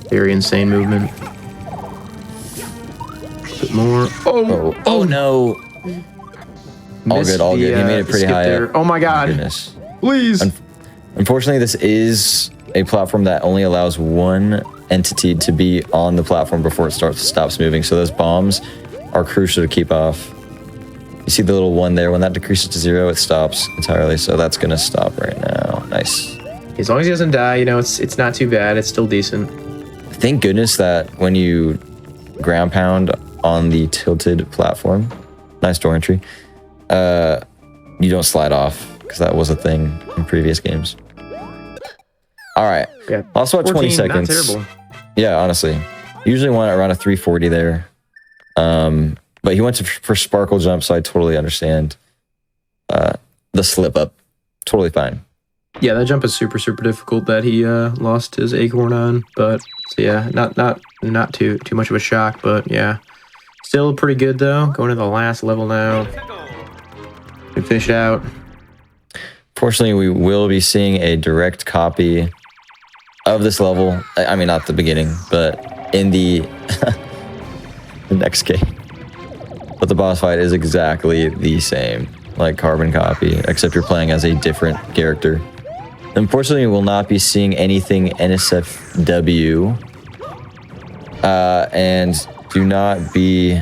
very insane movement. A bit more. Oh no. All good. He made it pretty high up. Oh my god. Goodness. Please. Unfortunately, this is a platform that only allows one entity to be on the platform before it stops moving. So those bombs are crucial to keep off. You see the little one there? When that decreases to 0, it stops entirely. So that's gonna stop right now. Nice. As long as he doesn't die, you know, it's not too bad. It's still decent. Thank goodness that when you ground pound on the tilted platform, nice door entry, you don't slide off, because that was a thing in previous games. All right. Yeah. Also at 20 seconds. Not terrible. Yeah, honestly. Usually want around a 340 there. But he went for sparkle jump, so I totally understand. the slip up. Totally fine. Yeah, that jump is super difficult that he lost his acorn on, but so yeah, not too much of a shock, but yeah, still pretty good though. Going to the last level now. We finish it out. Fortunately, we will be seeing a direct copy of this level. I mean, not the beginning, but in the the next game. But the boss fight is exactly the same, like carbon copy, except you're playing as a different character. Unfortunately, we will not be seeing anything NSFW. And do not be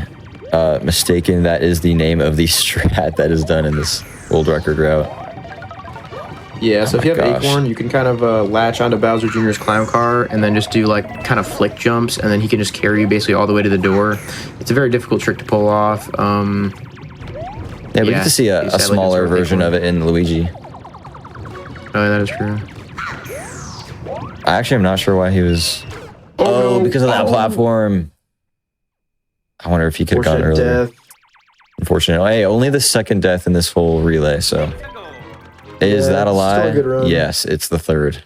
mistaken, that is the name of the strat that is done in this world record route. Yeah, so if you have Acorn, you can kind of latch onto Bowser Jr.'s clown car and then just do like kind of flick jumps, and then he can just carry you basically all the way to the door. It's a very difficult trick to pull off. Yeah, we get to see a smaller version of it in Luigi. Oh, that is true. I actually am not sure why he was... Oh, because of that platform. I wonder if he could have gone earlier. Death. Unfortunately. Hey, only the second death in this whole relay, so... Is that a lie? Still a good run. Yes, it's the third.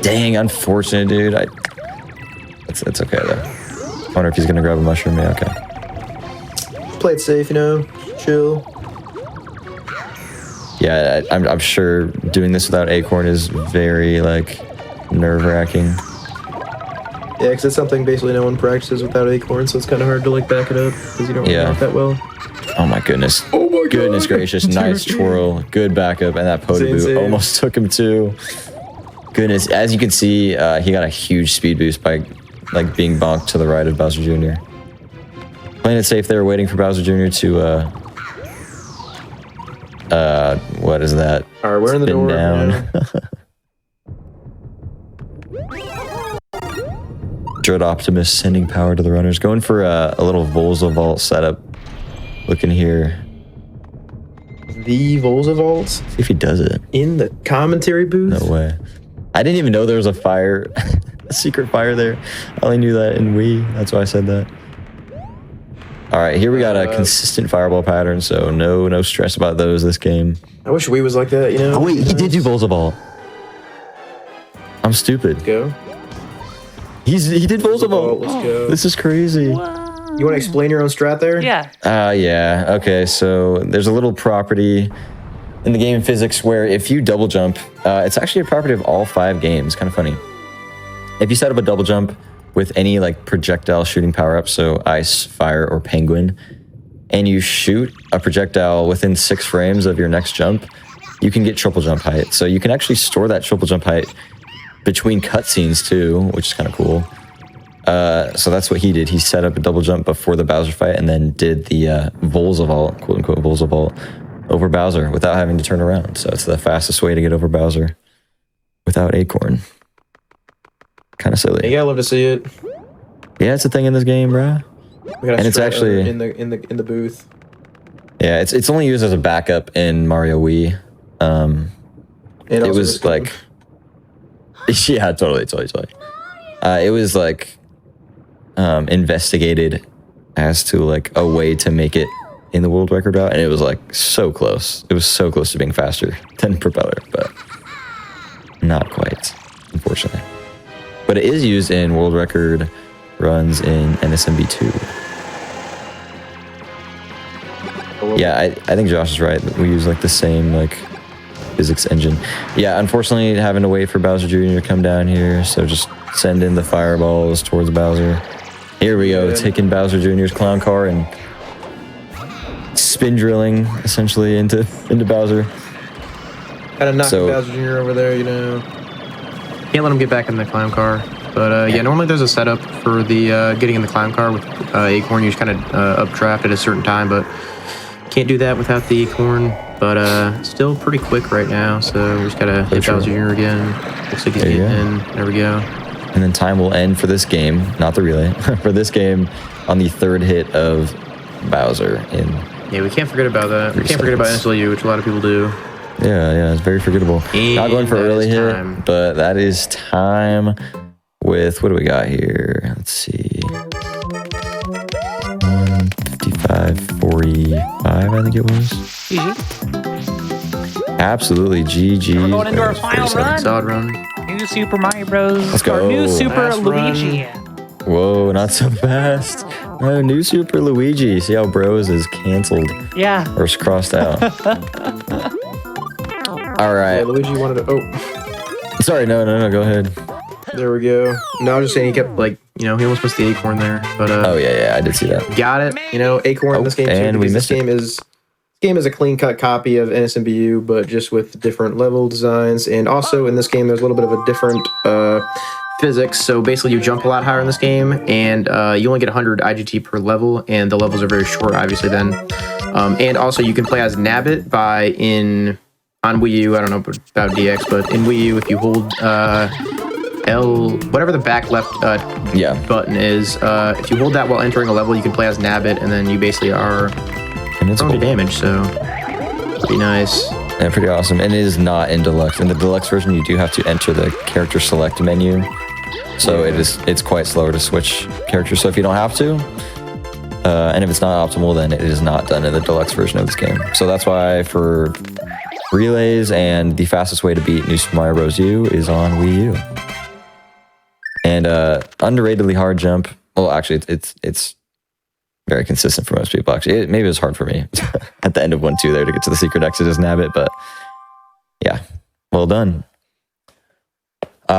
Dang, unfortunate, dude. It's okay, though. I wonder if he's going to grab a mushroom. Yeah, okay. Play it safe, you know? Chill. Yeah, I'm sure doing this without Acorn is very, like, nerve-wracking. Yeah, because it's something basically no one practices without Acorn, so it's kind of hard to, like, back it up, because you don't really know it that well. Oh my goodness. Oh my god. Goodness gracious. Nice twirl. Good backup. And that Potaboo almost took him too. Goodness. As you can see, he got a huge speed boost by like being bonked to the right of Bowser Jr. Playing it safe there, waiting for Bowser Jr. to what is that? Alright, we're in the door down. Dread Optimus sending power to the runners. Going for a little Volzavault setup. Looking here. The Volzavault? See if he does it. In the commentary booth? No way. I didn't even know there was a fire, a secret fire there. I only knew that in Wii. That's why I said that. All right, here we got a consistent fireball pattern, so no stress about those this game. I wish Wii was like that, you know? Oh wait, he did do Volzavault. I'm stupid. Let's go. He did Volzavault. Let's go. This is crazy. You want to explain your own strat there? Yeah. Yeah. Okay, so there's a little property in the game physics where if you double jump, it's actually a property of all 5 games. Kind of funny. If you set up a double jump with any like projectile shooting power-up, so ice, fire, or penguin, and you shoot a projectile within 6 frames of your next jump, you can get triple jump height. So you can actually store that triple jump height between cutscenes too, which is kind of cool. So that's what he did. He set up a double jump before the Bowser fight and then did the Volzavault, quote unquote Volzavault, over Bowser without having to turn around. So it's the fastest way to get over Bowser without Acorn. Kind of silly. You gotta love to see it. Yeah, it's a thing in this game, bro. And it's actually in the booth. Yeah, it's only used as a backup in Mario Wii. It was like, yeah, totally. It was like investigated as to like a way to make it in the world record route, and it was like so close. It was so close to being faster than Propeller, but not quite, unfortunately. But it is used in world record runs in NSMB 2. Yeah, I think Josh is right. We use like the same like physics engine. Yeah, unfortunately having to wait for Bowser Jr. to come down here, so just send in the fireballs towards Bowser. Here we go, taking Bowser Jr.'s clown car and spin drilling essentially into Bowser. Kind of knocking Bowser Jr. over there, you know. Can't let him get back in the clown car. But yeah, normally there's a setup for the getting in the clown car with Acorn. You just kind of updraft at a certain time, but can't do that without the Acorn. But still pretty quick right now, so we just gotta hit Bowser Jr. again. Looks like he's getting in. There we go. And then time will end for this game, not the relay, for this game on the 3rd hit of Bowser in. Yeah, we can't forget about that. We can't forget about SLU, which a lot of people do. Yeah, it's very forgettable. And not going for early hit, but that is time with, what do we got here? Let's see. 155, 5, I think it was. GG. Absolutely, GG. We're going into our final run. Solid run. New Super Mario Bros. Let's go. Or New Super Last Luigi. Whoa, not so fast. No, New Super Luigi. See how Bros is canceled. Yeah. Or it's crossed out. All right. Yeah, Luigi wanted to. Oh, Sorry, no, go ahead. there we go. No, I was just saying he kept like, he almost missed the acorn there, but Oh yeah, I did see that. got it. Acorn in this game too. and we Because missed this game is a clean cut copy of NSMBU, but just with different level designs. And also in this game, there's a little bit of a different Physics. So basically, you jump a lot higher in this game, and you only get 100 IGT per level, and the levels are very short, obviously. Then, and also you can play as Nabbit on Wii U. I don't know about DX, but in Wii U, if you hold L, whatever the back left button is, if you hold that while entering a level, you can play as Nabbit, and then you basically are prone to damage. So, pretty nice. Yeah, pretty awesome. And it is not in Deluxe. In the Deluxe version, you do have to enter the character select menu. So it's quite slower to switch characters. So if you don't have to, and if it's not optimal, then it is not done in the Deluxe version of this game. So that's why for relays and the fastest way to beat New Super Mario Bros. U is on Wii U. And underratedly hard jump. Well, actually, it's very consistent for most people. Actually, maybe it was hard for me at the end of 1-2 there to get to the secret exit as Nabbit, but yeah, well done.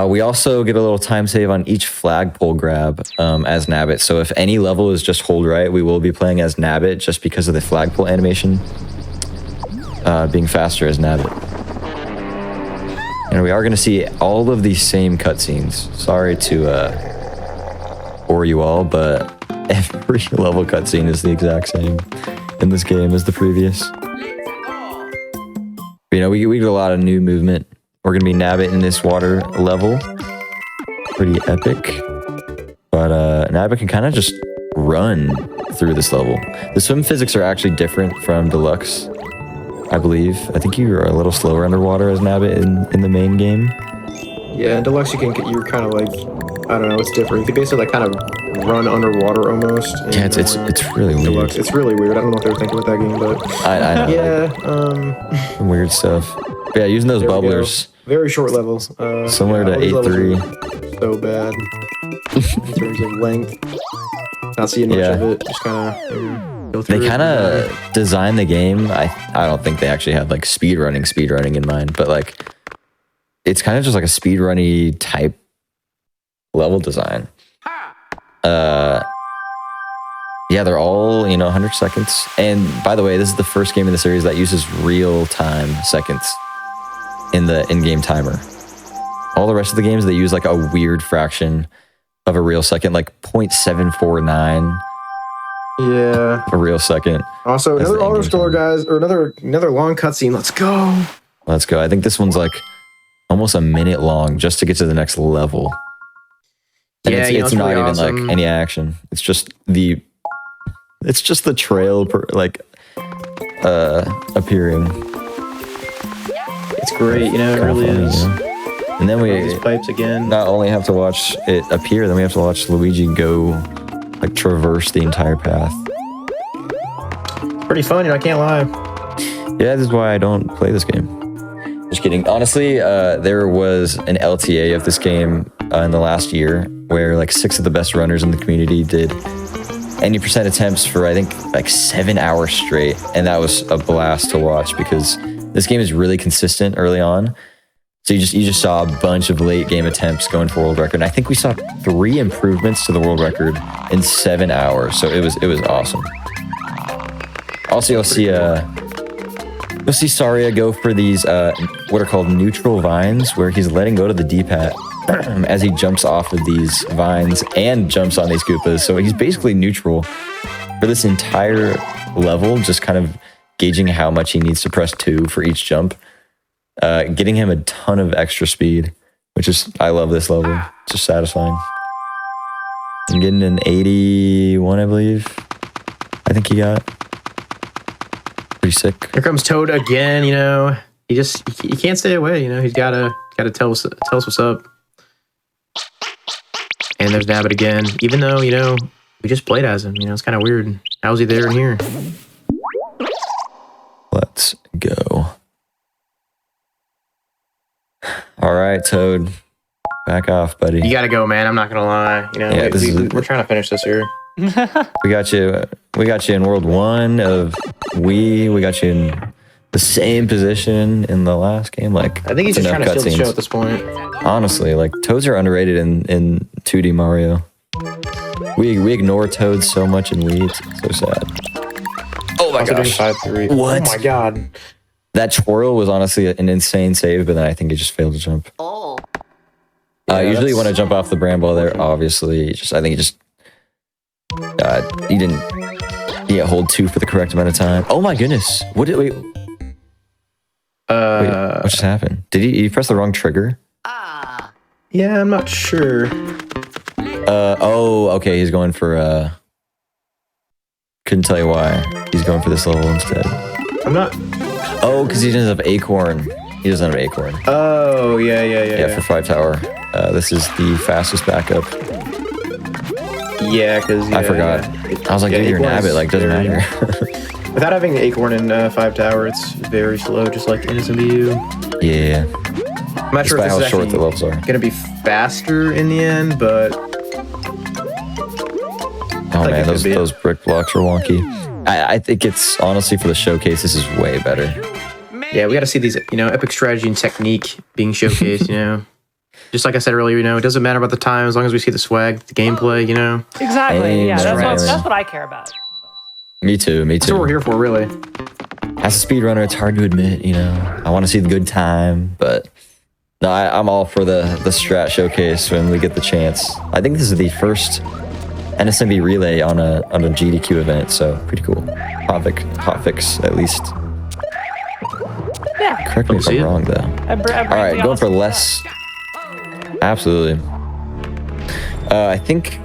We also get a little time save on each flagpole grab as Nabbit. So if any level is just hold right, we will be playing as Nabbit just because of the flagpole animation being faster as Nabbit. And we are going to see all of these same cutscenes. Sorry to bore you all, but every level cutscene is the exact same in this game as the previous. We get a lot of new movement. We're going to be Nabbit in this water level. Pretty epic. But Nabbit can kind of just run through this level. The swim physics are actually different from Deluxe, I believe. I think you're a little slower underwater as Nabbit in the main game. Yeah, in Deluxe you're kind of like, I don't know, it's different. You can basically like kind of run underwater almost. Yeah, it's really weird. Deluxe. It's really weird. I don't know what they were thinking with that game, but I know. Yeah, Some weird stuff. But yeah, using those bubblers. Very short levels. Similar to 8-3. So bad in terms of length. Not seeing much of it. Just kind of go through. They kind of designed the game. I don't think they actually had like speedrunning in mind, but like it's kind of just like a speedrunny type level design. Yeah, they're all 100 seconds. And by the way, this is the first game in the series that uses real time seconds in the in-game timer. All the rest of the games, they use like a weird fraction of a real second, like 0.749. Yeah, a real second. Also, another auto scroller, guys, or another long cutscene. Let's go. Let's go. I think this one's like almost a minute long just to get to the next level. And Yeah, it's not really even awesome. like any action. It's just the trail appearing. It's great, it Kinda really funny, is. And then we These pipes again. not only have to watch it appear, then we have to watch Luigi go like traverse the entire path. Pretty fun, I can't lie. Yeah, this is why I don't play this game. Just kidding. Honestly, there was an LTA of this game in the last year where like 6 of the best runners in the community did 90% attempts for I think like 7 hours straight, and that was a blast to watch because this game is really consistent early on. So you just saw a bunch of late game attempts going for world record. And I think we saw 3 improvements to the world record in 7 hours. So it was awesome. Also, you'll see Saria go for these what are called neutral vines, where he's letting go to the D-pad as he jumps off of these vines and jumps on these Koopas. So he's basically neutral for this entire level, just kind of gauging how much he needs to press 2 for each jump. Getting him a ton of extra speed, which is, I love this level. It's just satisfying. I'm getting an 81, I believe. I think he got. Pretty sick. Here comes Toad again, he can't stay away, he's gotta tell us what's up. And there's Nabbit again, even though, we just played as him, it's kind of weird. How is he there and here? go. All right, Toad. Back off, buddy. You gotta go, man. I'm not gonna lie. You know, we're trying to finish this here. We got you. We got you in World 1 of Wii. We got you in the same position in the last game. Like, I think he's just trying to steal the show at this point. Honestly, like Toads are underrated in 2D Mario. We ignore Toads so much in Wii. It's so sad. Oh my gosh! 5-3. What? Oh my god! That twirl was honestly an insane save, but then I think he just failed to jump. Oh. Usually you want to jump off the bramble there, obviously. I think he just he didn't hold 2 for the correct amount of time. Oh my goodness! Wait, what just happened? Did he press the wrong trigger? Yeah, I'm not sure. Oh, okay, he's going for couldn't tell you why. He's going for this level instead. I'm not. Oh, because he doesn't have Acorn. He doesn't have Acorn. Oh, yeah. For 5 Tower. This is the fastest backup. Yeah, because I forgot. I was like, dude, you're an Abbott, like, doesn't matter. Without having the Acorn in 5 Tower, it's very slow, just like NSMBU. Yeah. I'm not sure if this is short the levels are. Gonna be faster in the end, but oh man, those brick blocks are wonky. I think it's honestly for the showcase. This is way better. Yeah, we got to see these, epic strategy and technique being showcased. Just like I said earlier, it doesn't matter about the time as long as we see the swag, the gameplay. Exactly. Yeah, Amen. that's what I care about. Me too. That's what we're here for, really. As a speedrunner, it's hard to admit. I want to see the good time, but no, I'm all for the strat showcase when we get the chance. I think this is the first NSMB relay on a GDQ event, so pretty cool. Hotfix at least. Yeah. Correct me if I'm wrong though. All right, going for less. Absolutely. I think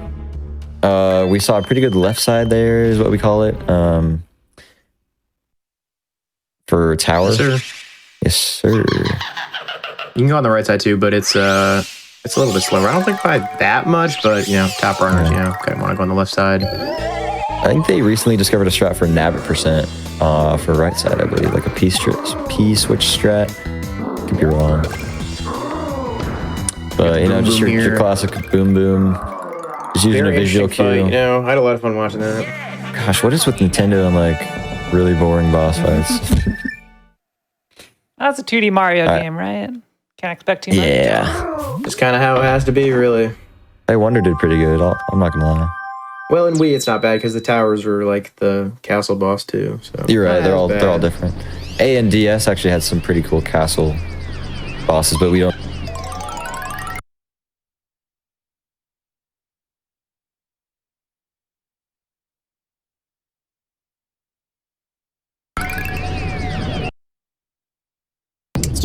we saw a pretty good left side there, is what we call it. For tower. Yes, sir. Yes, sir. You can go on the right side too, but it's a little bit slower. I don't think by that much, but top runners, kind of want to go on the left side. I think they recently discovered a strat for Nabbit percent for right side, I believe, like a P switch strat. Could be wrong, but just your classic boom boom. Just using Very a visual cue. Fight, I had a lot of fun watching that. Gosh, what is with Nintendo and like really boring boss fights? That's a 2D Mario game, right? Can't expect too much. Yeah, It's kind of how it has to be, really. I Wonder did pretty good. I'm not gonna lie. Well, in Wii, it's not bad because the towers were like the castle boss too. So you're right. They're all different. A and DS actually had some pretty cool castle bosses, but we don't.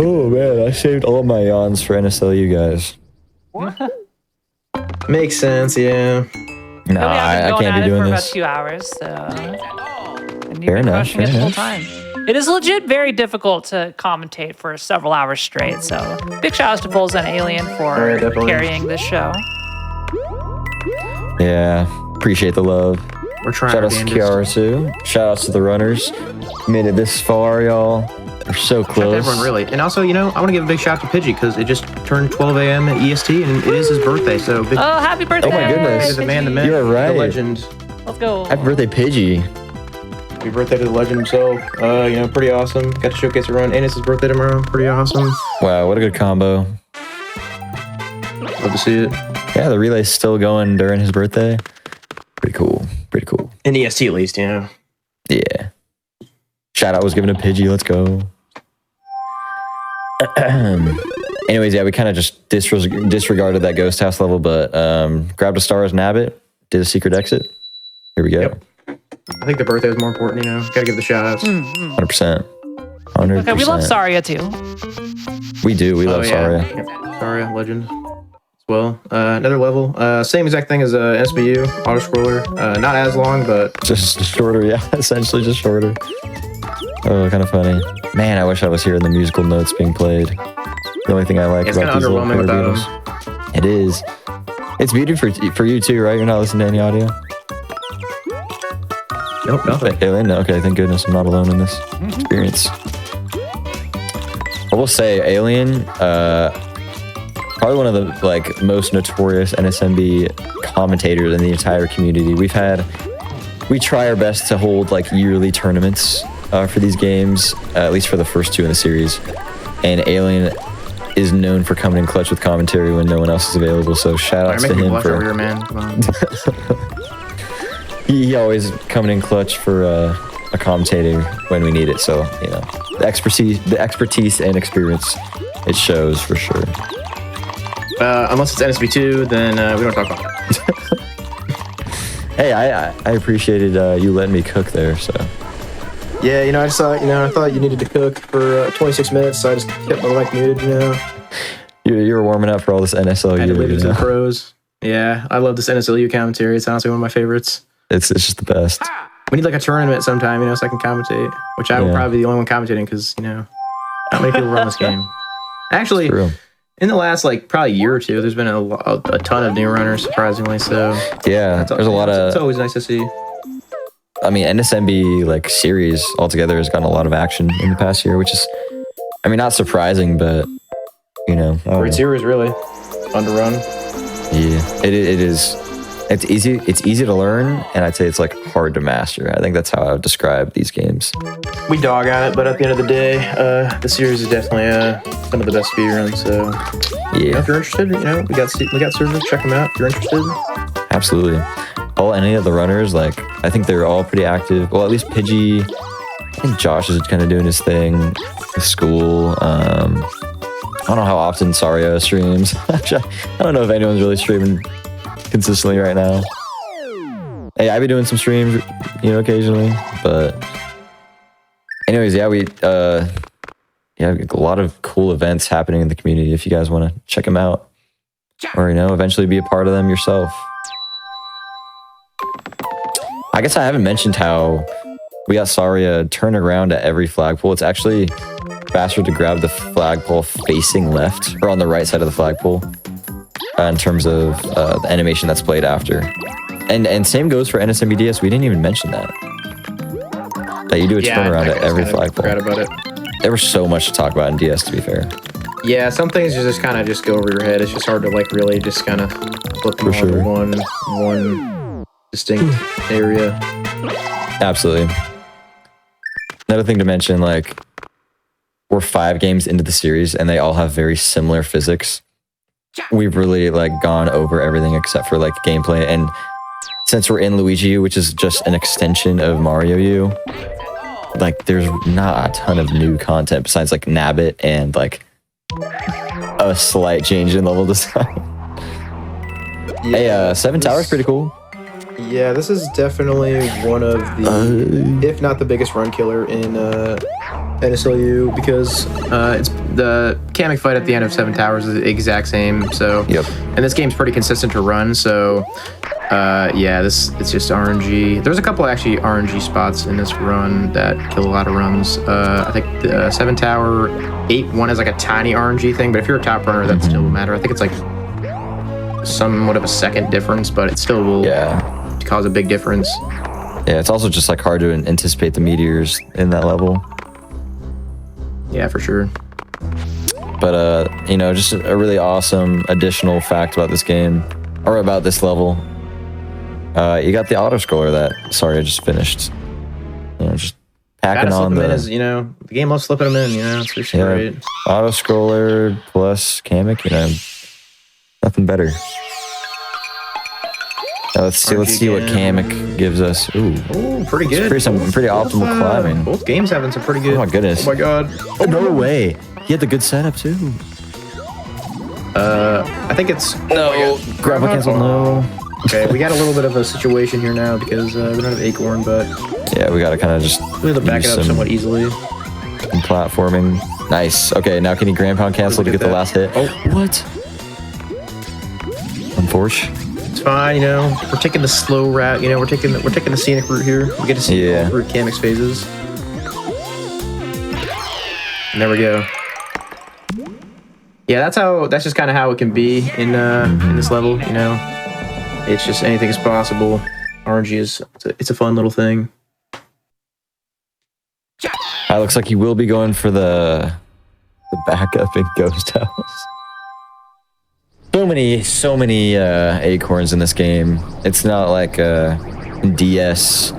Oh man, I saved all my yawns for NSLU guys. Makes sense, yeah. No, I can't be doing for this. about 2 hours, so and you've Fair been enough. crushing it full time. It is legit very difficult to commentate for several hours straight. So big shout outs to Bulls and Alien for carrying this show. Yeah, appreciate the love. We're trying. Shout outs to Kiara too. Shout outs to the runners. Made it this far, y'all. We're so close. Shout out to everyone, really. And also, I want to give a big shout out to Pidgey because it just turned 12 a.m. at EST and it is his birthday. So big Happy birthday! Oh my goodness. the man, the myth, You're right. the legend. Let's go. Happy birthday, Pidgey. Happy birthday to the legend himself. Pretty awesome. Got to showcase a run, and it's his birthday tomorrow. Pretty awesome. Wow, what a good combo. Love to see it. Yeah, the relay's still going during his birthday. Pretty cool. Pretty cool. In EST at least, Yeah. Shout out was given to Pidgey. Let's go. Anyways, yeah, we kind of just disregarded that ghost house level, but grabbed a star as Nabbit, did a secret exit. Here we go. Yep. I think the birthday was more important, Gotta give the shout outs. 100%. 100%. Okay, we love Saria too. We do. We love Saria. Yep. Saria, legend. As well. Another level. Same exact thing as SBU, auto scroller. Not as long, but Just shorter, yeah. Essentially just shorter. Oh, kind of funny. Man, I wish I was hearing the musical notes being played. The only thing I like it's about kind these of little underwhelming player without beetles. them. It is. It's beautiful for you too, right? You're not listening to any audio? Nope, nothing. Alien? Okay, thank goodness I'm not alone in this experience. I will say, Alien, probably one of the like most notorious NSMB commentators in the entire community. We try our best to hold like yearly tournaments for these games, at least for the first 2 in the series. And Alien is known for coming in clutch with commentary when no one else is available. So shout outs to him for here, man. Come on. he always coming in clutch for commentating when we need it. So the expertise and experience, it shows for sure. Unless it's NSB2, then we don't talk about that. Hey, I appreciated you letting me cook there. So Yeah, I just thought, I thought you needed to cook for 26 minutes, so I just kept my mic muted, you were warming up for all this NSLU. I had to leave it to the pros. Yeah, I love this NSLU commentary. It's honestly one of my favorites. It's just the best. We need like a tournament sometime, so I can commentate, which I will probably be the only one commentating because, not many people run this game. Actually, in the last probably year or two, there's been a ton of new runners, surprisingly. So yeah, there's a lot of. It's always nice to see. I mean, NSMB series altogether has gotten a lot of action in the past year, which is, not surprising, but Great series, really. Fun to run. Yeah, it is. It's easy. It's easy to learn, and I'd say it's hard to master. I think that's how I would describe these games. We dog on it, but at the end of the day, the series is definitely some of the best speedruns. So yeah, if you're interested, we got servers. Check them out if you're interested. Absolutely. Any of the runners, I think they're all pretty active. Well, at least Pidgey. I think Josh is kind of doing his thing with school. I don't know how often Saria streams. I don't know if anyone's really streaming consistently right now. Hey, I've been doing some streams, occasionally. But anyways, yeah, we a lot of cool events happening in the community. If you guys want to check them out, or eventually be a part of them yourself. I guess I haven't mentioned how we got Saria turning around at every flagpole. It's actually faster to grab the flagpole facing left or on the right side of the flagpole in terms of the animation that's played after. And same goes for NSMBDS. We didn't even mention that you do a turnaround at every flagpole. I forgot about it. There was so much to talk about in DS, to be fair. Yeah, some things just kind of just go over your head. It's just hard to really just kind of flip them over one distinct area. Absolutely. Another thing to mention, we're 5 games into the series and they all have very similar physics. We've really gone over everything except for gameplay, and since we're in Luigi U, which is just an extension of Mario U, there's not a ton of new content besides Nabbit and a slight change in level design. Yeah, hey, Seven Towers pretty cool. Yeah, this is definitely one of the, if not the biggest run killer in NSLU, because it's the Kamek fight at the end of Seven Towers is the exact same. So, and this game's pretty consistent to run. So, it's just RNG. There's a couple actually RNG spots in this run that kill a lot of runs. I think the Seven Tower 8-1 is a tiny RNG thing, but if you're a top runner, that still will matter. I think it's somewhat of a second difference, but it still will cause a big difference. Yeah, it's also just hard to anticipate the meteors in that level. Yeah, for sure. But just a really awesome additional fact about this game, or about this level. You got the auto scroller that I just finished. Just packing on the. The game loves slipping them in. It's just great. Auto scroller plus Kamek. Nothing better. Let's see what Kamek gives us. Ooh, pretty good. Pretty optimal climbing. Both games having some pretty good. Oh my goodness. Oh my god. Oh no way. He had the good setup too. I think it's grapple cancel. No. Okay, we got a little bit of a situation here now because we don't have Acorn, but yeah, we gotta kind of just we have to back it up somewhat easily. And platforming. Nice. Okay, now can he grand pound cancel to get the last hit? Oh, what? Unfortunate. It's fine, we're taking the slow route, we're taking the scenic route here. We get to see all through Kamek's phases. And there we go. Yeah, that's just kind of how it can be in this level, It's just anything is possible. RNG it's a fun little thing. Looks like he will be going for the The backup in Ghost House. So many acorns in this game. It's not like in DS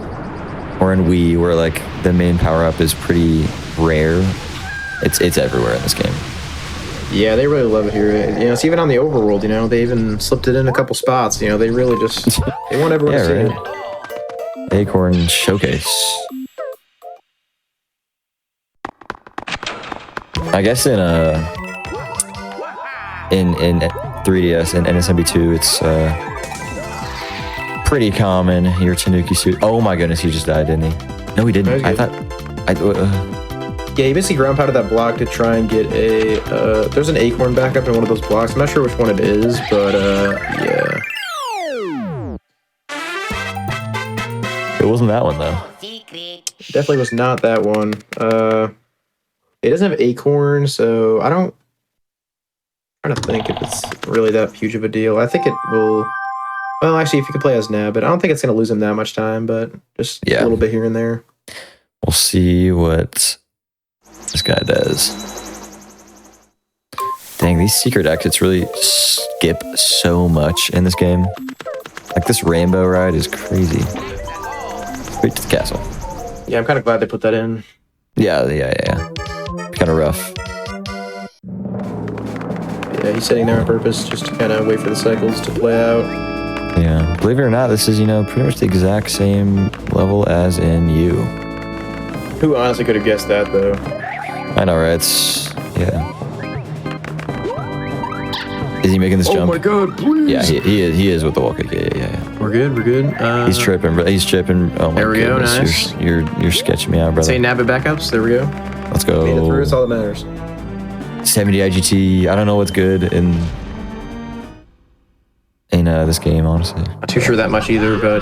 or in Wii where like the main power up is pretty rare. It's everywhere in this game. Yeah, they really love it here. You know, it's even on the overworld. You know, they even slipped it in a couple spots. You know, they really just they want everyone to see it. Acorn showcase. I guess in 3DS and NSMB2, it's pretty common. Your Tanuki suit. Oh my goodness, he just died, didn't he? No, he didn't. I thought. Yeah, he basically ground pounded that block to try and get a. There's an acorn backup in one of those blocks. I'm not sure which one it is, but yeah. It wasn't that one though. Definitely was not that one. It doesn't have acorn, so I don't. I'm trying to think if it's really that huge of a deal. I think it will. Well, actually, if you can play as Nab, but I don't think it's going to lose him that much time, but just a little bit here and there. We'll see what this guy does. Dang, these secret exits really skip so much in this game. Like this rainbow ride is crazy. Straight to the castle. Yeah, I'm kind of glad they put that in. Yeah. Kind of rough. Yeah, he's sitting there on purpose just to kind of wait for the cycles to play out. Yeah, believe it or not, this is, pretty much the exact same level as in U. Who honestly could have guessed that, though? I know, right? Is he making this jump? Oh my god, please! Yeah, he is with the wall kick. Yeah. We're good. He's tripping. Oh my There we go, goodness. nice. You're sketching me out, brother. Say nab it backups. There we go. Let's go. Made it through, it's all that matters. 70 IGT. I don't know what's good in this game, honestly. Not too sure that much either, but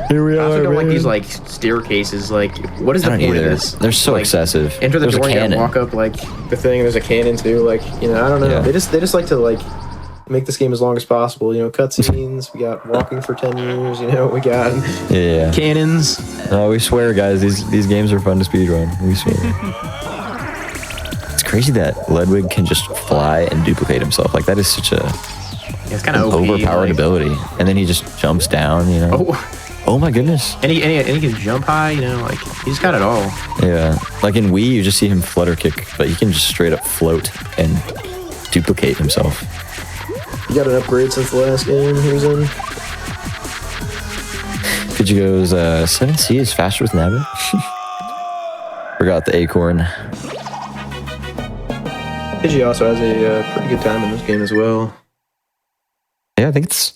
Here we I also are, don't like man. these like staircases. Like, what is the I don't point either. of this? They're so Like, excessive. Enter the There's door a and cannon. walk up like. The thing, there's a cannon too. Like, I don't know. Yeah. They just like to like make this game as long as possible. Cutscenes. We got walking for 10 years. We got Yeah. Cannons. No, we swear, guys. These games are fun to speedrun. We swear. It's crazy that Ludwig can just fly and duplicate himself. Like that is such a It's kind of overpowered ability. And then he just jumps down. Oh my goodness. And he can jump high. Like he's got it all. Yeah. Like in Wii, you just see him flutter kick, but he can just straight up float and duplicate himself. You got an upgrade since the last game he was in. Pidgey goes, 7C is faster with Nabbit. Forgot the acorn. Pidgey also has a pretty good time in this game as well. Yeah, I think it's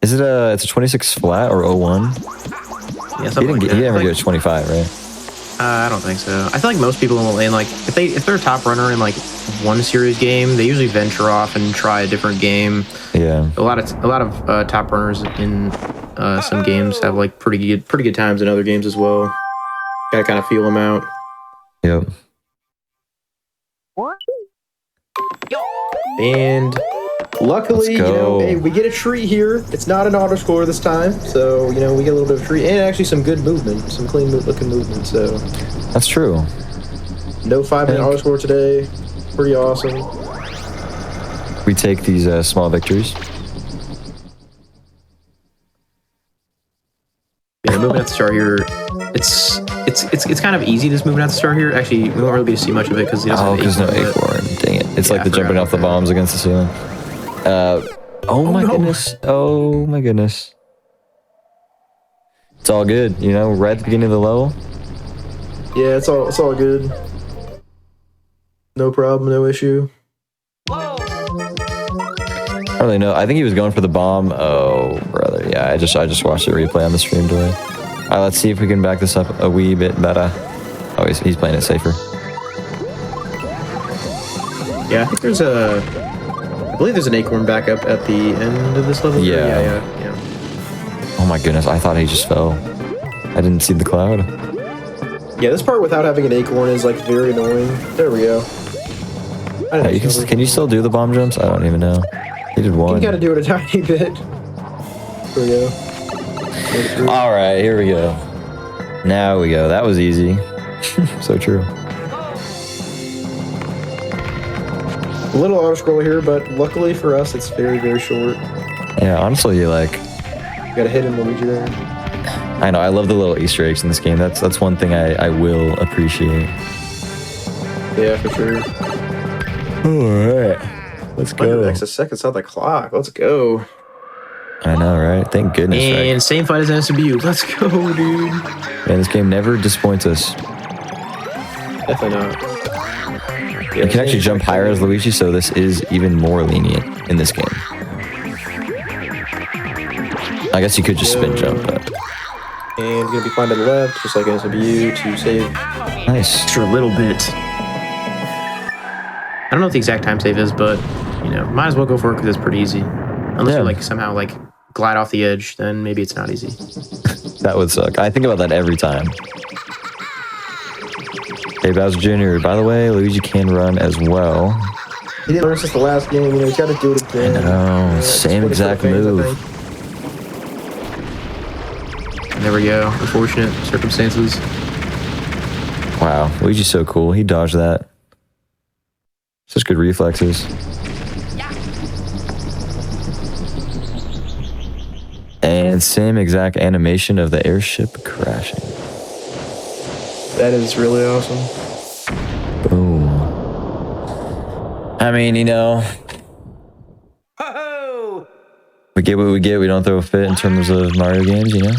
a 26 flat or 01? Yeah, He something like that. didn't ever get a 25, right? I don't think so. I feel like most people will, like if they're a top runner in like one series game, they usually venture off and try a different game. Yeah. A lot of top runners in some games have like pretty good times in other games as well. Gotta kind of feel them out. Yep. And luckily, hey, we get a tree here. It's not an auto score this time, so we get a little bit of tree and actually some good movement, some clean looking movement. So that's true. No 5-minute auto score today. Pretty awesome. We take these small victories. Yeah, moving at the start here, it's kind of easy. This moving at the start here. Actually, we won't really be to see much of it because he doesn't. Because no acorn. Dang it! It's like the jumping off the bombs against the ceiling. Oh my goodness! Oh my goodness! It's all good, right at the beginning of the level. Yeah, it's all good. No problem, no issue. I don't really know. I think he was going for the bomb. Oh, brother. Yeah, I just watched the replay on the stream today. All right, let's see if we can back this up a wee bit better. Oh, he's playing it safer. Yeah, I think I believe there's an acorn backup at the end of this level. Yeah. Oh my goodness, I thought he just fell. I didn't see the cloud. Yeah, this part without having an acorn is like very annoying. There we go. Hey, can you still do the bomb jumps? I don't even know. He did one. You gotta do it a tiny bit. There we go. All right, here we go. Now we go. That was easy. So true. A little auto scroll here, but luckily for us, it's very, very short. Yeah, honestly, like, Got a hidden Luigi there. I know I love the little Easter eggs in this game. That's one thing I will appreciate. Yeah, for sure. All right, let's go. Next a seconds on the clock. Let's go. I know, right? Thank goodness. And right? same fight as NSBU. Let's go, dude. Man, this game never disappoints us. Definitely not. Yeah, You can actually jump higher as Luigi, so this is even more lenient in this game. I guess you could just spin jump, but... And gonna be flying to the left, just like NSBU to save. Nice. Extra little bit. I don't know what the exact time save is, but, you know, might as well go for it because it's pretty easy. Unless you, like, somehow, like, glide off the edge, then maybe it's not easy. That would suck. I think about that every time. Hey, Bowser Jr., by the way, Luigi can run as well. He didn't learn since the last game, you know, he's got to do it again. I know, same exact move. And there we go. Unfortunate circumstances. Wow, Luigi's so cool. He dodged that. Such good reflexes. And same exact animation of the airship crashing. That is really awesome. Boom. I mean, you know, we get what we get. We don't throw a fit in terms of Mario games, you know?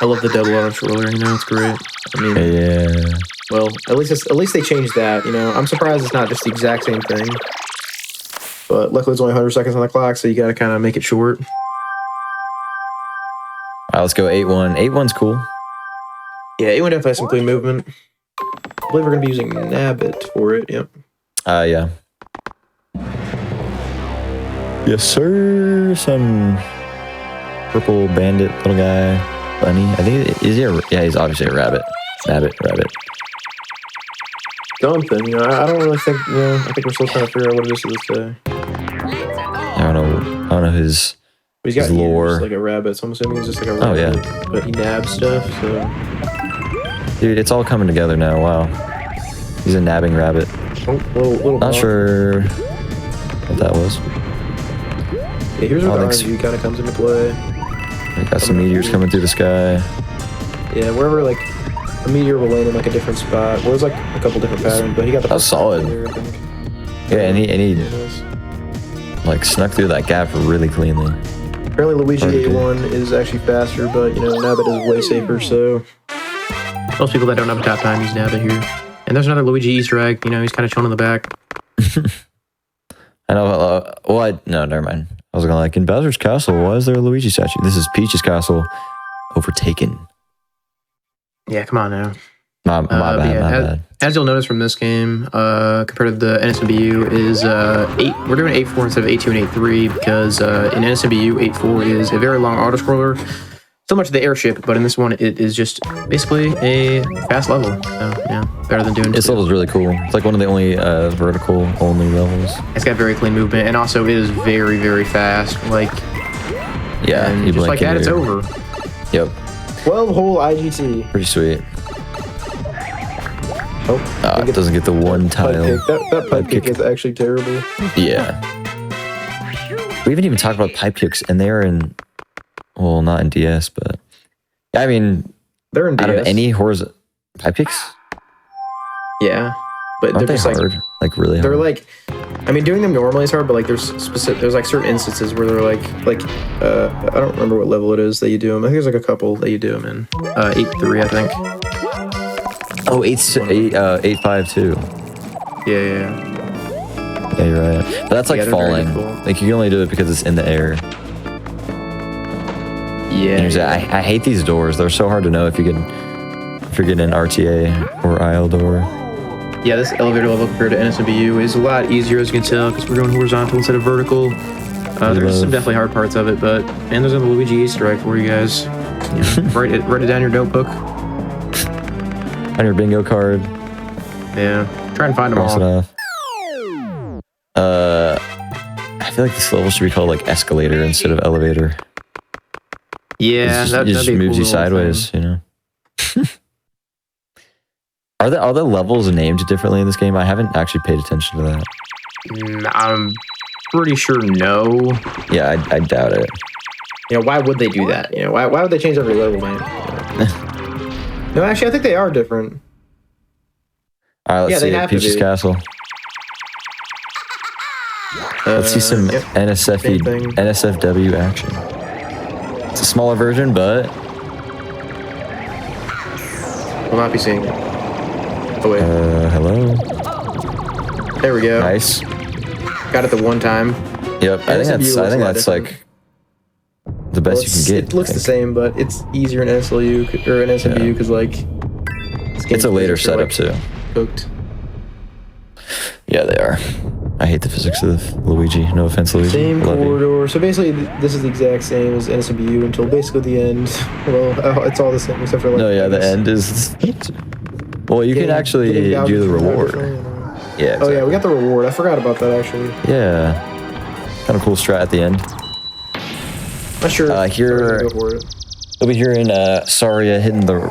I love the double auto controller, you know, it's great. I mean, Yeah. Well, at least they changed that, you know. I'm surprised it's not just the exact same thing. But luckily it's only 100 seconds on the clock, so you got to kind of make it short. All right, let's go 8-1. 8-1's cool. Yeah, A1 definitely has some clean movement. I believe we're going to be using Nabbit for it, yep. Yeah. Yes, sir. Some purple bandit little guy. Bunny. I think, is he a, yeah, he's obviously a rabbit. Rabbit. Something, you know, I don't really think, you know, I think we're still trying to figure out what it is to this day. I don't know his, But he's got his lore. ears like a rabbit, so I'm assuming he's just like a rabbit. Oh, yeah. But he nabs stuff, so... Dude, it's all coming together now. Wow. He's a nabbing rabbit. Oh, little Not bump. sure what that was. Yeah, here's where the thanks. RNG kind of comes into play. We got some meteors coming through the sky. Yeah, wherever like a meteor will land in like a different spot. Well, there's like a couple different patterns, but he got the That was solid. there, I think. Yeah, and he Yeah, nice. like snuck through that gap really cleanly. Apparently Luigi Pretty good. A1 is actually faster, but you know, Nabbit is way safer, so most people that don't have a top time use Nabbit here. And there's another Luigi Easter egg, you know, he's kind of chilling in the back. I know. No, never mind. I was gonna like in Bowser's Castle. Why is there a Luigi statue? This is Peach's Castle, overtaken. Yeah, come on now. My bad. Yeah, My as, bad. as you'll notice from this game, compared to the NSBU, is 8. We're doing 8-4 instead of 8-2 and 8-3 because in NSBU 8-4 is a very long auto scroller, so much of the airship. But in this one, it is just basically a fast level. So yeah, better than doing. This level's really cool. It's like one of the only vertical only levels. It's got very clean movement, and also it is very, very fast. Like, Yeah, and you just like blink that, and it's you're- over. Yep, 12-hole IGT. pretty sweet. Oh, It doesn't get the one pipe tile. kick. That pipe kick kick. is actually terrible. Yeah. We haven't even talked about pipe kicks, and they are in, well, not in DS, but I mean, They're in DS. out of any horizontal pipe kicks, Yeah, but aren't they're they just hard? Like really hard. they're like, I mean, doing them normally is hard, but like there's like certain instances where they're like I don't remember what level it is that you do them. I think there's like a couple that you do them in. 8-3, I think. Oh, 8-5-2. Yeah. Yeah, you're right. But that's like Yeah, they're very falling. difficult. Like you can only do it because it's in the air. And Yeah. I hate these doors. They're so hard to know if you're getting an RTA or aisle door. Yeah, this elevator level compared to NSBU is a lot easier, as you can tell, because we're going horizontal instead of vertical. There's some definitely hard parts of it, but and there's a Luigi Easter egg for you guys. Yeah, write it down in your notebook. On your bingo card. Yeah, try and find them Cross it all. off. I feel like this level should be called like escalator instead of elevator. Yeah, It that'd just be a moves cool you little sideways, you know. Are the levels named differently in this game? I haven't actually paid attention to that. I'm pretty sure no. Yeah, I doubt it. You know, why would they do that? You know, why would they change every level name? No, actually, I think they are different. All right, let's see it. Peach's Castle. Let's see some NSFW action. It's a smaller version, but We'll not be seeing it. Oh wait. Hello. There we go. Nice. Got it the one time. Yep. I think that's like the best you can get. It looks the same, but it's easier in NSLU or NSMU because like it's a later setup too. Cooked. Yeah, they are. I hate the physics of Luigi. No offense, Luigi. Same corridor. So basically, this is the exact same as NSMU until basically the end. Well, it's all the same except for like. No, yeah, the end is. Well, you can actually do the reward. Yeah. Exactly. Oh yeah, we got the reward. I forgot about that actually. Yeah. Kind of cool strat at the end. Not sure. Here, over here in Saria, hitting the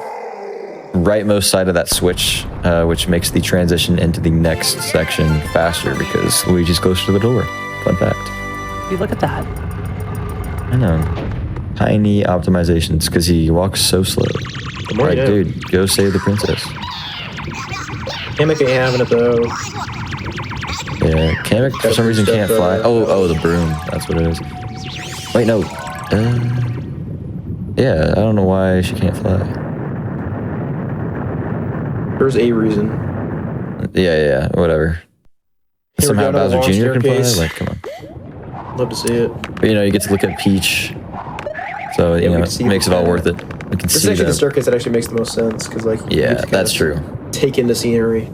rightmost side of that switch, which makes the transition into the next section faster because Luigi's closer to the door. Fun fact. You look at that. I know. Tiny optimizations because he walks so slow. Like, dude, go save the princess. Kamek ain't having it though. Yeah, Kamek for some reason can't fly. Oh, the broom. That's what it is. Wait, no. Yeah, I don't know why she can't fly. There's a reason. Yeah, whatever. Somehow Bowser Jr. can fly? Like, come on. Love to see it. But, you know, you get to look at Peach. So, you know, it makes it all worth it. We can this is see actually the staircase that actually makes the most sense because, like, yeah, that's true. Take in the scenery.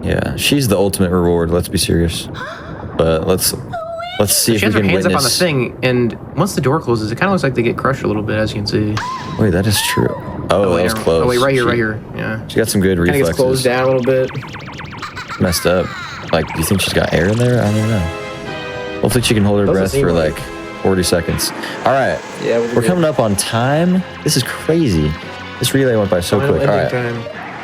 Yeah, she's the ultimate reward. Let's be serious. But let's see if we can witness. She has her hands up on the thing, and once the door closes, it kind of looks like they get crushed a little bit, as you can see. Wait, that is true. Oh, that was close. Oh, wait, right here. Yeah. She got some good reflexes. Kind of gets closed down a little bit. Messed up. Like, do you think she's got air in there? I don't know. Hopefully she can hold her breath for like 40 seconds. All right. Yeah, we're coming up on time. This is crazy. This relay went by so quick. All right.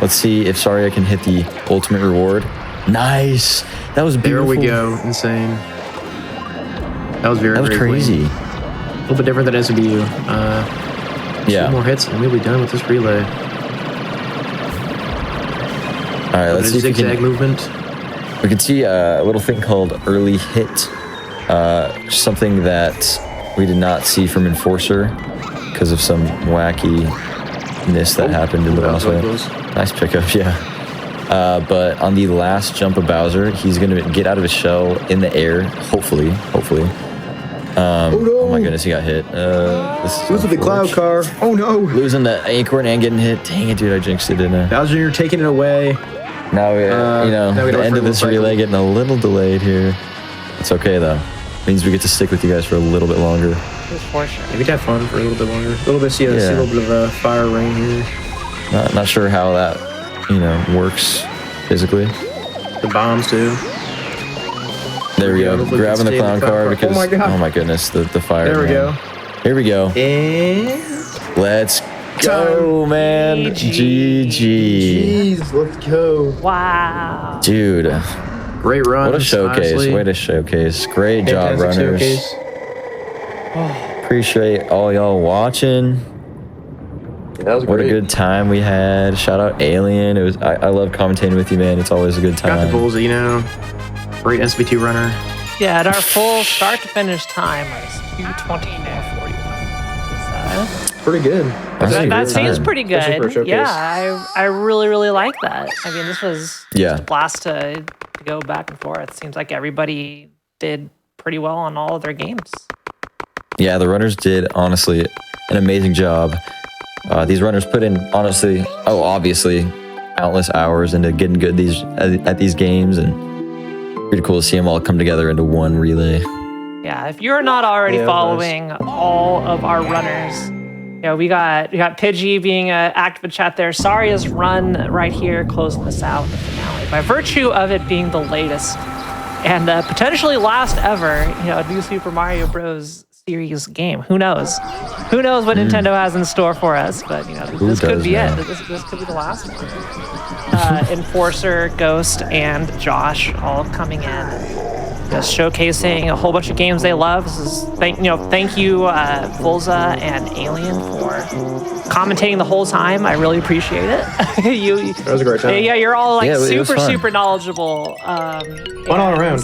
Let's see if Saria can hit the ultimate reward. Nice. That was beautiful. There we go. Insane. That was very crazy. Clean. A little bit different than SBU. Yeah. 2 more hits and we'll be done with this relay. All right, let's see if we can... zigzag movement. We can see a little thing called early hit. Something that we did not see from Enforcer because of some wackiness that happened in the boss fight. Nice pickup, yeah. But on the last jump of Bowser, he's going to get out of his shell in the air, hopefully. Oh my goodness, he got hit. Losing the cloud car. Oh no. Losing the acorn and getting hit. Dang it, dude, I jinxed it, didn't I? Bowser, you're taking it away. Now, the end of this relay getting a little delayed here. It's okay, though. Means we get to stick with you guys for a little bit longer. Yeah, we'd have fun for a little bit longer. A little bit, see a little bit of fire rain here. Not sure how that, works physically. The bombs, too. There we go. Grabbing the clown car because, oh my goodness, the fire. There we go. Here we go. And let's go, man. GG. Jeez, let's go. Wow. Dude. Great run. What a showcase. Honestly. Way to showcase. Great job, runners. Appreciate all y'all watching. That was what great. A good time we had. Shout out Alien. I love commentating with you, man. It's always a good time. Got the bulls, Great SB2 runner. Yeah, and our full start to finish time was 2:24:41. Pretty good. That seems pretty good. For Yeah, I really, really like that. I mean, this was just a blast to go back and forth. It seems like everybody did pretty well on all of their games. Yeah, the runners did, honestly, an amazing job. These runners put in, obviously, countless hours into getting good at these games, and pretty cool to see them all come together into one relay. Yeah, if you're not already following all of our runners, we got Pidgey being active in chat there. Saria's run right here, closing this out in the finale. By virtue of it being the latest and potentially last ever, New Super Mario Bros. series game. Who knows? Who knows what Nintendo has in store for us? But this could be it. This could be the last one. Enforcer, Ghost, and Josh all coming in, just showcasing a whole bunch of games they love. This is thank you Volza and Alien for commentating the whole time. I really appreciate it. That was a great time. Yeah, you're all like super super knowledgeable. Fun all around.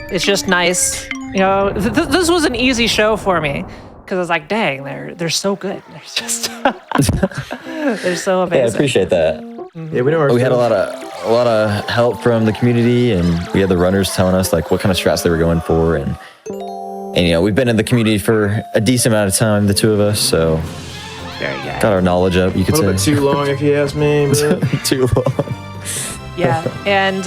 It's just nice. This was an easy show for me because I was like, dang, they're so good. They're just they're so amazing. Yeah, I appreciate that. Yeah, we had a lot of help from the community, and we had the runners telling us like what kind of strats they were going for, and we've been in the community for a decent amount of time, the two of us, so very good. Got our knowledge up, you could say. A little bit too long, if you ask me. But... too long. Yeah, and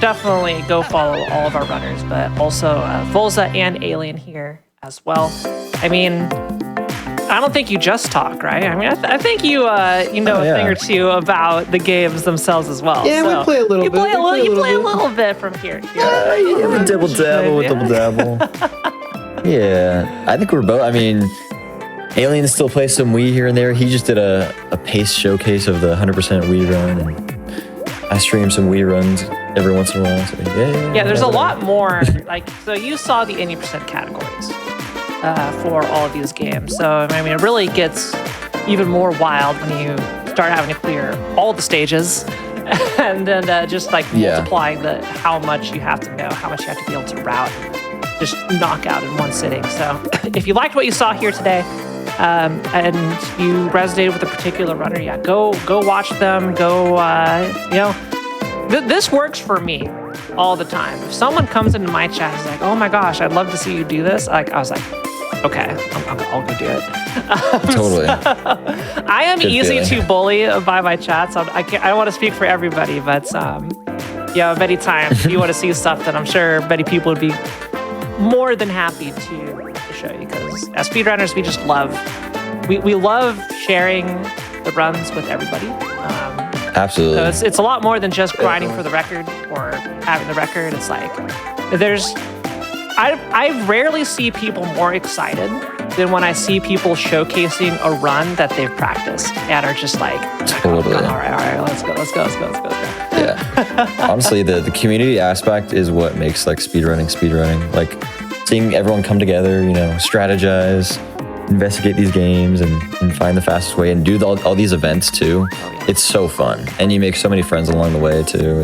definitely go follow all of our runners, but also Volza and Alien here as well. I mean, I don't think you just talk, right? I mean, I think you a thing or two about the games themselves as well. Yeah, so we play a little bit. You play a little bit from here. Yeah, we dibble dabble. Yeah, I think we're both. I mean, Alien still plays some Wii here and there. He just did a pace showcase of the 100% Wii run, and I stream some Wii runs every once in a while. So yeah, there's a lot more. So you saw the 80% categories for all of these games. So I mean, it really gets even more wild when you start having to clear all the stages, and then just multiplying how much you have to know, how much you have to be able to route, just knock out in one sitting. So if you liked what you saw here today, and you resonated with a particular runner, go watch them. This works for me all the time. If someone comes into my chat and is like, "Oh my gosh, I'd love to see you do this," I was like, "Okay, I'll go do it." Totally. I am easy to bully by my chats. I don't want to speak for everybody, but many times if you want to see stuff that I'm sure many people would be more than happy to show you, because as speedrunners, we just love sharing the runs with everybody. Absolutely. So it's a lot more than just grinding for the record or having the record. It's like I rarely see people more excited than when I see people showcasing a run that they've practiced and are just like, totally. All right, let's go. Yeah. Honestly, the community aspect is what makes speedrunning. Like seeing everyone come together, strategize, investigate these games, and find the fastest way, and do all these events too. It's so fun, and you make so many friends along the way too.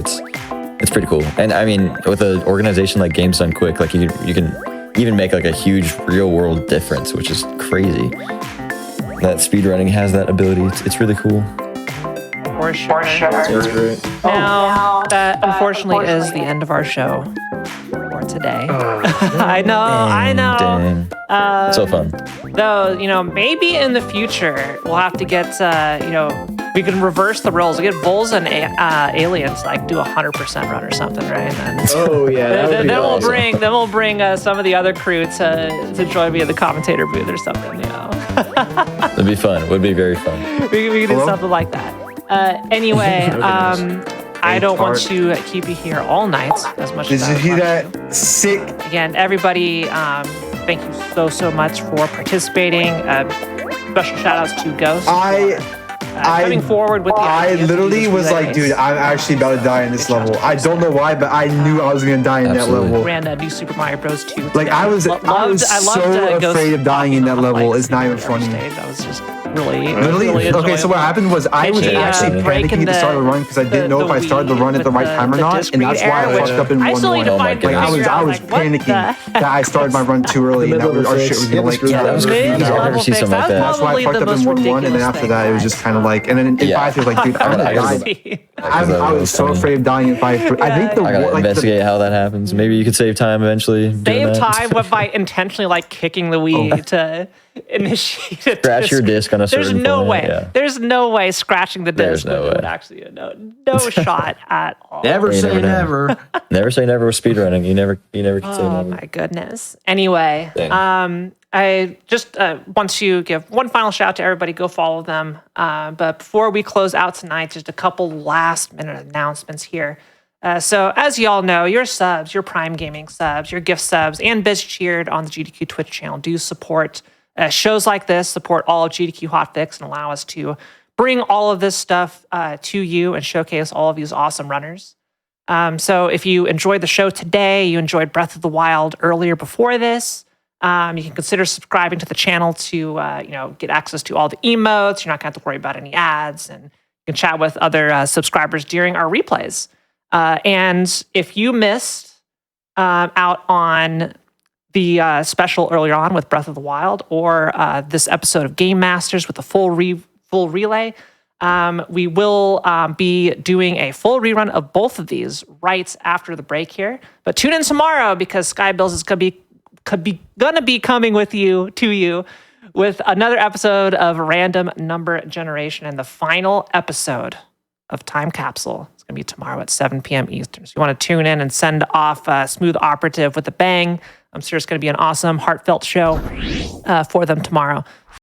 It's pretty cool. And I mean, with an organization like Games Done Quick, like you can even make like a huge real world difference, which is crazy. That speedrunning has that ability. It's really cool. For sure. That's great. Now, that unfortunately is the end of our show for today. I know. Dang. So fun. Though, maybe in the future we'll have to get, we can reverse the roles. We get Bulls and Aliens do a 100% run or something, right? And then awesome. we'll bring some of the other crew to join me in the commentator booth or something. It'd be fun. It would be very fun. We can do something like that. Anyway, I don't want to keep you here all night as much as I would Did you hear like to. that? Sick. Again, everybody, thank you so much for participating. Special shout outs to Ghost. Coming forward with the I idea literally was like, dude, I'm actually about to die in this level. I don't know why, but I knew I was gonna die in that level. Ran New Super Mario Bros. 2. Like I was so afraid of dying in that level. It's not even funny. That was just really okay, so what happened was I was actually panicking at the start of the run because I didn't know if I started the run at the right time or not, and that's why I fucked up in 1-1. I was panicking that I started my run too early and that our shit was gonna like that was crazy. I've never seen something like that. That's why I fucked up in 1-1, and then after that it was just kind of like, and then in 5 it was like, dude, I'm gonna die. I was so afraid of dying in 5. I think I gotta investigate how that happens. Maybe you could save time eventually. Save time by intentionally kicking the Wii to initiate it. Scratch your disc on a certain There's no point, way. yeah. The's no way scratching the There's disc no would way. actually no shot at all. Never You say never know. never. Never say never with speedrunning. You never can say Oh never. my goodness. Anyway, Dang. I just want to give one final shout out to everybody. Go follow them. But before we close out tonight, just a couple last minute announcements here. So as you all know, your subs, your Prime Gaming subs, your gift subs, and Biz Cheered on the GDQ Twitch channel do support shows like this, support all of GDQ Hotfix, and allow us to bring all of this stuff to you and showcase all of these awesome runners. So if you enjoyed the show today, you enjoyed Breath of the Wild earlier before this, you can consider subscribing to the channel to get access to all the emotes. You're not going to have to worry about any ads, and you can chat with other subscribers during our replays. And if you missed out on the special earlier on with Breath of the Wild, or this episode of Game Masters with the full relay, we will be doing a full rerun of both of these right after the break here. But tune in tomorrow, because Skybills is gonna be coming to you with another episode of Random Number Generation, and the final episode of Time Capsule. It's gonna be tomorrow at 7 p.m. Eastern. So you want to tune in and send off Smooth Operative with a bang. I'm sure it's gonna be an awesome, heartfelt show for them tomorrow.